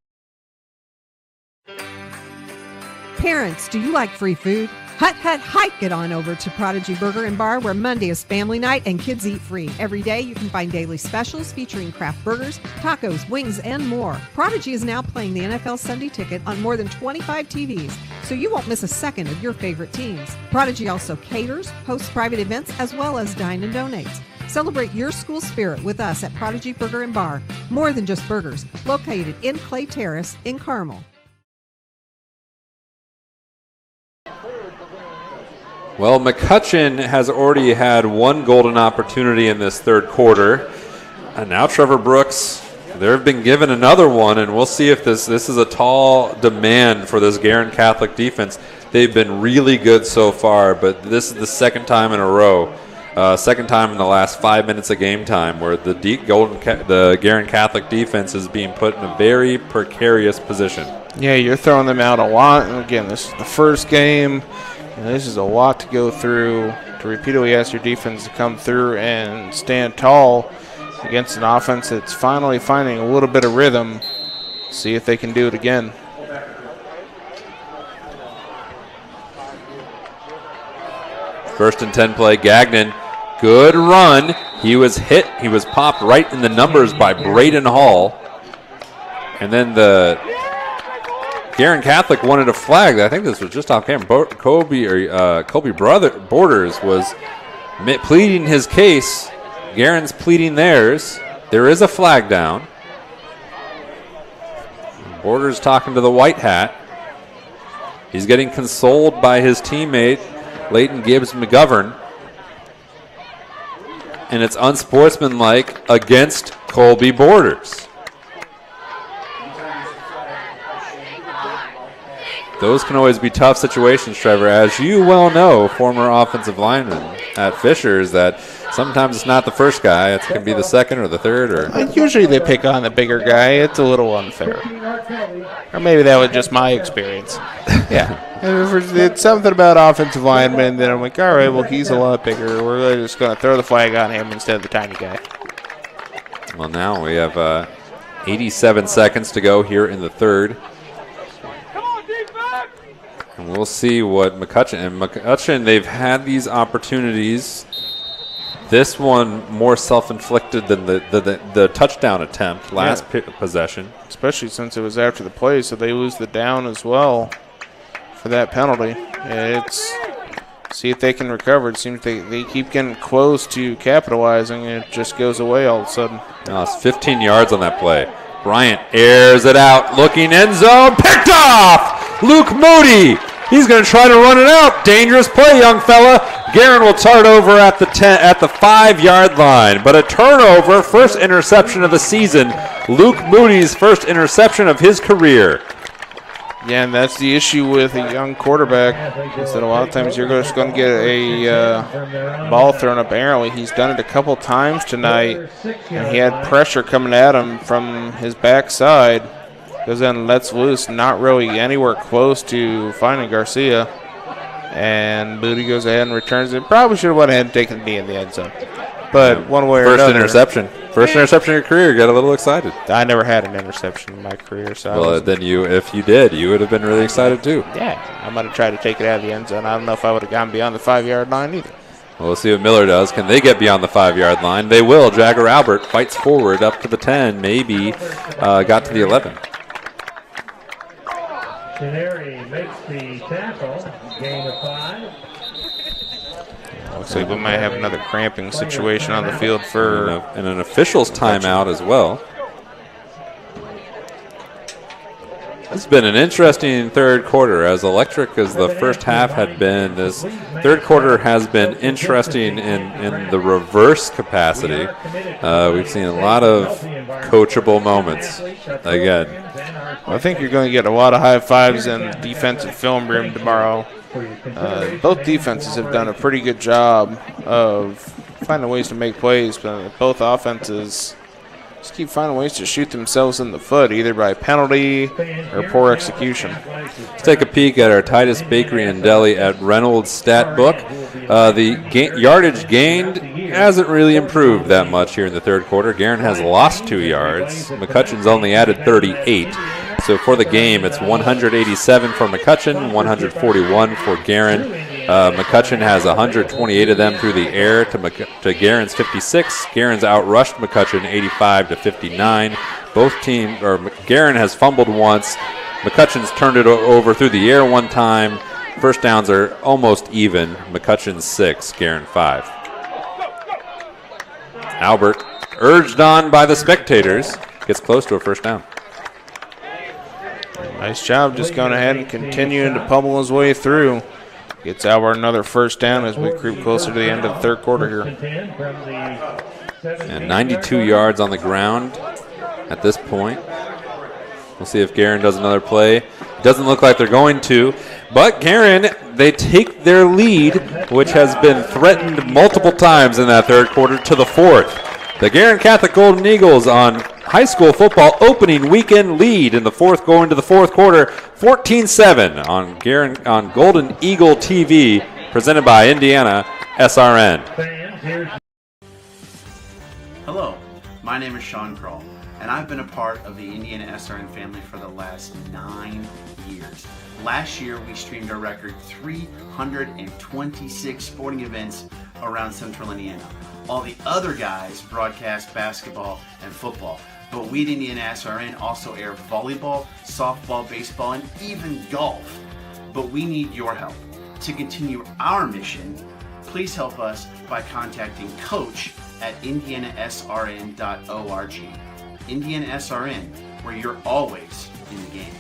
Parents, do you like free food? Hike it on over to Prodigy Burger and Bar, where Monday is family night and kids eat free. Every day you can find daily specials featuring craft burgers, tacos, wings, and more. Prodigy is now playing the NFL Sunday Ticket on more than 25 TVs, so you won't miss a second of your favorite teams. Prodigy also caters, hosts private events, as well as dine and donates. Celebrate your school spirit with us at Prodigy Burger and Bar. More than just burgers, located in Clay Terrace in Carmel. Well, McCutcheon has already had one golden opportunity in this third quarter. And now Trevor Brooks, they've been given another one, and we'll see if this is a tall demand for this Guerin Catholic defense. They've been really good so far, but this is the second time in a row, second time in the last 5 minutes of game time where the Guerin Catholic defense is being put in a very precarious position. Yeah, you're throwing them out a lot. And again, this is the first game. And this is a lot to go through to repeatedly ask your defense to come through and stand tall against an offense that's finally finding a little bit of rhythm. See if they can do it again. First and 10 play, Gagnon. Good run. He was hit. He was popped right in the numbers by Braden Hall. And then the Guerin Catholic wanted a flag. I think this was just off camera. Colby Borders was pleading his case. Guerin's pleading theirs. There is a flag down. Borders talking to the white hat. He's getting consoled by his teammate, Leighton Gibbs McGovern. and it's unsportsmanlike against Colby Borders. Those can always be tough situations, Trevor. As you well know, former offensive lineman at Fishers, that sometimes it's not the first guy. It can be the second or the third. Or usually they pick on the bigger guy. It's a little unfair. Or maybe that was just my experience. Yeah. It's something about offensive linemen that I'm like, all right, well, he's a lot bigger. We're really just going to throw the flag on him instead of the tiny guy. Well, now we have 87 seconds to go here in the third. And we'll see what McCutcheon, they've had these opportunities. This one more self-inflicted than the touchdown attempt last possession. Especially since it was after the play, so they lose the down as well for that penalty. It's see if they can recover. It seems they keep getting close to capitalizing, and it just goes away all of a sudden. No, it's 15 yards on that play. Bryant airs it out, looking end zone, picked off! Luke Moody, he's going to try to run it out. Dangerous play, young fella. Guerin will start over at the 5-yard line, but a turnover, first interception of the season. Luke Moody's first interception of his career. Yeah, and that's the issue with a young quarterback, is that a lot of times you're just going to get a ball thrown up airily. He's done it a couple times tonight, and he had pressure coming at him from his backside. Goes in and lets loose, not really anywhere close to finding Garcia. And Moody goes ahead and returns it. Probably should have went ahead and taken the knee in the end zone. But one way or another. First interception in your career. You got a little excited. I never had an interception in my career. So well, then if you did, you would have been really excited too. Yeah, I'm going to try to take it out of the end zone. I don't know if I would have gone beyond the 5-yard line either. Well, we'll see what Miller does. Can they get beyond the 5-yard line? They will. Jagger Albert fights forward up to the 10, maybe got to the 11. Canary makes the tackle, gain of 5. Looks like we might have another cramping situation on the field for and an official's timeout as well. It's been an interesting third quarter. As electric as the first half had been, this third quarter has been interesting in the reverse capacity. We've seen a lot of coachable moments again. I think you're going to get a lot of high fives in the defensive film room tomorrow. Both defenses have done a pretty good job of finding ways to make plays, but both offenses just keep finding ways to shoot themselves in the foot, either by penalty or poor execution. Let's take a peek at our Titus Bakery and Deli at Reynolds stat book. The yardage gained hasn't really improved that much here in the third quarter. Guerin has lost 2 yards. McCutcheon's only added 38. So for the game, it's 187 for McCutcheon, 141 for Guerin. McCutcheon has 128 of them through the air to Guerin's 56. Guerin's outrushed McCutcheon 85-59. Both teams, or Guerin has fumbled once. McCutcheon's turned it over through the air one time. First downs are almost even. McCutcheon 6, Guerin 5. Albert, urged on by the spectators, gets close to a first down. Nice job just going ahead and continuing to pummel his way through. Gets Albert another first down as we creep closer to the end of the third quarter here. And 92 yards on the ground at this point. We'll see if Guerin does another play. It doesn't look like they're going to. But Guerin, they take their lead, which has been threatened multiple times in that third quarter, to the fourth. The Guerin Catholic Golden Eagles on high school football opening weekend lead in the fourth, going to the fourth quarter, 14-7 on Guerin on Golden Eagle TV, presented by Indiana SRN. Hello, my name is Sean Kroll, and I've been a part of the Indiana SRN family for the last 9 years. Last year, we streamed a record 326 sporting events around Central Indiana. All the other guys broadcast basketball and football, but we at Indiana SRN also air volleyball, softball, baseball, and even golf. But we need your help. To continue our mission, please help us by contacting Coach at indianasrn.org. Indiana SRN, where you're always in the game.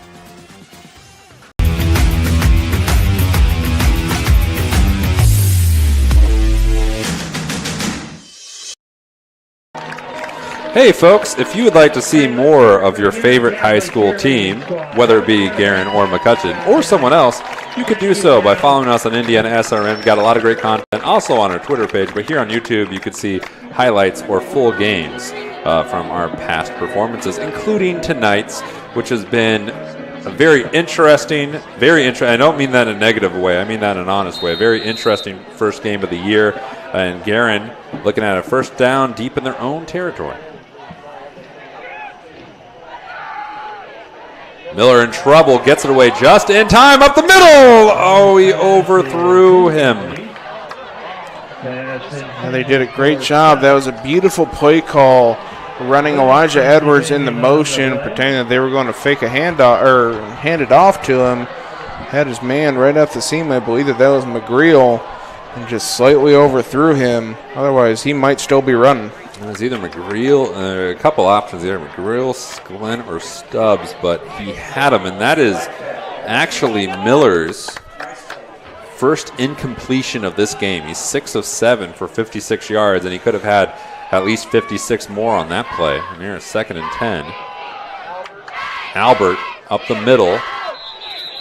Hey folks, if you would like to see more of your favorite high school team, whether it be Guerin or McCutcheon or someone else, you could do so by following us on Indiana SRN. We've got a lot of great content also on our Twitter page, but here on YouTube you could see highlights or full games from our past performances, including tonight's, which has been a very interesting, I don't mean that in a negative way, I mean that in an honest way, a very interesting first game of the year, and Guerin looking at a first down deep in their own territory. Miller in trouble, gets it away just in time, up the middle! Oh, he overthrew him. And they did a great job. That was a beautiful play call, running Elijah Edwards in the motion, pretending that they were going to fake a handoff or hand it off to him. Had his man right up the seam. I believe that was McGreal, and just slightly overthrew him. Otherwise, he might still be running. It was either McGreal, a couple options there, McGreal, Glenn, or Stubbs, but he had him, and that is actually Miller's first incompletion of this game. He's 6 of 7 for 56 yards, and he could have had at least 56 more on that play. And here, 2nd and 10. Albert up the middle.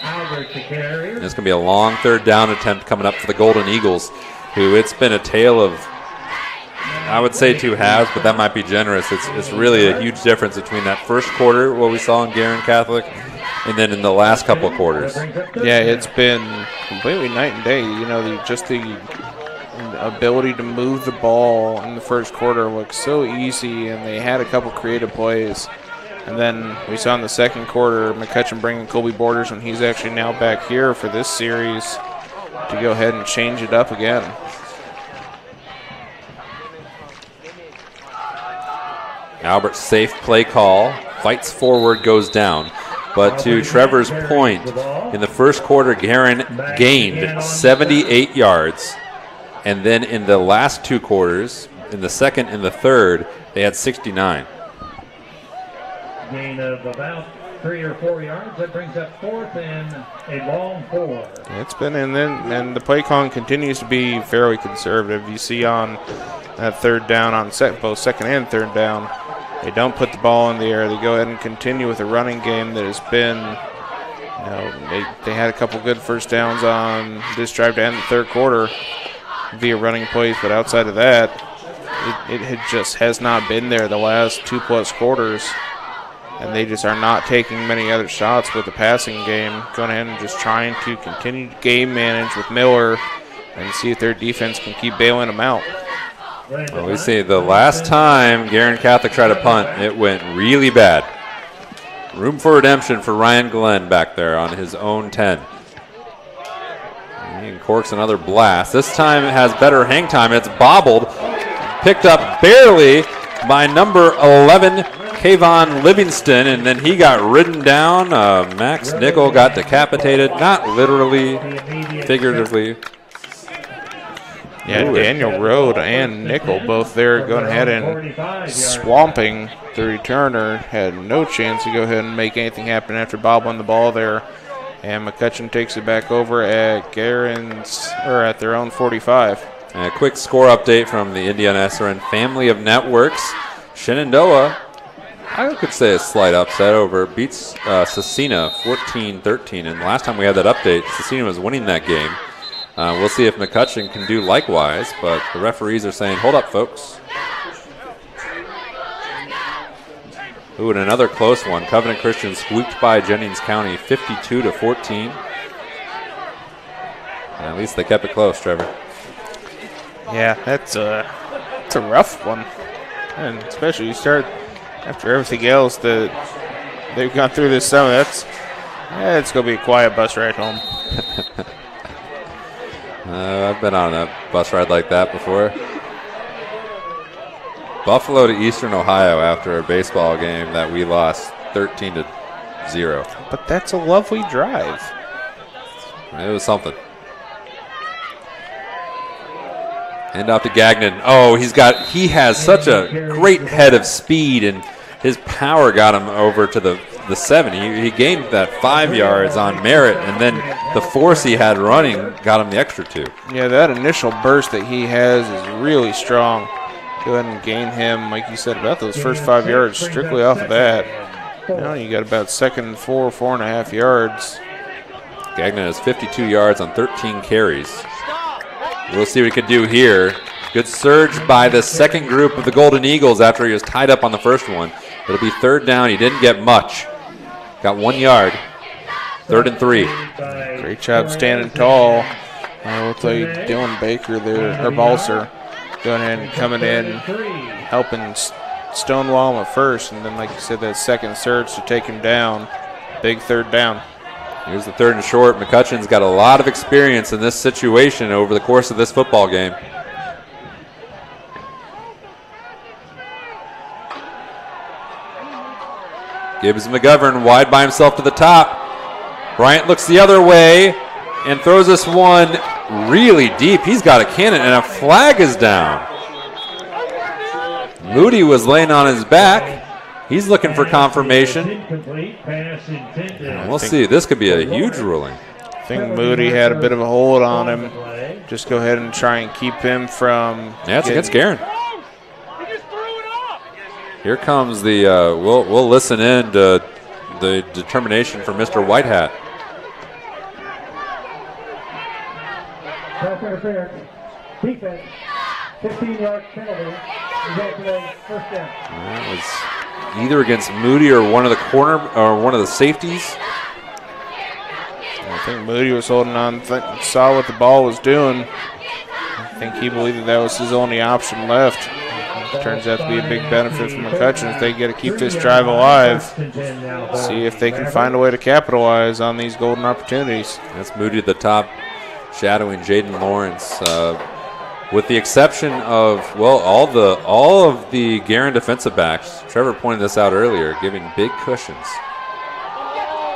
And it's going to be a long third down attempt coming up for the Golden Eagles, who it's been a tale of, I would say, two halves, but that might be generous. It's really a huge difference between that first quarter, what we saw in Guerin Catholic, and then in the last couple of quarters. Yeah, it's been completely night and day. You know, just the ability to move the ball in the first quarter looked so easy, and they had a couple creative plays. And then we saw in the second quarter McCutcheon bringing Colby Borders, and he's actually now back here for this series to go ahead and change it up again. Albert, safe play call, fights forward, goes down. But to Trevor's point, in the first quarter, Guerin gained 78 yards. And then in the last two quarters, in the second and the third, they had 69. Gain of about 3 or 4 yards. That brings up 4th and a long 4. It's been, and the play calling continues to be fairly conservative. You see on that third down, on both second and third down, they don't put the ball in the air. They go ahead and continue with a running game that has been, you know, they had a couple good first downs on this drive to end the third quarter via running plays, but outside of that, it just has not been there the last 2+ quarters, and they just are not taking many other shots with the passing game, going ahead and just trying to continue to game manage with Miller and see if their defense can keep bailing them out. Well, we see the last time Guerin Catholic tried to punt, it went really bad. Room for redemption for Ryan Glenn back there on his own 10. He corks another blast. This time it has better hang time. It's bobbled, picked up barely by number 11, Kayvon Livingston, and then he got ridden down. Max Nickel got decapitated, not literally, figuratively. Yeah, Daniel Rode and Nickel both there going ahead and swamping the returner. Had no chance to go ahead and make anything happen after bobbling the ball there. And McCutcheon takes it back over at at their own 45. A quick score update from the Indiana SRN family of networks. Shenandoah, I could say a slight upset over, beats Cecina 14-13. And last time we had that update, Cecina was winning that game. We'll see if McCutcheon can do likewise, but the referees are saying, hold up, folks. Ooh, and another close one. Covenant Christian squeaked by Jennings County 52-14. And at least they kept it close, Trevor. Yeah, that's a rough one. And especially you start after everything else that they've gone through this summer. It's going to be a quiet bus ride home. I've been on a bus ride like that before. Buffalo to Eastern Ohio after a baseball game that we lost 13-0. But that's a lovely drive. It was something. Hand off to Gagnon. Oh, he has such a great head of speed, and his power got him over to the 7. He gained that 5 yards on merit, and then the force he had running got him the extra 2. Yeah, that initial burst that he has is really strong. go ahead and gain him, like you said, about those first 5 yards strictly off of that. Now you got about 2nd and 4.5 yards. Gagnon has 52 yards on 13 carries. We'll see what he can do here. Good surge by the second group of the Golden Eagles after he was tied up on the first one. It'll be 3rd down. He didn't get much. Got 1 yard. 3rd and 3. Great job standing tall. Looks like Dylan Baker there, or Balser, going in and coming in, helping stonewall him at first, and then, like you said, that second surge to take him down. Big 3rd down. Here's the 3rd and short. McCutcheon's got a lot of experience in this situation over the course of this football game. Gibbs McGovern wide by himself to the top. Bryant looks the other way and throws this one really deep. He's got a cannon, and a flag is down. Moody was laying on his back. He's looking for confirmation. And we'll see. This could be a huge ruling. I think Moody had a bit of a hold on him. Just go ahead and try and keep him from. Yeah, it's against Guerin. Here comes the. We'll listen in to the determination for Mr. Whitehat. Defense, 15-yard penalty. First down. That was either against Moody or one of the corner or one of the safeties. I think Moody was holding on, saw what the ball was doing. I think he believed that was his only option left. Turns out to be a big benefit for McCutcheon if they get to keep this drive alive. See if they can find a way to capitalize on these golden opportunities. That's Moody at the top, shadowing Jaden Lawrence. With the exception of, well, all of the Guerin defensive backs. Trevor pointed this out earlier, giving big cushions.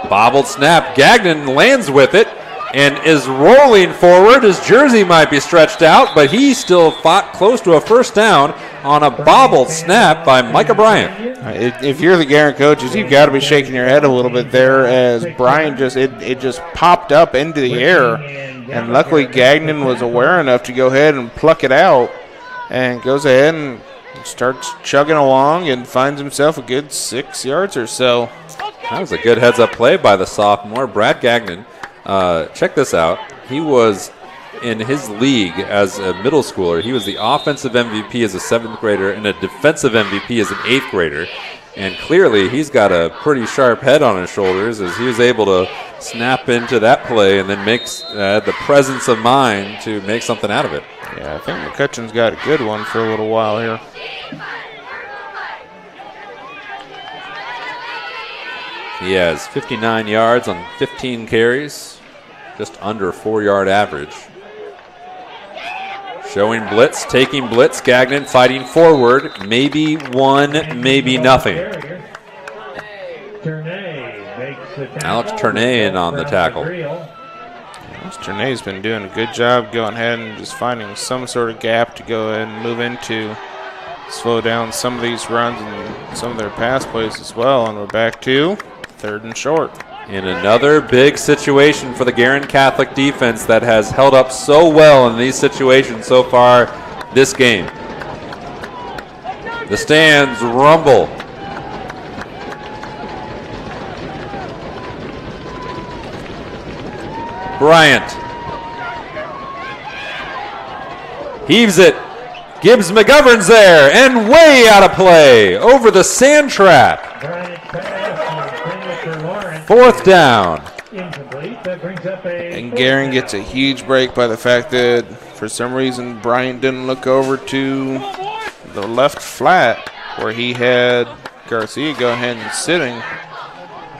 Bobbled snap. Gagnon lands with it and is rolling forward. His jersey might be stretched out, but he still fought close to a first down on a bobbled snap by Micah Bryant. If you're the Guerin coaches, you've got to be shaking your head a little bit there as Bryant it just popped up into the air. And luckily Gagnon was aware enough to go ahead and pluck it out and goes ahead and starts chugging along and finds himself a good 6 yards or so. That was a good heads-up play by the sophomore, Brad Gagnon. Check this out. He was in his league as a middle schooler. He was the offensive MVP as a 7th grader and a defensive MVP as an 8th grader. And clearly he's got a pretty sharp head on his shoulders as he was able to snap into that play and then makes the presence of mind to make something out of it. Yeah, I think McCutcheon's got a good one for a little while here. He has 59 yards on 15 carries, just under a 4-yard average. Showing blitz, taking blitz, Gagnon fighting forward, maybe one, maybe nothing. Alex Ternay in on the tackle. Alex Ternay's been doing a good job going ahead and just finding some sort of gap to go ahead and move into, slow down some of these runs and some of their pass plays as well. And we're back to 3rd and short. In another big situation for the Guerin Catholic defense that has held up so well in these situations so far this game. The stands rumble. Bryant heaves it. Gibbs McGovern's there and way out of play over the sand trap. 4th down. And Guerin gets a huge break by the fact that for some reason Bryant didn't look over to the left flat where he had Garcia go ahead and sitting.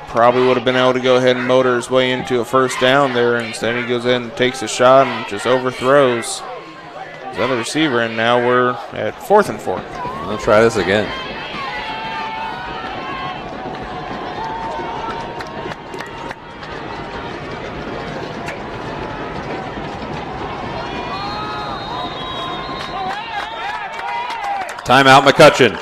Probably would have been able to go ahead and motor his way into a first down there. Instead he goes in and takes a shot and just overthrows his other receiver, and now we're at 4th and 4. Let's try this again. Timeout, McCutcheon.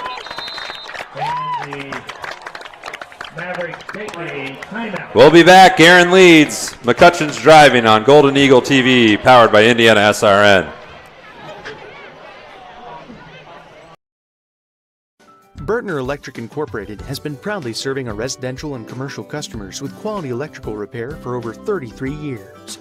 We'll be back. Guerin leads. McCutcheon's driving on Golden Eagle TV, powered by Indiana SRN. Burtner Electric Incorporated has been proudly serving our residential and commercial customers with quality electrical repair for over 33 years.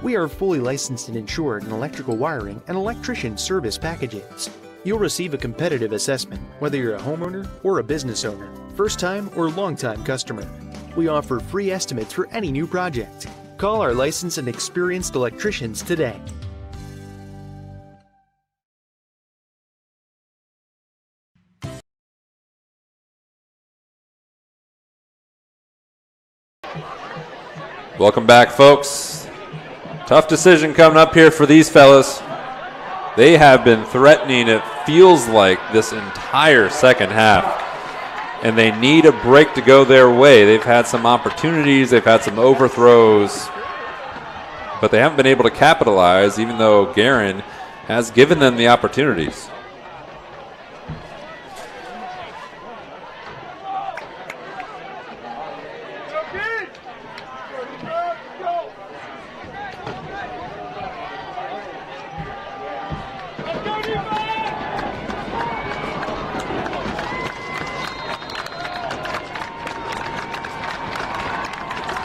We are fully licensed and insured in electrical wiring and electrician service packages. You'll receive a competitive assessment whether you're a homeowner or a business owner, first-time or long-time customer. We offer free estimates for any new project. Call our licensed and experienced electricians today. Welcome back, folks. Tough decision coming up here for these fellas. They have been threatening, it feels like, this entire second half. And they need a break to go their way. They've had some opportunities, they've had some overthrows, but they haven't been able to capitalize, even though Guerin has given them the opportunities.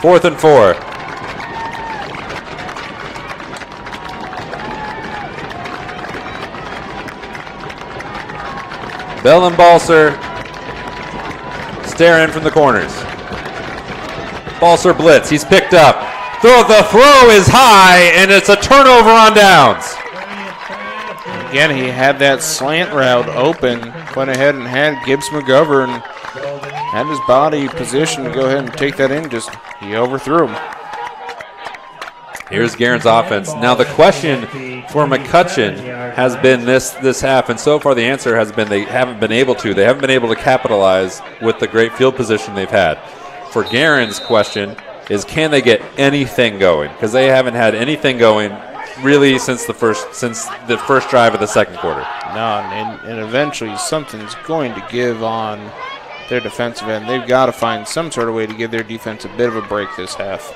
Fourth and 4. Bell and Balser stare in from the corners. Balser blitz. He's picked up. The throw is high, and it's a turnover on downs. Again, he had that slant route open, went ahead and had Gibbs McGovern had his body positioned to go ahead and take that in, just he overthrew him. Here's Guerin's offense. Now the question for McCutcheon has been this half, and so far the answer has been they haven't been able to. They haven't been able to capitalize with the great field position they've had. For Guerin's question is, can they get anything going? Because they haven't had anything going really since the first drive of the second quarter. No, and eventually something's going to give on their defensive end. They've got to find some sort of way to give their defense a bit of a break this half.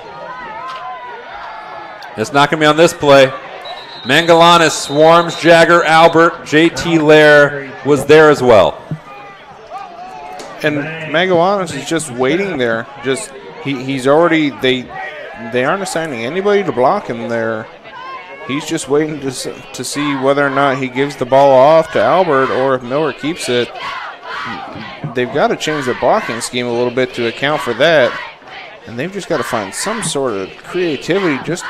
It's not going to be on this play. Mangalanis swarms Jagger, Albert, JT Lair was there as well. And Mangalanis is just waiting there. He's already, they aren't assigning anybody to block him there. He's just waiting to see whether or not he gives the ball off to Albert or if Miller keeps it. They've got to change their blocking scheme a little bit to account for that. And they've just got to find some sort of creativity just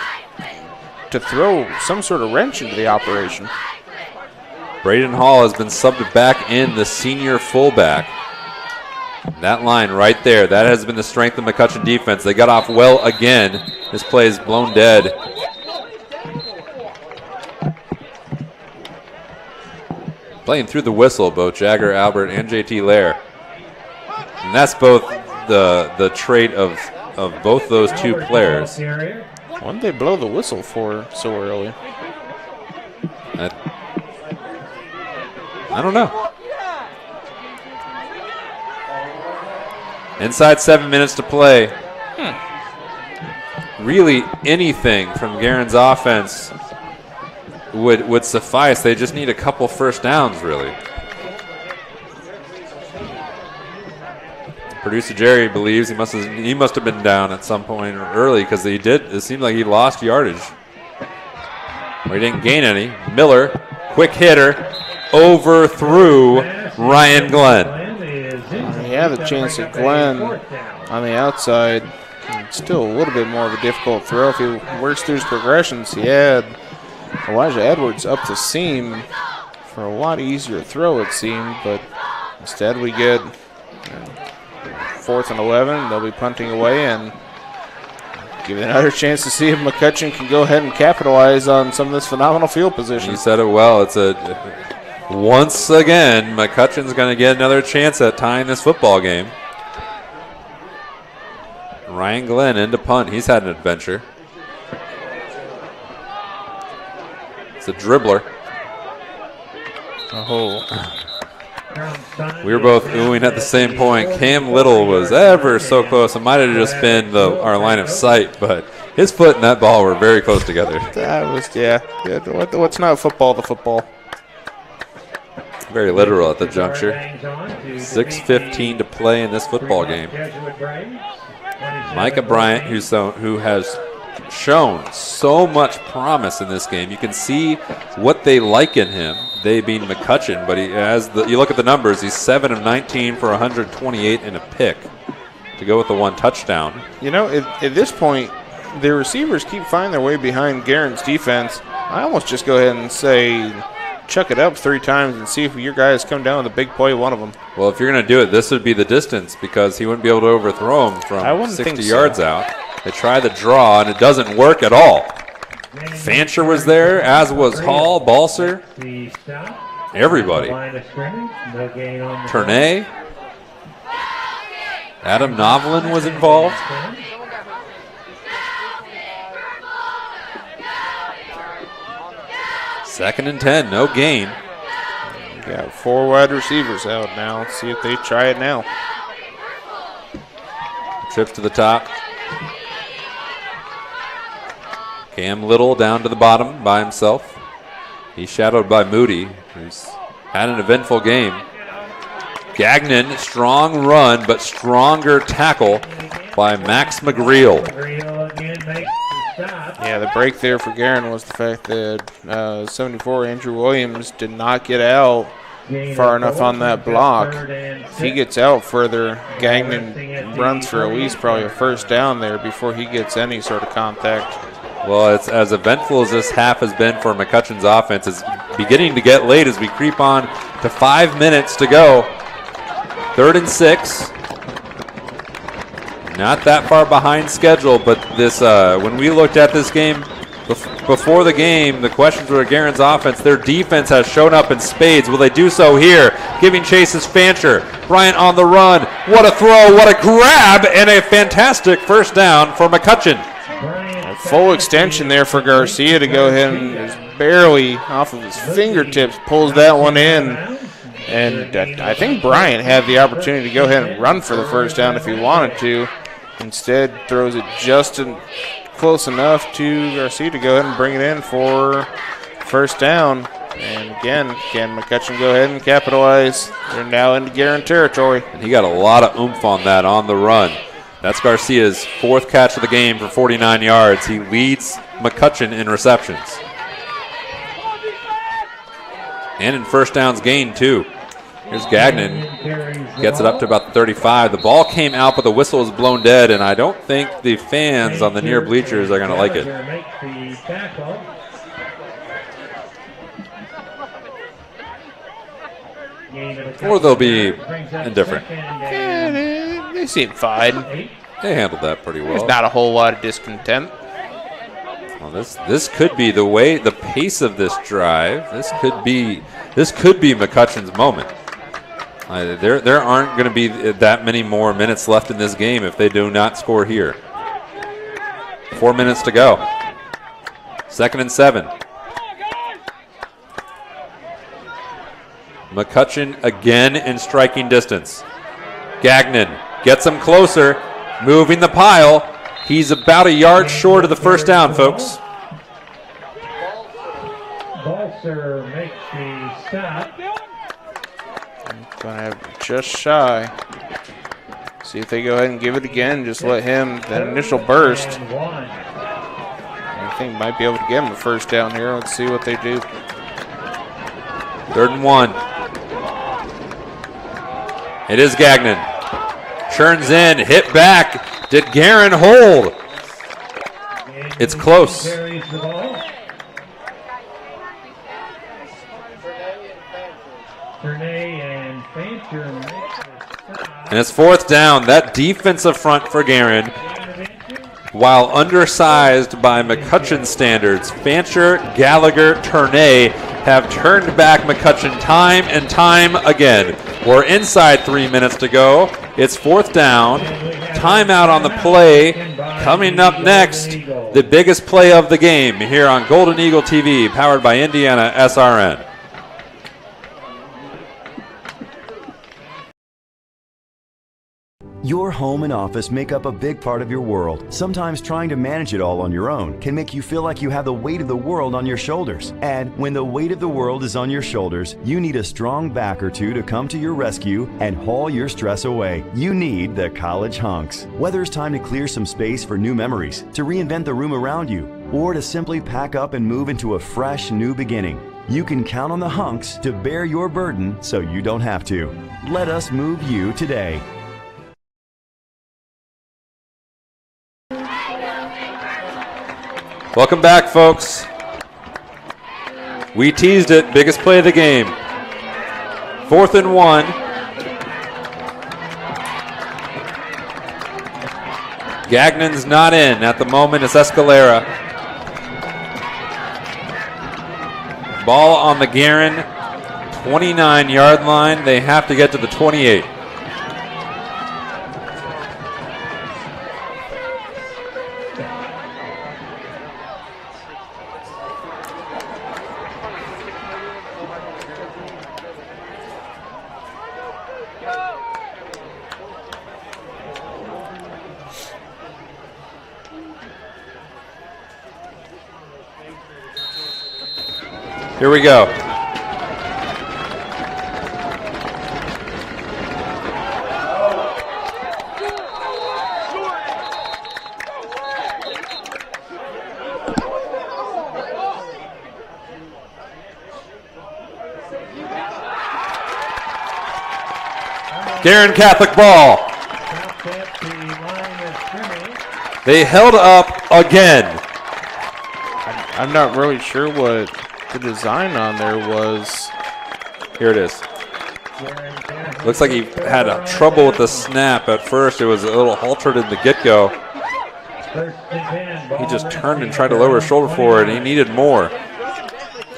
to throw some sort of wrench into the operation. Braden Hall has been subbed back in, the senior fullback. That line right there, that has been the strength of McCutcheon defense. They got off well again. This play is blown dead. Playing through the whistle, both Jagger, Albert, and JT Lair. And that's both the trait of both those two players. Why did they blow the whistle for so early? I don't know. Inside 7 minutes to play. Really anything from Guerin's offense would suffice. They just need a couple first downs, really. Producer Jerry believes he must have been down at some point early, because he did. It seemed like he lost yardage, or he didn't gain any. Miller, quick hitter, overthrew Ryan Glenn. He had a chance at Glenn on the outside. It's still a little bit more of a difficult throw if he works through his progressions. He had Elijah Edwards up the seam for a lot easier throw, it seemed, but instead we get 4th and 11. They'll be punting away and give it another chance to see if McCutcheon can go ahead and capitalize on some of this phenomenal field position. You said it well. Once again, McCutcheon's going to get another chance at tying this football game. Ryan Glenn into punt. He's had an adventure. It's a dribbler. Oh. We were both oohing at the same point. Cam Little was ever so close. It might have just been our line of sight, but his foot and that ball were very close together. That was, yeah. What's not football, the football. Very literal at the juncture. 6:15 to play in this football game. Micah Bryant, who has shown so much promise in this game. You can see what they like in him, they being McCutcheon, but you look at the numbers, he's 7 of 19 for 128 and a pick to go with the 1 touchdown. You know, at this point, the receivers keep finding their way behind Guerin's defense. I almost just go ahead and say, chuck it up 3 times and see if your guys come down with a big play, one of them. Well, if you're going to do it, this would be the distance because he wouldn't be able to overthrow him from 60 yards out. They try the draw, and it doesn't work at all. Fancher was there, as was Hall, Balser, everybody. Ternay. Adam Novlin was involved. Second and 10, no gain. We got 4 wide receivers out now. Let's see if they try it now. Trips to the top. Cam Little down to the bottom by himself. He's shadowed by Moody, who's had an eventful game. Gagnon, strong run, but stronger tackle by Max McGreal. Yeah, the break there for Guerin was the fact that 74 Andrew Williams did not get out far enough on that block. If he gets out further, Gagnon runs for at least probably a first down there before he gets any sort of contact. Well, it's as eventful as this half has been for McCutcheon's offense. It's beginning to get late as we creep on to 5 minutes to go. 3rd and 6. Not that far behind schedule, but this when we looked at this game before the game, the questions were Guerin's offense. Their defense has shown up in spades. Will they do so here? Giving chase is Fancher. Bryant on the run. What a throw, what a grab, and a fantastic first down for McCutcheon. A full extension there for Garcia to go ahead and just barely off of his fingertips pulls that one in. And I think Bryant had the opportunity to go ahead and run for the first down if he wanted to. Instead, throws it just close enough to Garcia to go ahead and bring it in for first down. And again, can McCutcheon go ahead and capitalize? They're now into Guerin territory. And he got a lot of oomph on that on the run. That's Garcia's 4th catch of the game for 49 yards. He leads McCutcheon in receptions. And in first downs gained, too. Here's Gagnon. Gets it up to about 35. The ball came out, but the whistle is blown dead, and I don't think the fans on the near bleachers are going to like it. Or they'll be indifferent. They seem fine. They handled that pretty well. There's not a whole lot of discontent. Well, this could be the pace of this drive. This could be McCutcheon's moment. There aren't going to be that many more minutes left in this game if they do not score here. 4 minutes to go. 2nd and 7. McCutcheon again in striking distance. Gagnon gets him closer, moving the pile. He's about a yard short of the first down, folks. Balser makes the stop. Going to have just shy. See if they go ahead and give it again. Just let him, that initial burst. I think might be able to get him the first down here. Let's see what they do. 3rd and 1. It is Gagnon. Churns in, hit back. Did Guerin hold? It's close. And it's 4th down. That defensive front for Guerin, while undersized by McCutcheon standards, Fancher, Gallagher, Ternay have turned back McCutcheon time and time again. We're inside 3 minutes to go. It's 4th down. Timeout on the play. Coming up next, the biggest play of the game here on Golden Eagle TV, powered by Indiana SRN. Your home and office make up a big part of your world. Sometimes trying to manage it all on your own can make you feel like you have the weight of the world on your shoulders. And when the weight of the world is on your shoulders, you need a strong back or two to come to your rescue and haul your stress away. You need the College Hunks. Whether it's time to clear some space for new memories, to reinvent the room around you, or to simply pack up and move into a fresh new beginning, you can count on the Hunks to bear your burden so you don't have to. Let us move you today. Welcome back, folks. We teased it. Biggest play of the game. 4th and 1. Gagnon's not in. At the moment, it's Escalera. Ball on the Guerin 29-yard line. They have to get to the 28. Here we go. Guerin Catholic ball. They held up again. I'm not really sure what the design on there was. Here it is. Looks like he had trouble with the snap at first. It was a little altered in the get-go. He just turned and tried to lower his shoulder forward. He needed more.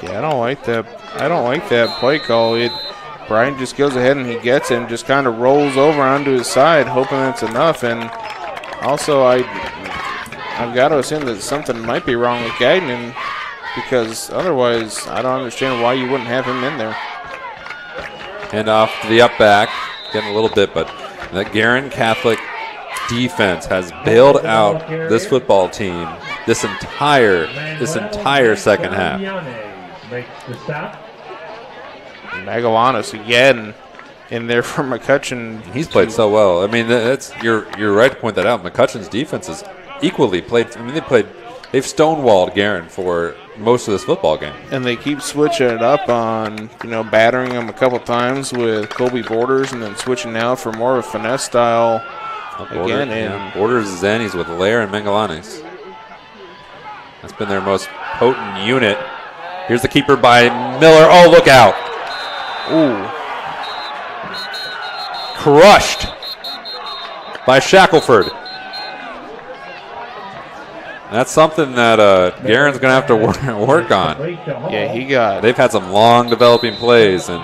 Yeah, I don't like that. I don't like that play call. Brian just goes ahead and he gets it and just kind of rolls over onto his side, hoping that's enough. And also, I've got to assume that something might be wrong with Gagnon, because otherwise I don't understand why you wouldn't have him in there. And off to the up back, getting a little bit, but the Guerin Catholic defense has bailed out this football team this entire second half. Magallanes again in there for McCutcheon. He's played so well. I mean, you're right to point that out. McCutcheon's defense is equally played. I mean, they've stonewalled Guerin for most of this football game. And they keep switching it up on, battering him a couple times with Colby Borders and then switching now for more of a finesse style again. Borders is in. He's with Lair and Magallanes. That's been their most potent unit. Here's the keeper by Miller. Oh, look out. Ooh. Crushed by Shackelford. That's something that Guerin's going to have to work on. Yeah, They've had some long developing plays, and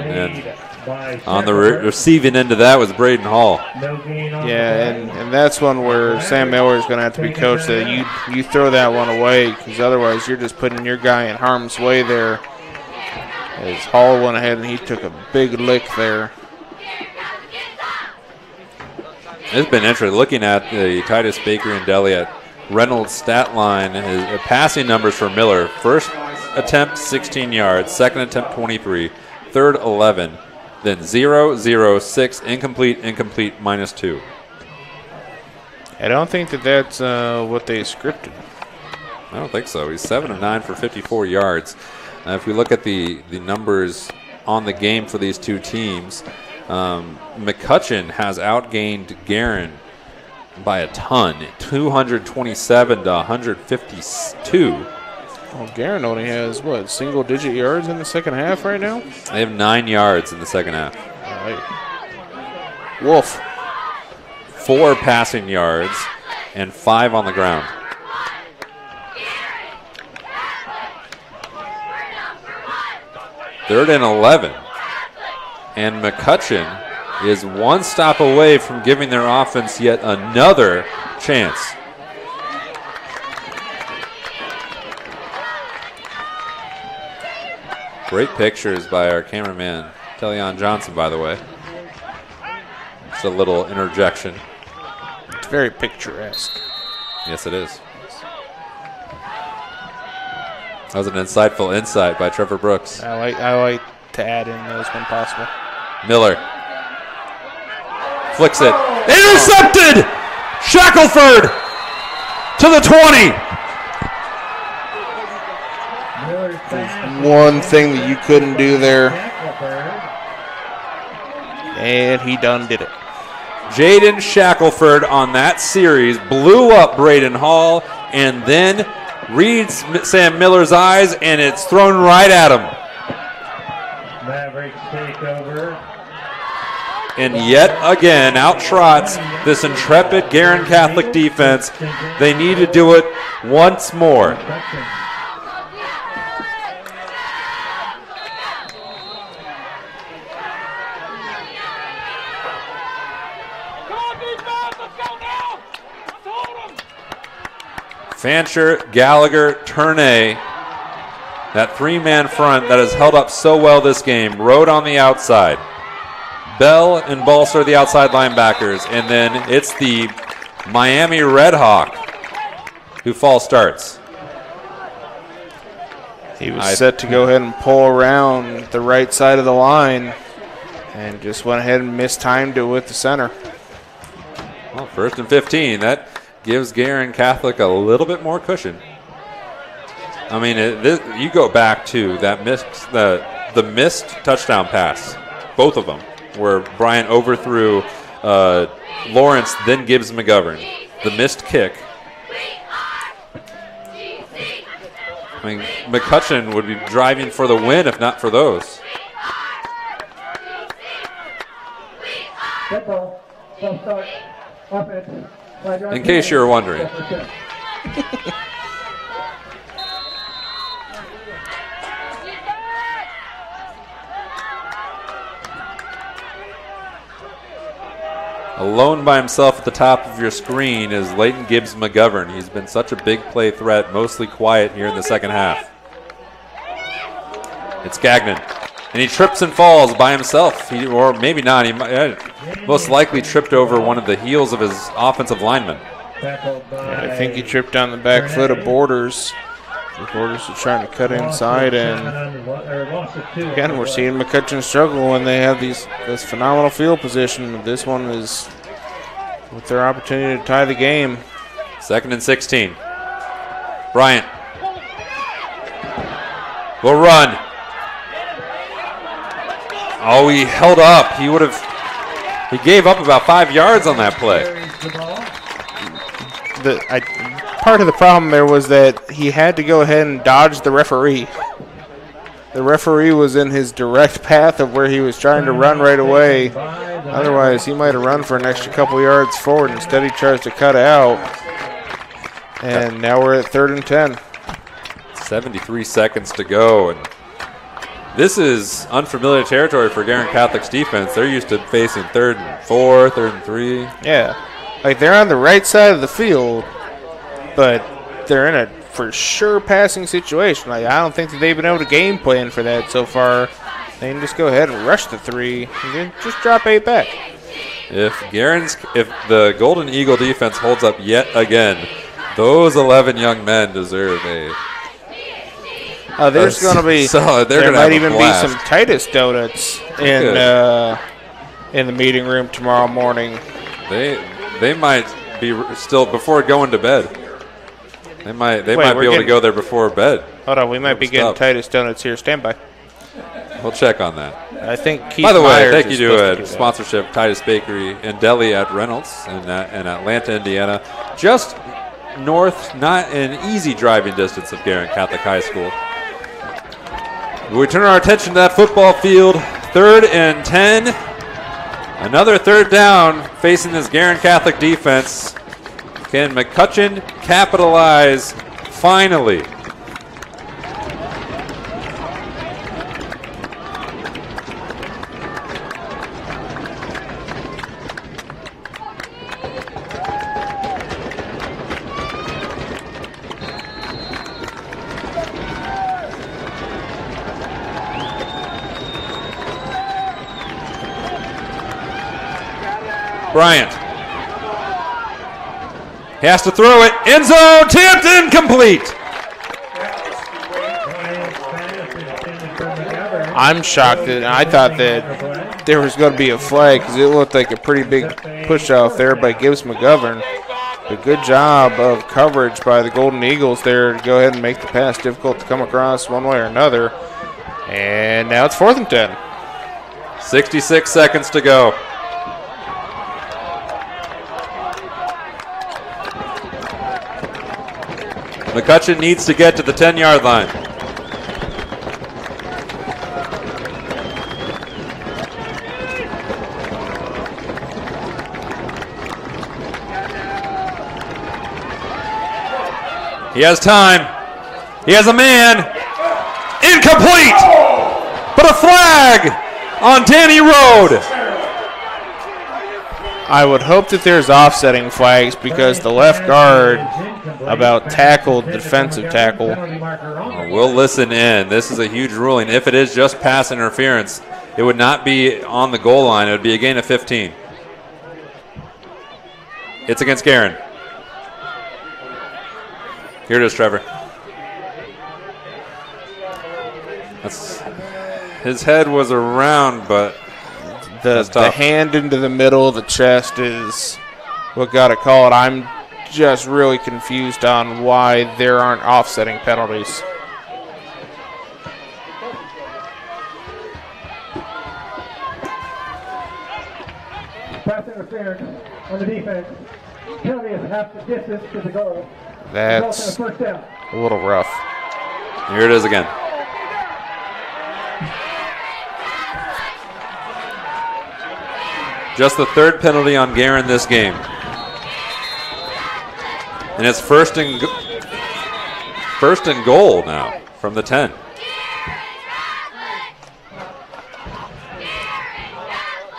on the receiving end of that was Braden Hall. Yeah, and that's one where Sam Miller is going to have to be coached that you throw that one away, because otherwise you're just putting your guy in harm's way there. As Hall went ahead and he took a big lick there. It's been interesting looking at the Titus Baker and Deli Reynolds' stat line. His passing numbers for Miller: first attempt 16 yards, second attempt 23, third 11, then 0, 0, 6, incomplete, -2. I don't think that's what they scripted. I don't think so. He's 7 of 9 for 54 yards. If we look at the numbers on the game for these two teams, McCutcheon has outgained Guerin by a ton, 227 to 152. Well, Guerin only has, single-digit yards in the second half right now? They have 9 yards in the second half. All right. Wolf. 4 passing yards and 5 on the ground. Third and 11. And McCutcheon is one stop away from giving their offense yet another chance. Great pictures by our cameraman, Tellion Johnson, by the way. Just a little interjection. It's very picturesque. Yes, it is. That was an insightful insight by Trevor Brooks. I like to add in those when possible. Miller flicks it. Intercepted! Shackelford to the 20. One thing that you couldn't do there, and he done did it. Jaden Shackelford on that series blew up Braden Hall and then reads Sam Miller's eyes, and it's thrown right at him. Mavericks take over. And yet again, out trots this intrepid Guerin Catholic defense. They need to do it once more. Fancher, Gallagher, Turnay, that three-man front that has held up so well this game. Rode on the outside. Bell and Balser, the outside linebackers. And then it's the Miami Red Hawk who false starts. He was set to go ahead and pull around the right side of the line and just went ahead and mistimed it with the center. Well, 1st and 15. That gives Guerin Catholic a little bit more cushion. I mean, you go back to that the missed touchdown pass, both of them, where Bryant overthrew Lawrence, then Gibbs McGovern. The missed kick. I mean, McCutcheon would be driving for the win if not for those. In case you were wondering. Alone by himself at the top of your screen is Leighton Gibbs McGovern. He's been such a big play threat, mostly quiet here in the second half. It's Gagnon. And he trips and falls by himself. Or maybe not. He most likely tripped over one of the heels of his offensive lineman. I think he tripped on the back foot of Borders. Borders is trying to cut inside, and again, we're seeing McCutcheon struggle when they have this phenomenal field position. This one is with their opportunity to tie the game. 2nd and 16. Bryant will run. Oh, he held up. He gave up about 5 yards on that play. Part of the problem there was that he had to go ahead and dodge the referee. The referee was in his direct path of where he was trying to run right away. Otherwise, he might have run for an extra couple yards forward. Instead, he tries to cut out. And now we're at 3rd and 10. 73 seconds to go. And this is unfamiliar territory for Guerin Catholic's defense. They're used to facing 3rd and 4, 3rd and 3. Yeah. Like, they're on the right side of the field, but they're in a for sure passing situation. Like, I don't think that they've been able to game plan for that so far. They can just go ahead and rush the 3 and then just drop 8 back. If the Golden Eagle defense holds up yet again, those 11 young men deserve a. There's going to be. There might even be some Titus donuts in the meeting room tomorrow morning. They might be still before going to bed. They might be able to go there before bed. Hold on, we might be getting Titus donuts here. Stand by. We'll check on that. I think Keith By the way, Myers thank you to do sponsorship Titus Bakery and Deli at Reynolds in Atlanta, Indiana. Just north, not an easy driving distance of Guerin Catholic High School. We turn our attention to that football field. 3rd and 10. Another 3rd down facing this Guerin Catholic defense. Can McCutcheon capitalize finally? Bryant He has to throw it. End zone, tipped, incomplete. I'm shocked that I thought that there was going to be a flag because it looked like a pretty big push off there by Gibbs McGovern. But good job of coverage by the Golden Eagles there to go ahead and make the pass difficult to come across one way or another. And now it's 4th and 10. 66 seconds to go. McCutcheon needs to get to the 10-yard line. He has time. He has a man. Incomplete. But a flag on Danny Road. I would hope that there's offsetting flags because the left guard about tackled the defensive tackle. We'll listen in. This is a huge ruling. If it is just pass interference, it would not be on the goal line. It would be a gain of 15. It's against Guerin. Here it is, Trevor. His head was around, but the hand into the middle of the chest is what got it called. I'm just really confused on why there aren't offsetting penalties. Pass interference on the defense. Penalty is half the distance to the goal. That's a little rough. Here it is again. Just the 3rd penalty on Guerin this game. And it's first and goal now from the 10.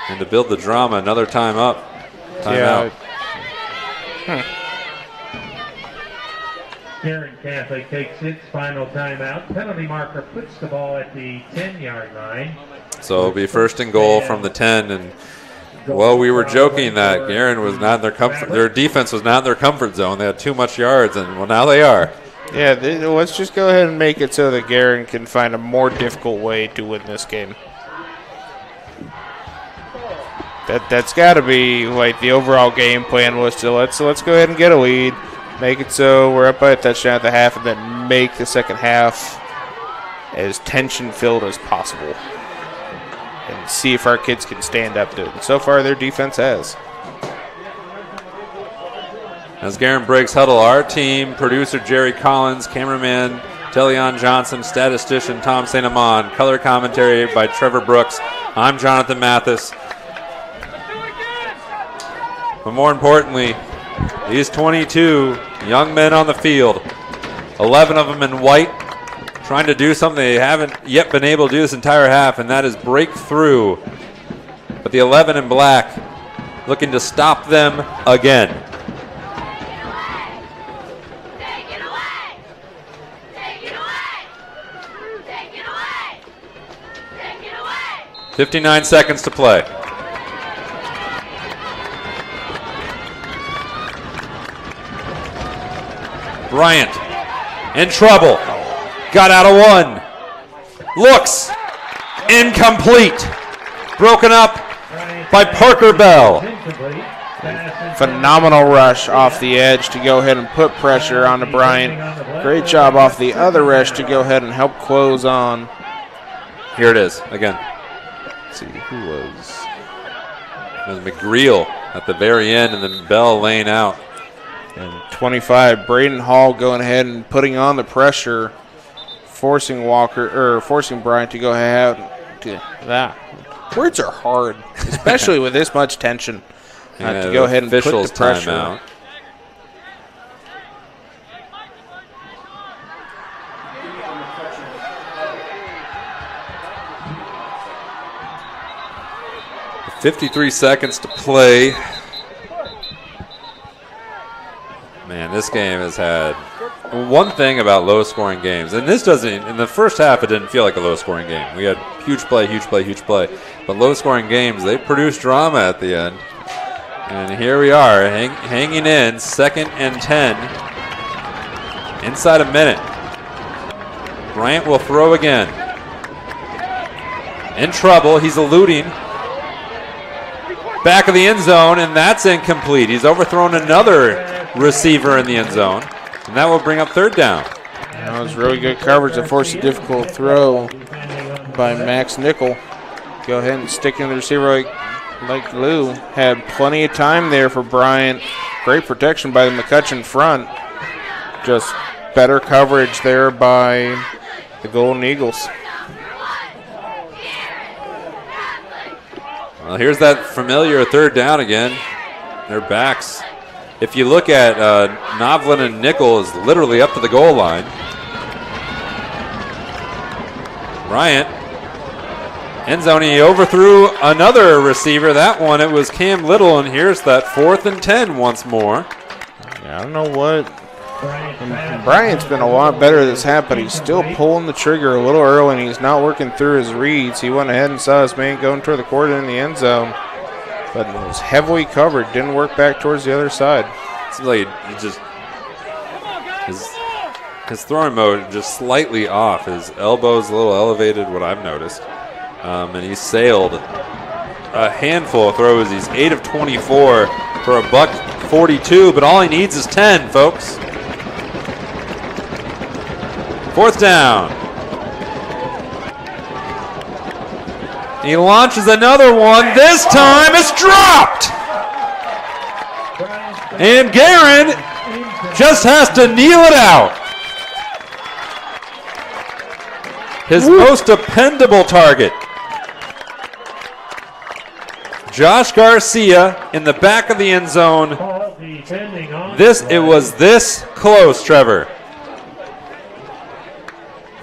And to build the drama, another timeout. Guerin Catholic takes its final timeout. Penalty marker puts the ball at the 10-yard line. So it'll be first and goal from the 10. And well, we were joking that Guerin was not in their comfort. Their defense was not in their comfort zone. They had too much yards, and well, now they are. Yeah, let's just go ahead and make it so that Guerin can find a more difficult way to win this game. That's got to be like the overall game plan was to let's go ahead and get a lead, make it so we're up by a touchdown at the half, and then make the second half as tension-filled as possible. And see if our kids can stand up to it. And so far, their defense has. As Guerin breaks huddle, our team, producer Jerry Collins, cameraman Tellion Johnson, statistician Tom St. Amand, color commentary by Trevor Brooks. I'm Jonathan Mathis. But more importantly, these 22 young men on the field, 11 of them in white, trying to do something they haven't yet been able to do this entire half, and that is break through. But the 11 in black looking to stop them again. Take it away! Take it away! Take it away! Take it away! 59 seconds to play. Bryant in trouble. Got out of one. Looks incomplete. Broken up by Parker Bell. Phenomenal rush off the edge to go ahead and put pressure on Bryant. Great job off the other rush to go ahead and help close on. Here it is again. Let's see who was. It was McGreal at the very end, and then Bell laying out. And 25, Braden Hall going ahead and putting on the pressure, forcing Bryant to go ahead. That words are hard, especially with this much tension. To go ahead and put the pressure. Timeout. With 53 seconds to play. Man, this game has had one thing about low-scoring games, and this doesn't. In the first half, it didn't feel like a low-scoring game. We had huge play, huge play, huge play. But low-scoring games, they produce drama at the end. And here we are, hanging in, 2nd and 10. Inside a minute. Bryant will throw again. In trouble, he's eluding. Back of the end zone, and that's incomplete. He's overthrown another receiver in the end zone, and that will bring up 3rd down. That was really good coverage to force a difficult throw by Max Nickel. Go ahead and stick in the receiver like glue. Had plenty of time there for Bryant. Great protection by the McCutcheon front. Just better coverage there by the Golden Eagles. Well, here's that familiar 3rd down again. Their backs. If you look at Novlin and Nickel is literally up to the goal line. Bryant, end zone, he overthrew another receiver. That one, it was Cam Little, and here's that 4th and 10 once more. Yeah, I don't know what. Bryant's been a lot better this half, but he's still pulling the trigger a little early, and he's not working through his reads. He went ahead and saw his man going toward the quarter in the end zone, but it was heavily covered. Didn't work back towards the other side. It's like he just his throwing mode just slightly off. His elbow's a little elevated, what I've noticed, and he sailed a handful of throws. He's 8 of 24 for $142, but all he needs is 10, folks. 4th down. He launches another one. This time it's dropped. And Guerin just has to kneel it out. His most dependable target. Josh Garcia in the back of the end zone. It was this close, Trevor.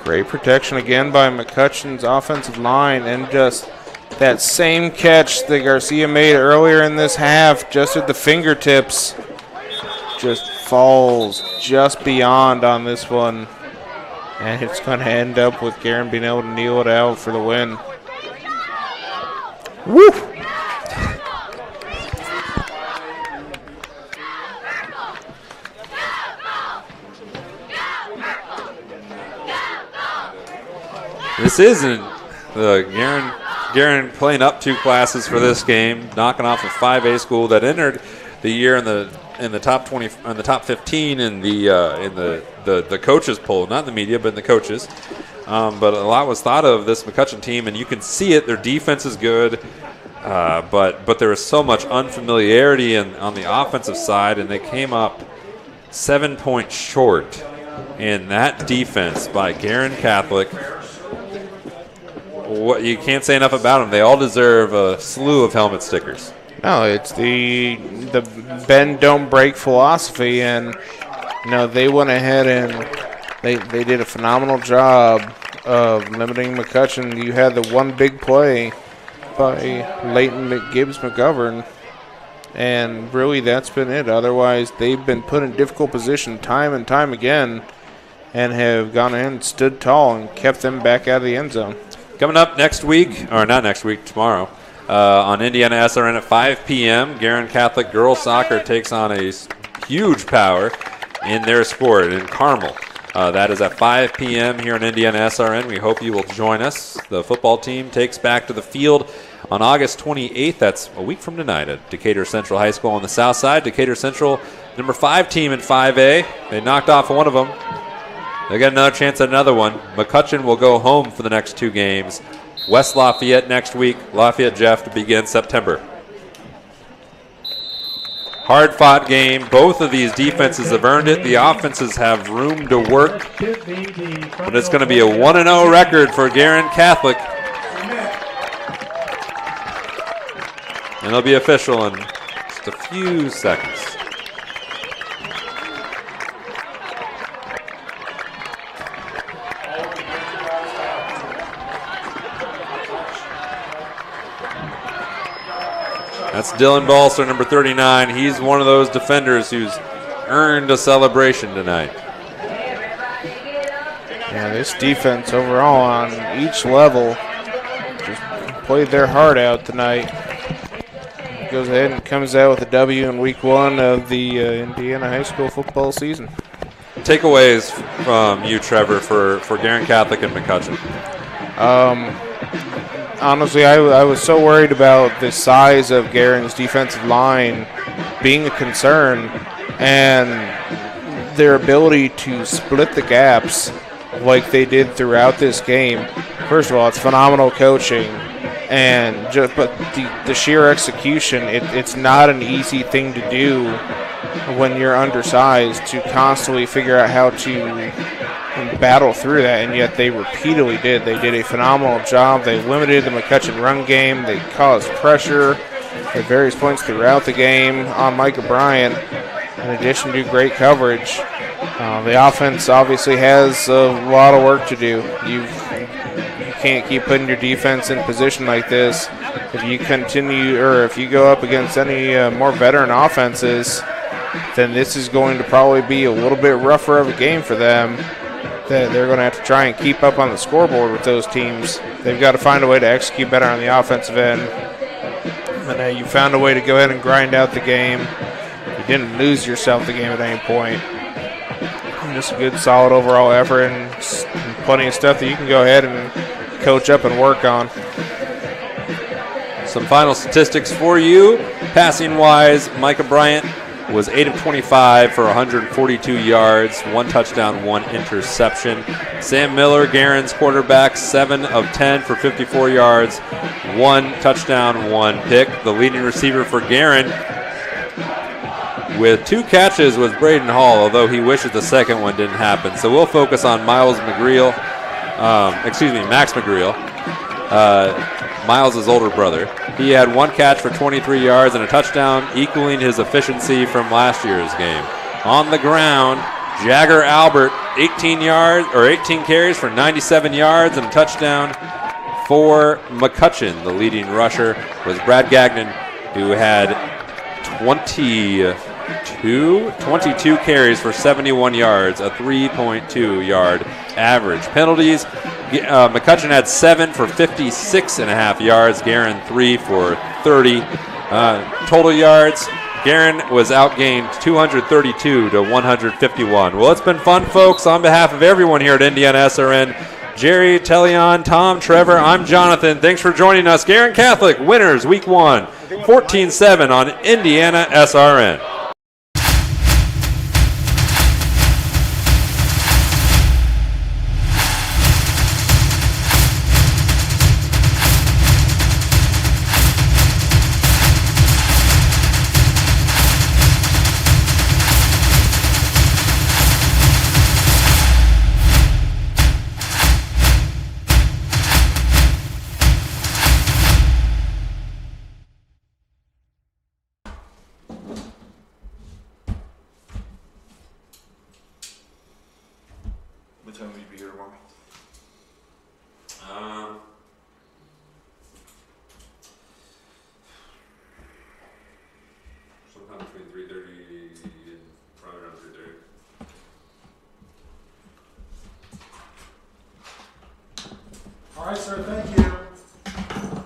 Great protection again by McCutcheon's offensive line, and just that same catch that Garcia made earlier in this half, just at the fingertips, just falls just beyond on this one. And it's going to end up with Guerin being able to kneel it out for the win. Woo! This isn't Guerin playing up 2 classes for this game, knocking off a 5A school that entered the year in the top 20, in the top 15 in the coaches poll, not in the media, but in the coaches. But a lot was thought of this McCutcheon team, and you can see it. Their defense is good, but there was so much unfamiliarity on the offensive side, and they came up 7 points short. And that defense by Guerin Catholic, you can't say enough about them. They all deserve a slew of helmet stickers. No, it's the bend don't break philosophy, and they went ahead and they did a phenomenal job of limiting McCutcheon. You had the one big play by Leighton McGibbs McGovern, and really that's been it. Otherwise, they've been put in difficult position time and time again, and have gone in and stood tall and kept them back out of the end zone. Coming up next week, or not next week, tomorrow, on Indiana SRN at 5 p.m., Guerin Catholic girls soccer takes on a huge power in their sport in Carmel. That is at 5 p.m. here on Indiana SRN. We hope you will join us. The football team takes back to the field on August 28th. That's a week from tonight at Decatur Central High School on the south side. Decatur Central, number 5 team in 5A. They knocked off one of them. They got another chance at another one. McCutcheon will go home for the next 2 games. West Lafayette next week. Lafayette Jeff to begin September. Hard-fought game. Both of these defenses have earned it. The offenses have room to work. But it's going to be a 1-0 record for Guerin Catholic. And it'll be official in just a few seconds. That's Dylan Balser, number 39. He's one of those defenders who's earned a celebration tonight. Yeah, this defense overall on each level just played their heart out tonight. goes ahead and comes out with a W in week 1 of the Indiana high school football season. Takeaways from you, Trevor, for Guerin Catholic and McCutcheon. Honestly, I was so worried about the size of Guerin's defensive line being a concern and their ability to split the gaps like they did throughout this game. First of all, it's phenomenal coaching, but the sheer execution, it's not an easy thing to do when you're undersized to constantly figure out how to battle through that, and yet they repeatedly did. They did a phenomenal job. They limited the McCutcheon run game. They caused pressure at various points throughout the game on Micah Bryant, in addition to great coverage. The offense obviously has a lot of work to do. You can't keep putting your defense in position like this. If you continue, or if you go up against any more veteran offenses, then this is going to probably be a little bit rougher of a game for them. That they're going to have to try and keep up on the scoreboard with those teams. They've got to find a way to execute better on the offensive end. And you found a way to go ahead and grind out the game. You didn't lose yourself the game at any point. Just a good, solid overall effort and plenty of stuff that you can go ahead and coach up and work on. Some final statistics for you. Passing-wise, Micah Bryant was 8 of 25 for 142 yards, 1 touchdown, 1 interception. Sam Miller, Guerin's quarterback, 7 of 10 for 54 yards, 1 touchdown, 1 pick. The leading receiver for Guerin with 2 catches was Braden Hall, although he wishes the second one didn't happen. So we'll focus on Max McGreal, Miles' older brother. He had 1 catch for 23 yards and a touchdown, equaling his efficiency from last year's game. On the ground, Jagger Albert, 18 carries for 97 yards and a touchdown. For McCutcheon, the leading rusher was Brad Gagnon, who had 22 carries for 71 yards, a 3.2-yard average. Penalties, McCutcheon had 7 for 56.5 yards, Guerin 3 for 30. Total yards, Guerin was outgained 232 to 151. Well, it's been fun, folks. On behalf of everyone here at Indiana SRN, Jerry, Tellion, Tom, Trevor, I'm Jonathan. Thanks for joining us. Guerin Catholic winners week 1, 14-7 on Indiana SRN. All right, sir, thank you.